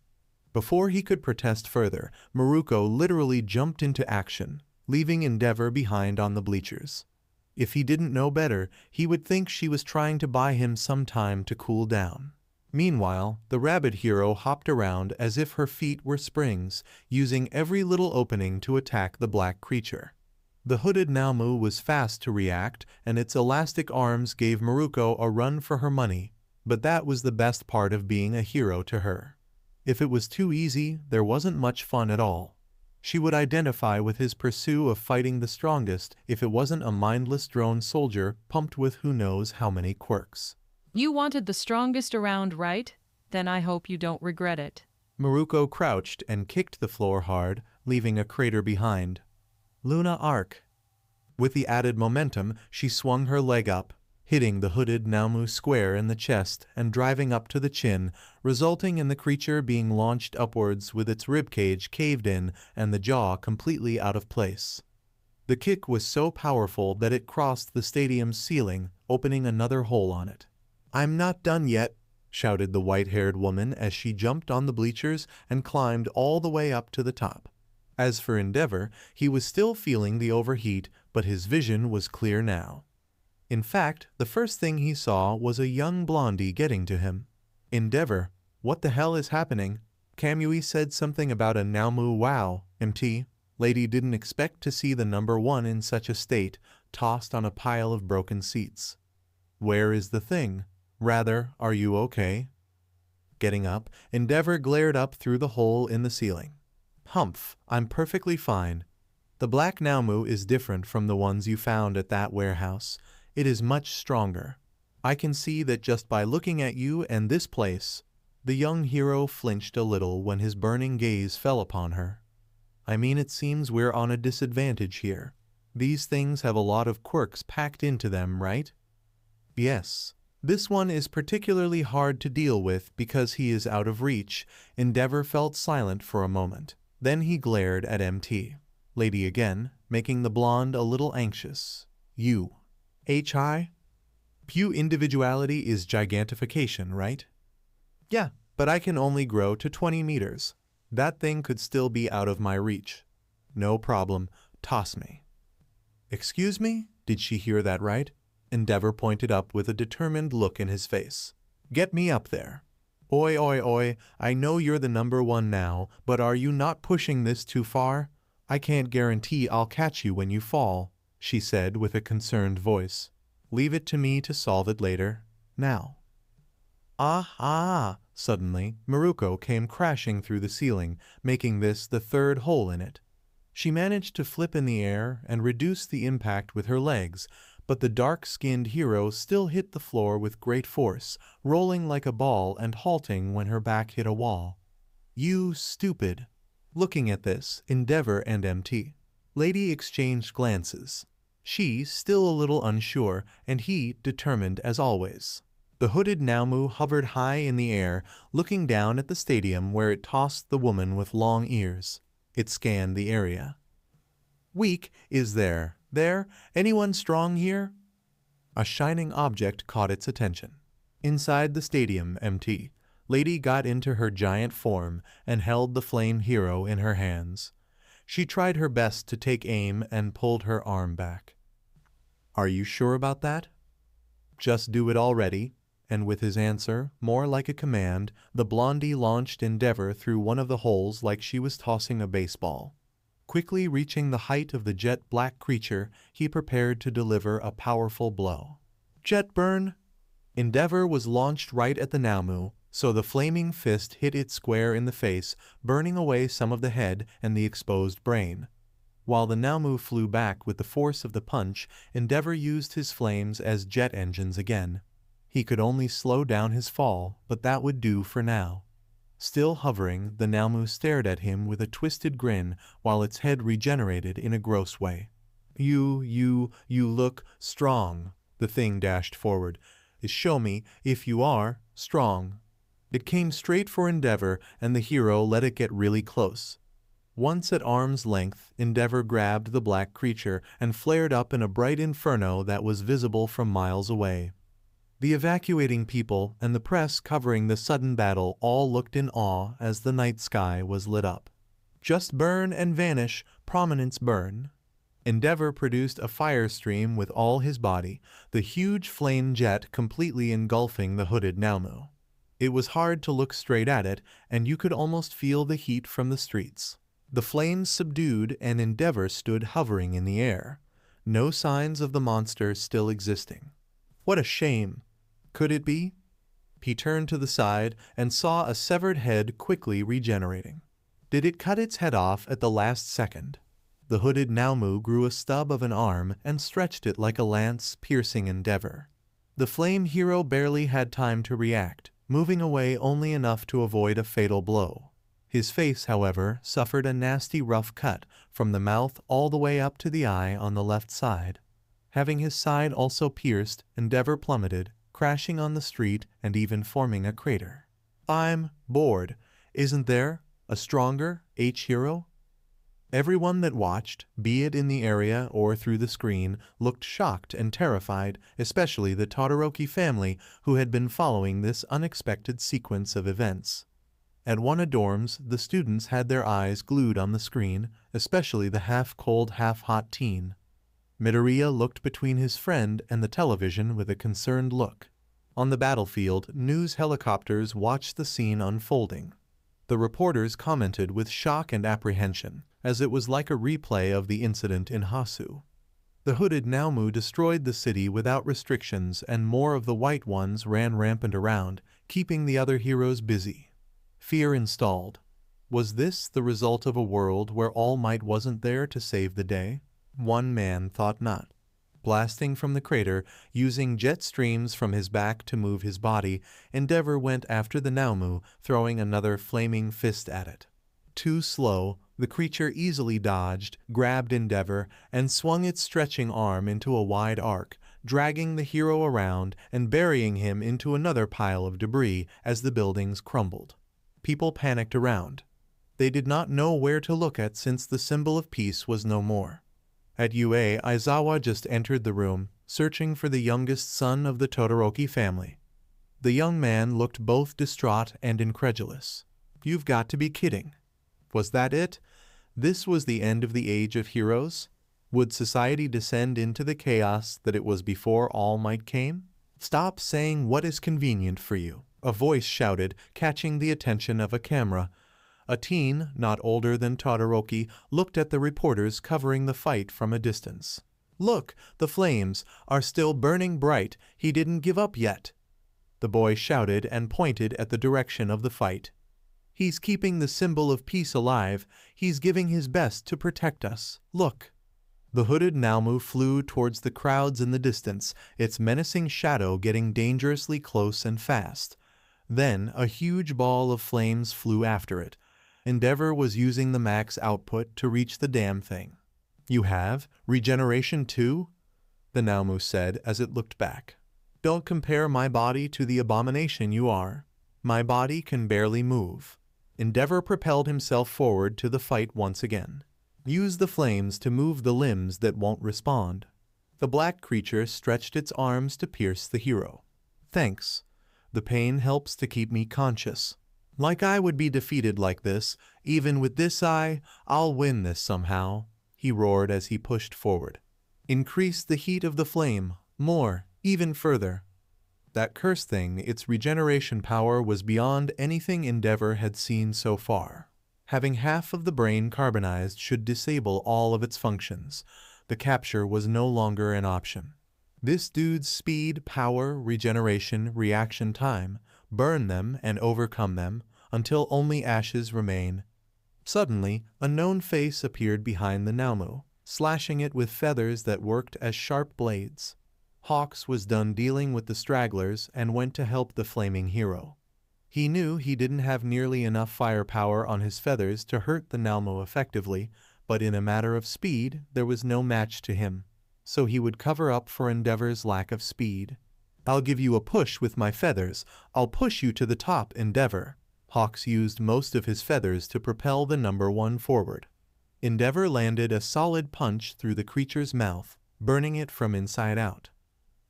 Before he could protest further, Maruko literally jumped into action, leaving Endeavor behind on the bleachers. If he didn't know better, he would think she was trying to buy him some time to cool down. Meanwhile, the rabbit hero hopped around as if her feet were springs, using every little opening to attack the black creature. The hooded Naomu was fast to react, and its elastic arms gave Maruko a run for her money, but that was the best part of being a hero to her. If it was too easy, there wasn't much fun at all. She would identify with his pursuit of fighting the strongest if it wasn't a mindless drone soldier pumped with who knows how many quirks. You wanted the strongest around, right? Then I hope you don't regret it. Maruko crouched and kicked the floor hard, leaving a crater behind. Luna Arc. With the added momentum, she swung her leg up, hitting the hooded Naomu square in the chest and driving up to the chin, resulting in the creature being launched upwards with its ribcage caved in and the jaw completely out of place. The kick was so powerful that it crossed the stadium's ceiling, opening another hole on it. I'm not done yet, shouted the white-haired woman as she jumped on the bleachers and climbed all the way up to the top. As for Endeavor, he was still feeling the overheat, but his vision was clear now. In fact, the first thing he saw was a young blondie getting to him. Endeavor, what the hell is happening? Kamui said something about a Naomu wow, MT. Lady didn't expect to see the number one in such a state, tossed on a pile of broken seats. Where is the thing? Rather, are you okay? Getting up, Endeavor glared up through the hole in the ceiling. Humph, I'm perfectly fine. The black Naomu is different from the ones you found at that warehouse. It is much stronger. I can see that just by looking at you and this place. The young hero flinched a little when his burning gaze fell upon her. I mean, it seems we're on a disadvantage here. These things have a lot of quirks packed into them, right? Yes. This one is particularly hard to deal with because he is out of reach. Endeavor felt silent for a moment. Then he glared at MT. Lady again, making the blonde a little anxious. You. HI? Pew individuality is gigantification, right? Yeah, but I can only grow to 20 meters. That thing could still be out of my reach. No problem. Toss me. Excuse me? Did she hear that right? Endeavor pointed up with a determined look in his face. Get me up there. Oi, oi, oi, I know you're the number one now, but are you not pushing this too far? I can't guarantee I'll catch you when you fall, she said with a concerned voice. Leave it to me to solve it later. Now. Suddenly, Maruko came crashing through the ceiling, making this the third hole in it. She managed to flip in the air and reduce the impact with her legs, but the dark-skinned hero still hit the floor with great force, rolling like a ball and halting when her back hit a wall. You stupid. Looking at this, Endeavor and MT. Lady exchanged glances. She still a little unsure, and he determined as always. The hooded Naomu hovered high in the air, looking down at the stadium where it tossed the woman with long ears. It scanned the area. Weak, is there? There? Anyone strong here? A shining object caught its attention. Inside the stadium, MT, Lady got into her giant form and held the flame hero in her hands. She tried her best to take aim and pulled her arm back. Are you sure about that? Just do it already. And with his answer, more like a command, the blondie launched Endeavor through one of the holes like she was tossing a baseball. Quickly reaching the height of the jet-black creature, he prepared to deliver a powerful blow. Jet burn! Endeavor was launched right at the Naomu, so the flaming fist hit it square in the face, burning away some of the head and the exposed brain. While the Naomu flew back with the force of the punch, Endeavor used his flames as jet engines again. He could only slow down his fall, but that would do for now. Still hovering, the Naomu stared at him with a twisted grin while its head regenerated in a gross way. You look strong, the thing dashed forward. Show me if you are strong. It came straight for Endeavor, and the hero let it get really close. Once at arm's length, Endeavor grabbed the black creature and flared up in a bright inferno that was visible from miles away. The evacuating people and the press covering the sudden battle all looked in awe as the night sky was lit up. Just burn and vanish, prominence burn. Endeavor produced a fire stream with all his body, the huge flame jet completely engulfing the hooded Naomu. It was hard to look straight at it, and you could almost feel the heat from the streets. The flames subdued, and Endeavor stood hovering in the air. No signs of the monster still existing. What a shame! Could it be? He turned to the side and saw a severed head quickly regenerating. Did it cut its head off at the last second? The hooded Naomu grew a stub of an arm and stretched it like a lance, piercing Endeavor. The flame hero barely had time to react, moving away only enough to avoid a fatal blow. His face, however, suffered a nasty rough cut from the mouth all the way up to the eye on the left side. Having his side also pierced, Endeavor plummeted, crashing on the street and even forming a crater. I'm bored. Isn't there a stronger H-hero? Everyone that watched, be it in the area or through the screen, looked shocked and terrified, especially the Todoroki family who had been following this unexpected sequence of events. At one of dorms, the students had their eyes glued on the screen, especially the half-cold, half-hot teen. Midoriya looked between his friend and the television with a concerned look. On the battlefield, news helicopters watched the scene unfolding. The reporters commented with shock and apprehension, as it was like a replay of the incident in Hasu. The hooded Naomu destroyed the city without restrictions, and more of the white ones ran rampant around, keeping the other heroes busy. Fear installed. Was this the result of a world where All Might wasn't there to save the day? One man thought not. Blasting from the crater, using jet streams from his back to move his body, Endeavor went after the Naomu, throwing another flaming fist at it. Too slow, the creature easily dodged, grabbed Endeavor, and swung its stretching arm into a wide arc, dragging the hero around and burying him into another pile of debris as the buildings crumbled. People panicked around. They did not know where to look at since the symbol of peace was no more. At UA, Aizawa just entered the room, searching for the youngest son of the Todoroki family. The young man looked both distraught and incredulous. You've got to be kidding. Was that it? This was the end of the age of heroes? Would society descend into the chaos that it was before All Might came? Stop saying what is convenient for you, a voice shouted, catching the attention of a camera. A teen, not older than Todoroki, looked at the reporters covering the fight from a distance. Look, the flames are still burning bright. He didn't give up yet. The boy shouted and pointed at the direction of the fight. He's keeping the symbol of peace alive. He's giving his best to protect us. Look. The hooded Naomu flew towards the crowds in the distance, its menacing shadow getting dangerously close and fast. Then a huge ball of flames flew after it. Endeavor was using the max output to reach the damn thing. You have regeneration too? The Naomu said as it looked back. Don't compare my body to the abomination you are. My body can barely move. Endeavor propelled himself forward to the fight once again. Use the flames to move the limbs that won't respond. The black creature stretched its arms to pierce the hero. Thanks. The pain helps to keep me conscious. Like I would be defeated like this, even with this eye, I'll win this somehow, he roared as he pushed forward. Increase the heat of the flame, more, even further. That curse thing, its regeneration power was beyond anything Endeavor had seen so far. Having half of the brain carbonized should disable all of its functions. The capture was no longer an option. This dude's speed, power, regeneration, reaction time, burn them and overcome them until only ashes remain. Suddenly, a known face appeared behind the Naomu, slashing it with feathers that worked as sharp blades. Hawks was done dealing with the stragglers and went to help the flaming hero. He knew he didn't have nearly enough firepower on his feathers to hurt the Naomu effectively, but in a matter of speed, there was no match to him. So he would cover up for Endeavor's lack of speed. I'll give you a push with my feathers. I'll push you to the top, Endeavor. Hawks used most of his feathers to propel the number one forward. Endeavor landed a solid punch through the creature's mouth, burning it from inside out.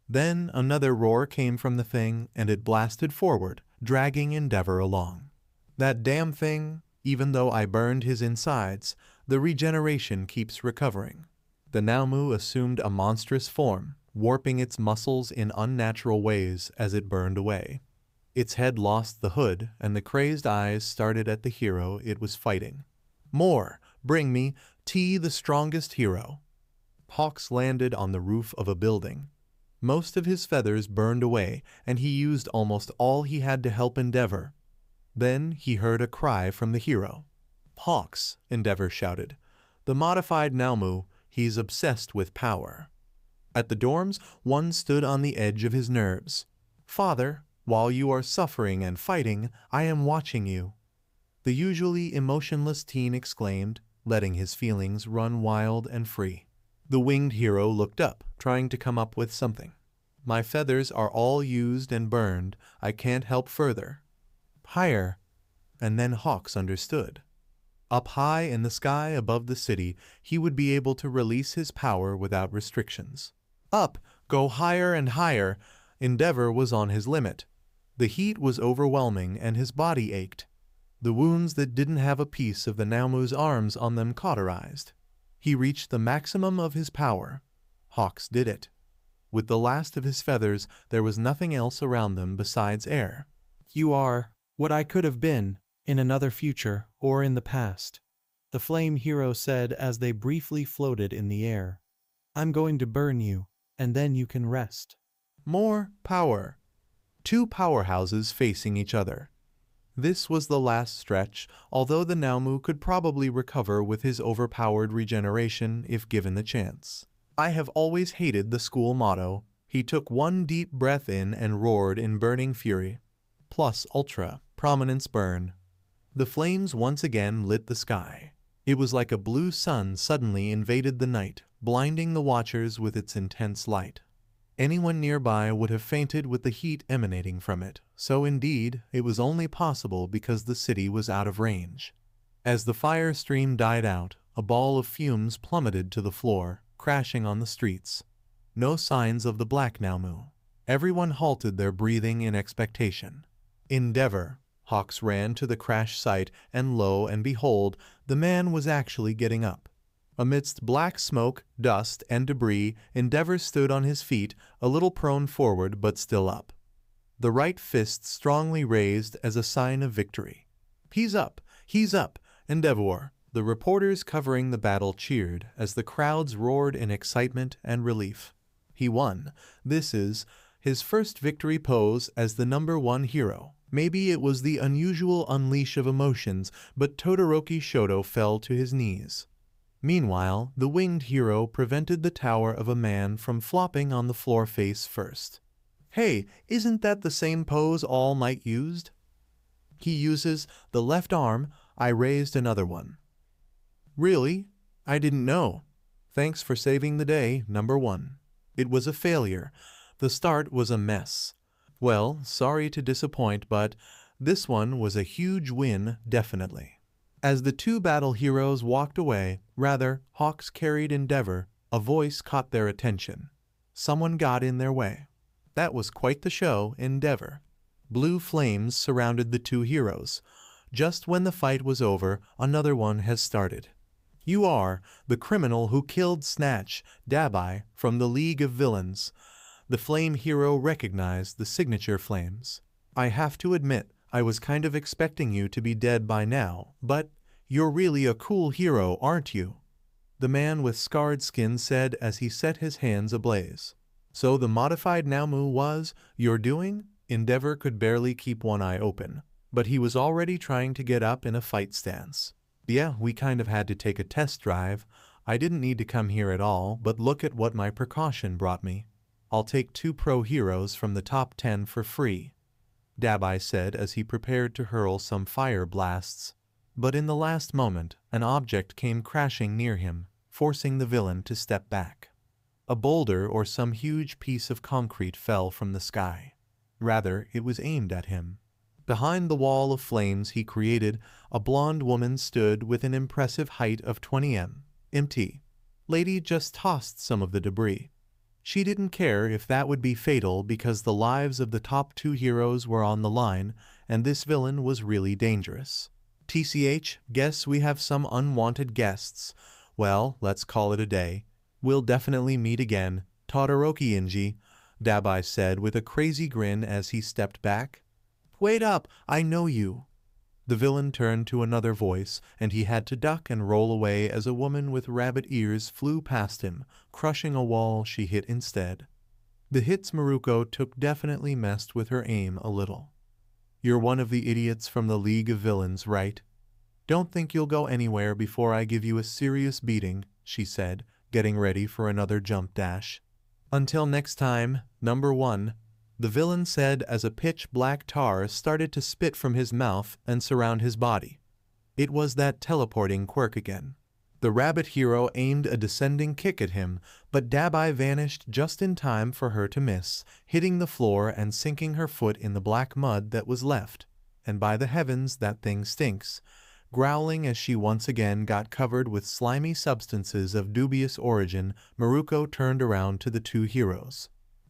Then another roar came from the thing, and it blasted forward, dragging Endeavor along. That damn thing, even though I burned his insides, the regeneration keeps recovering. The Naomu assumed a monstrous form, warping its muscles in unnatural ways as it burned away. Its head lost the hood, and the crazed eyes started at the hero it was fighting. More! Bring me T, the strongest hero. Hawks landed on the roof of a building. Most of his feathers burned away, and he used almost all he had to help Endeavor. Then he heard a cry from the hero. Hawks, Endeavor shouted. The modified Naomu, he's obsessed with power. At the dorms, one stood on the edge of his nerves. Father, while you are suffering and fighting, I am watching you. The usually emotionless teen exclaimed, letting his feelings run wild and free. The winged hero looked up, trying to come up with something. My feathers are all used and burned. I can't help further. Higher. And then Hawks understood. Up high in the sky above the city, he would be able to release his power without restrictions. Up, go higher and higher. Endeavor was on his limit. The heat was overwhelming and his body ached. The wounds that didn't have a piece of the Naomu's arms on them cauterized. He reached the maximum of his power. Hawks did it. With the last of his feathers, there was nothing else around them besides air. You are what I could have been in another future or in the past, the flame hero said as they briefly floated in the air. I'm going to burn you, and then you can rest. More power. Two powerhouses facing each other. This was the last stretch, although the Naomu could probably recover with his overpowered regeneration if given the chance. I have always hated the school motto. He took one deep breath in and roared in burning fury. Plus ultra, prominence burn. The flames once again lit the sky. It was like a blue sun suddenly invaded the night, blinding the watchers with its intense light. Anyone nearby would have fainted with the heat emanating from it, so indeed, it was only possible because the city was out of range. As the fire stream died out, a ball of fumes plummeted to the floor, crashing on the streets. No signs of the black Naomu. Everyone halted their breathing in expectation. Endeavor. Hawks ran to the crash site, and lo and behold, the man was actually getting up. Amidst black smoke, dust, and debris, Endeavor stood on his feet, a little prone forward but still up. The right fist strongly raised as a sign of victory. He's up! He's up! Endeavor! The reporters covering the battle cheered as the crowds roared in excitement and relief. He won. This is his first victory pose as the #1 hero. Maybe it was the unusual unleash of emotions, but Todoroki Shoto fell to his knees. Meanwhile, the winged hero prevented the tower of a man from flopping on the floor face first. Hey, isn't that the same pose All Might used? He uses the left arm. I raised another one. Really? I didn't know. Thanks for saving the day, #1. It was a failure. The start was a mess. Well, sorry to disappoint, but this one was a huge win, definitely. As the two battle heroes walked away, rather, Hawks carried Endeavor, a voice caught their attention. Someone got in their way. That was quite the show, Endeavor. Blue flames surrounded the two heroes. Just when the fight was over, another one has started. You are the criminal who killed Snatch, Dabai, from the League of Villains. The flame hero recognized the signature flames. I have to admit, I was kind of expecting you to be dead by now, but you're really a cool hero, aren't you? The man with scarred skin said as he set his hands ablaze. So the modified Naomu was your doing? Endeavor could barely keep one eye open, but he was already trying to get up in a fight stance. Yeah, we kind of had to take a test drive. I didn't need to come here at all, but look at what my precaution brought me. I'll take 2 pro heroes from the top 10 for free, Dabai said as he prepared to hurl some fire blasts. But in the last moment, an object came crashing near him, forcing the villain to step back. A boulder or some huge piece of concrete fell from the sky. Rather, it was aimed at him. Behind the wall of flames he created, a blonde woman stood with an impressive height of 20 mt. Lady just tossed some of the debris. She didn't care if that would be fatal because the lives of the top 2 heroes were on the line, and this villain was really dangerous. TCH, guess we have some unwanted guests. Well, let's call it a day. We'll definitely meet again, Todoroki Inji, Dabai said with a crazy grin as he stepped back. Wait up, I know you. The villain turned to another voice, and he had to duck and roll away as a woman with rabbit ears flew past him, crushing a wall she hit instead. The hits Maruko took definitely messed with her aim a little. You're one of the idiots from the League of Villains, right? Don't think you'll go anywhere before I give you a serious beating, she said, getting ready for another jump dash. Until next time, #1. The villain said as a pitch-black tar started to spit from his mouth and surround his body. It was that teleporting quirk again. The rabbit hero aimed a descending kick at him, but Dabai vanished just in time for her to miss, hitting the floor and sinking her foot in the black mud that was left. And by the heavens, that thing stinks. Growling as she once again got covered with slimy substances of dubious origin, Maruko turned around to the 2 heroes.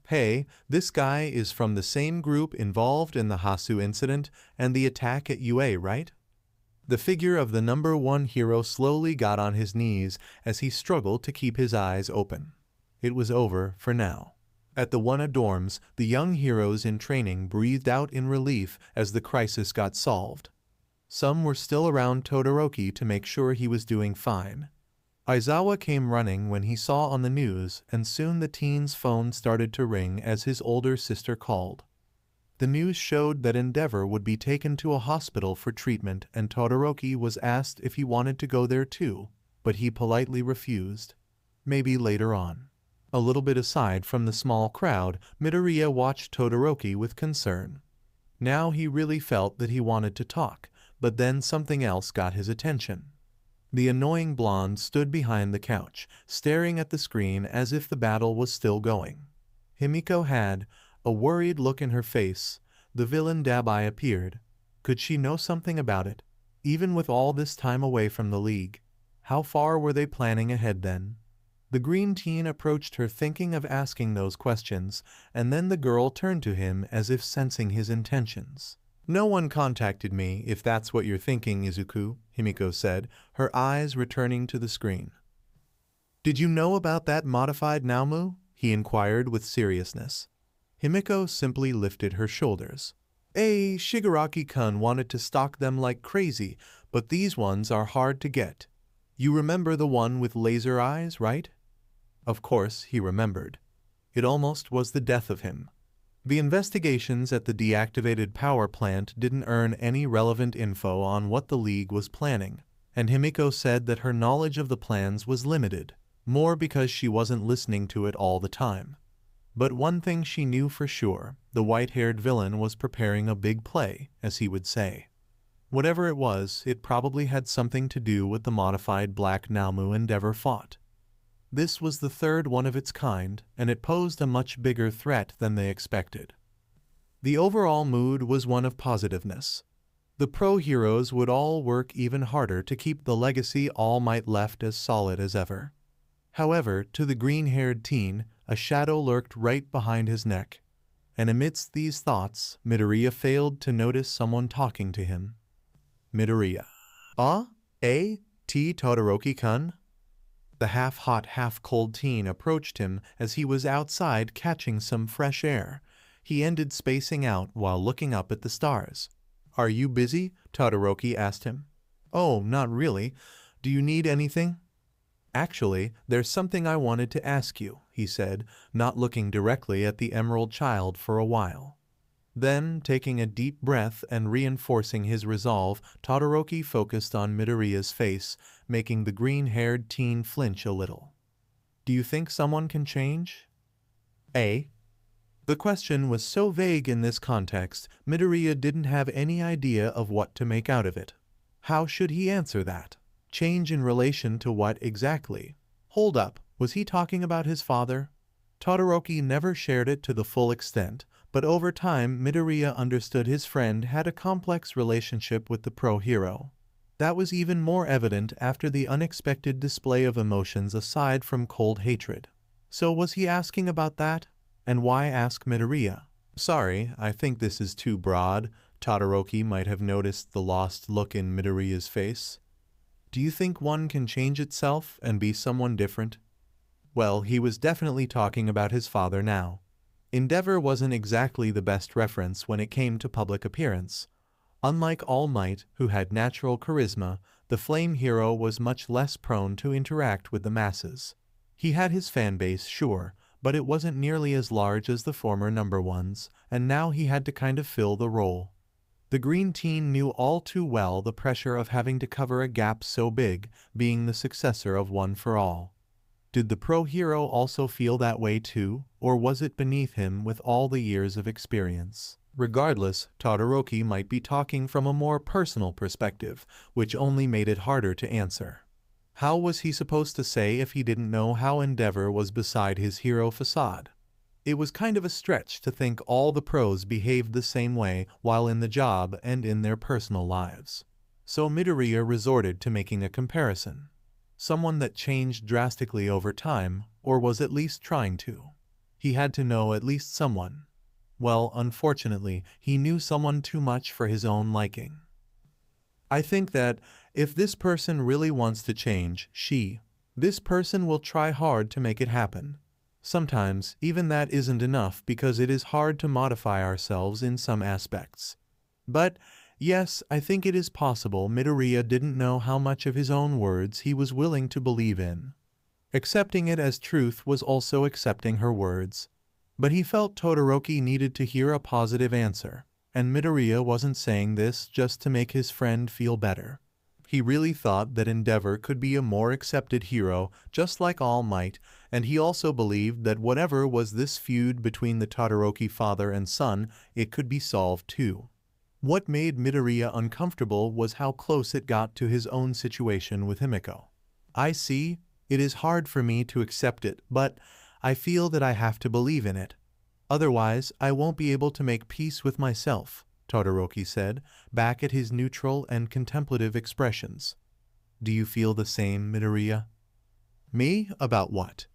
Hey, this guy is from the same group involved in the Hasu incident and the attack at UA, right? The figure of the #1 hero slowly got on his knees as he struggled to keep his eyes open. It was over for now. At the Wana dorms, the young heroes in training breathed out in relief as the crisis got solved. Some were still around Todoroki to make sure he was doing fine. Aizawa came running when he saw on the news, and soon the teen's phone started to ring as his older sister called. The news showed that Endeavor would be taken to a hospital for treatment, and Todoroki was asked if he wanted to go there too, but he politely refused. Maybe later on. A little bit aside from the small crowd, Midoriya watched Todoroki with concern. Now he really felt that he wanted to talk, but then something else got his attention. The annoying blonde stood behind the couch, staring at the screen as if the battle was still going. Himiko had a worried look in her face. The villain Dabai appeared. Could she know something about it? Even with all this time away from the League. How far were they planning ahead then? The green teen approached her thinking of asking those questions, and then the girl turned to him as if sensing his intentions. No one contacted me, if that's what you're thinking, Izuku, Himiko said, her eyes returning to the screen. Did you know about that modified Naomu? He inquired with seriousness. Himiko simply lifted her shoulders. Shigaraki-kun wanted to stock them like crazy, but these ones are hard to get. You remember the one with laser eyes, right? Of course, he remembered. It almost was the death of him. The investigations at the deactivated power plant didn't earn any relevant info on what the League was planning, and Himiko said that her knowledge of the plans was limited, more because she wasn't listening to it all the time. But one thing she knew for sure, the white-haired villain was preparing a big play, as he would say. Whatever it was, it probably had something to do with the modified Black Naomu Endeavor fought. This was the third one of its kind, and it posed a much bigger threat than they expected. The overall mood was one of positiveness. The pro-heroes would all work even harder to keep the legacy All Might left as solid as ever. However, to the green-haired teen, a shadow lurked right behind his neck, and amidst these thoughts, Midoriya failed to notice someone talking to him. Midoriya. Todoroki-kun? The half-hot, half-cold teen approached him as he was outside catching some fresh air. He ended spacing out while looking up at the stars. Are you busy? Todoroki asked him. Oh, not really. Do you need anything? Actually, there's something I wanted to ask you, he said, not looking directly at the Emerald Child for a while. Then, taking a deep breath and reinforcing his resolve, Todoroki focused on Midoriya's face, making the green-haired teen flinch a little. Do you think someone can change? The question was so vague in this context, Midoriya didn't have any idea of what to make out of it. How should he answer that? Change in relation to what exactly? Hold up, was he talking about his father? Todoroki never shared it to the full extent, but over time Midoriya understood his friend had a complex relationship with the pro-hero. That was even more evident after the unexpected display of emotions aside from cold hatred. So was he asking about that? And why ask Midoriya? Sorry, I think this is too broad. Todoroki might have noticed the lost look in Midoriya's face. Do you think one can change itself and be someone different? Well, he was definitely talking about his father now. Endeavor wasn't exactly the best reference when it came to public appearance. Unlike All Might, who had natural charisma, the Flame Hero was much less prone to interact with the masses. He had his fanbase, sure, but it wasn't nearly as large as the former number ones, and now he had to kind of fill the role. The green teen knew all too well the pressure of having to cover a gap so big, being the successor of One for All. Did the pro-hero also feel that way too, or was it beneath him with all the years of experience? Regardless, Todoroki might be talking from a more personal perspective, which only made it harder to answer. How was he supposed to say if he didn't know how Endeavor was beside his hero facade? It was kind of a stretch to think all the pros behaved the same way while in the job and in their personal lives. So Midoriya resorted to making a comparison. Someone that changed drastically over time, or was at least trying to. He had to know at least someone. Well, unfortunately, he knew someone too much for his own liking. I think that, if this person really wants to change, this person will try hard to make it happen. Sometimes, even that isn't enough because it is hard to modify ourselves in some aspects. But, yes, I think it is possible Midoriya didn't know how much of his own words he was willing to believe in. Accepting it as truth was also accepting her words. But he felt Todoroki needed to hear a positive answer, and Midoriya wasn't saying this just to make his friend feel better. He really thought that Endeavor could be a more accepted hero, just like All Might, and he also believed that whatever was this feud between the Todoroki father and son, it could be solved too. What made Midoriya uncomfortable was how close it got to his own situation with Himiko. I see, it is hard for me to accept it, but I feel that I have to believe in it. Otherwise, I won't be able to make peace with myself, Todoroki said, back at his neutral and contemplative expressions. Do you feel the same, Midoriya? Me? About what?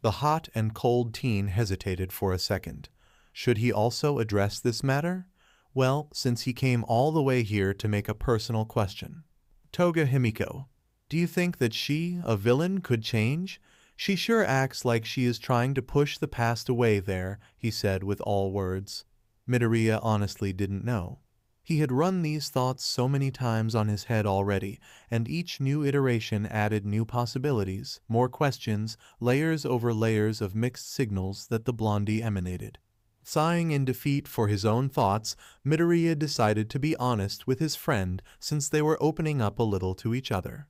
The hot and cold teen hesitated for a second. Should he also address this matter? Well, since he came all the way here to make a personal question. Toga Himiko, do you think that she, a villain, could change? She sure acts like she is trying to push the past away there, he said with all words. Midoriya honestly didn't know. He had run these thoughts so many times on his head already, and each new iteration added new possibilities, more questions, layers over layers of mixed signals that the blondie emanated. Sighing in defeat for his own thoughts, Midoriya decided to be honest with his friend since they were opening up a little to each other.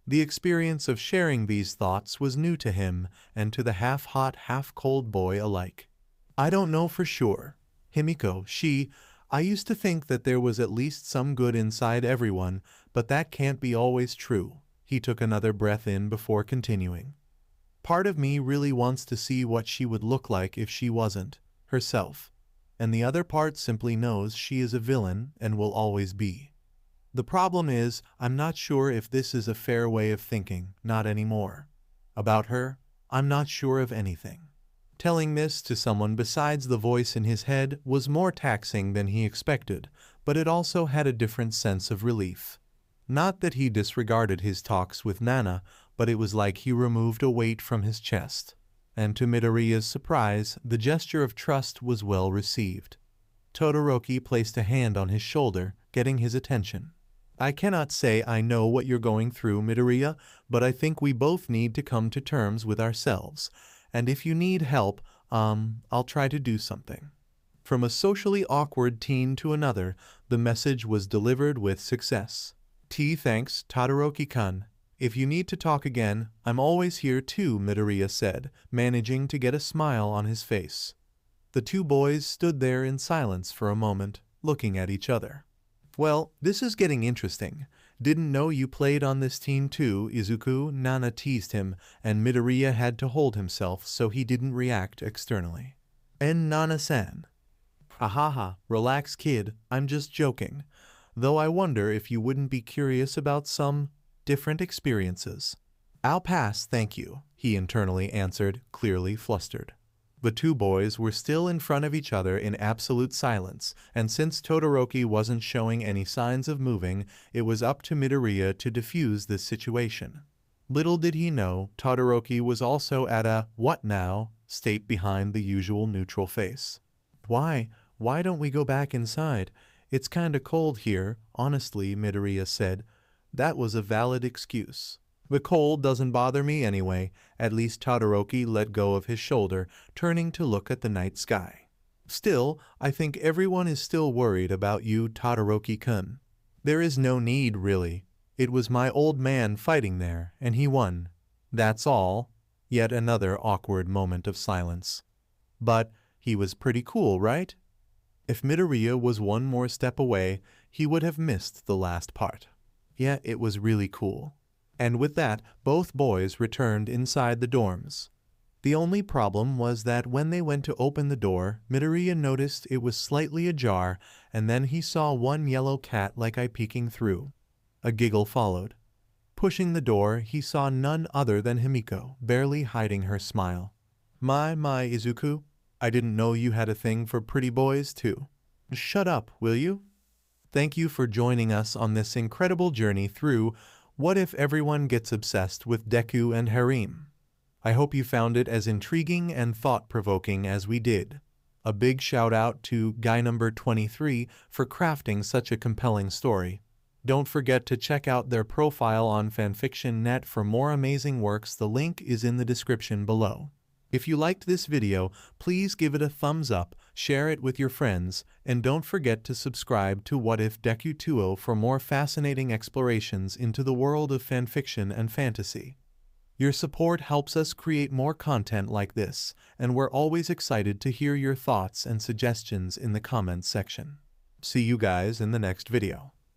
The experience of sharing these thoughts was new to him and to the half-hot, half-cold boy alike. I don't know for sure. Himiko, I used to think that there was at least some good inside everyone, but that can't be always true. He took another breath in before continuing. Part of me really wants to see what she would look like if she wasn't herself, and the other part simply knows she is a villain and will always be. The problem is, I'm not sure if this is a fair way of thinking, not anymore. About her, I'm not sure of anything. Telling this to someone besides the voice in his head was more taxing than he expected, but it also had a different sense of relief. Not that he disregarded his talks with Nana, but it was like he removed a weight from his chest. And to Midoriya's surprise, the gesture of trust was well received. Todoroki placed a hand on his shoulder, getting his attention. I cannot say I know what you're going through, Midoriya, but I think we both need to come to terms with ourselves. And if you need help, I'll try to do something. From a socially awkward teen to another, the message was delivered with success. Thanks, Todoroki-kun. If you need to talk again, I'm always here too, Midoriya said, managing to get a smile on his face. The two boys stood there in silence for a moment, looking at each other. Well, this is getting interesting. Didn't know you played on this team too, Izuku, Nana teased him, and Midoriya had to hold himself so he didn't react externally. And Nana-san. Ahaha, relax kid, I'm just joking. Though I wonder if you wouldn't be curious about some different experiences. I'll pass, thank you, he internally answered, clearly flustered. The two boys were still in front of each other in absolute silence, and since Todoroki wasn't showing any signs of moving, it was up to Midoriya to defuse this situation. Little did he know, Todoroki was also at a "what now" state behind the usual neutral face. Why don't we go back inside? It's kinda cold here, honestly, Midoriya said. That was a valid excuse. The cold doesn't bother me anyway. At least Todoroki let go of his shoulder, turning to look at the night sky. Still, I think everyone is still worried about you, Todoroki-kun. There is no need, really. It was my old man fighting there, and he won. That's all. Yet another awkward moment of silence. But he was pretty cool, right? If Midoriya was one more step away, he would have missed the last part. Yeah, it was really cool. And with that, both boys returned inside the dorms. The only problem was that when they went to open the door, Midoriya noticed it was slightly ajar, and then he saw one yellow cat-like eye peeking through. A giggle followed. Pushing the door, he saw none other than Himiko, barely hiding her smile. My, Izuku, I didn't know you had a thing for pretty boys, too. Shut up, will you? Thank you for joining us on this incredible journey through What If Everyone Gets Obsessed with Deku and Harem? I hope you found it as intriguing and thought-provoking as we did. A big shout-out to guy number 23 for crafting such a compelling story. Don't forget to check out their profile on fanfiction.net for more amazing works. The link is in the description below. If you liked this video, please give it a thumbs up, share it with your friends, and don't forget to subscribe to What If Deku 2 for more fascinating explorations into the world of fanfiction and fantasy. Your support helps us create more content like this, and we're always excited to hear your thoughts and suggestions in the comments section. See you guys in the next video.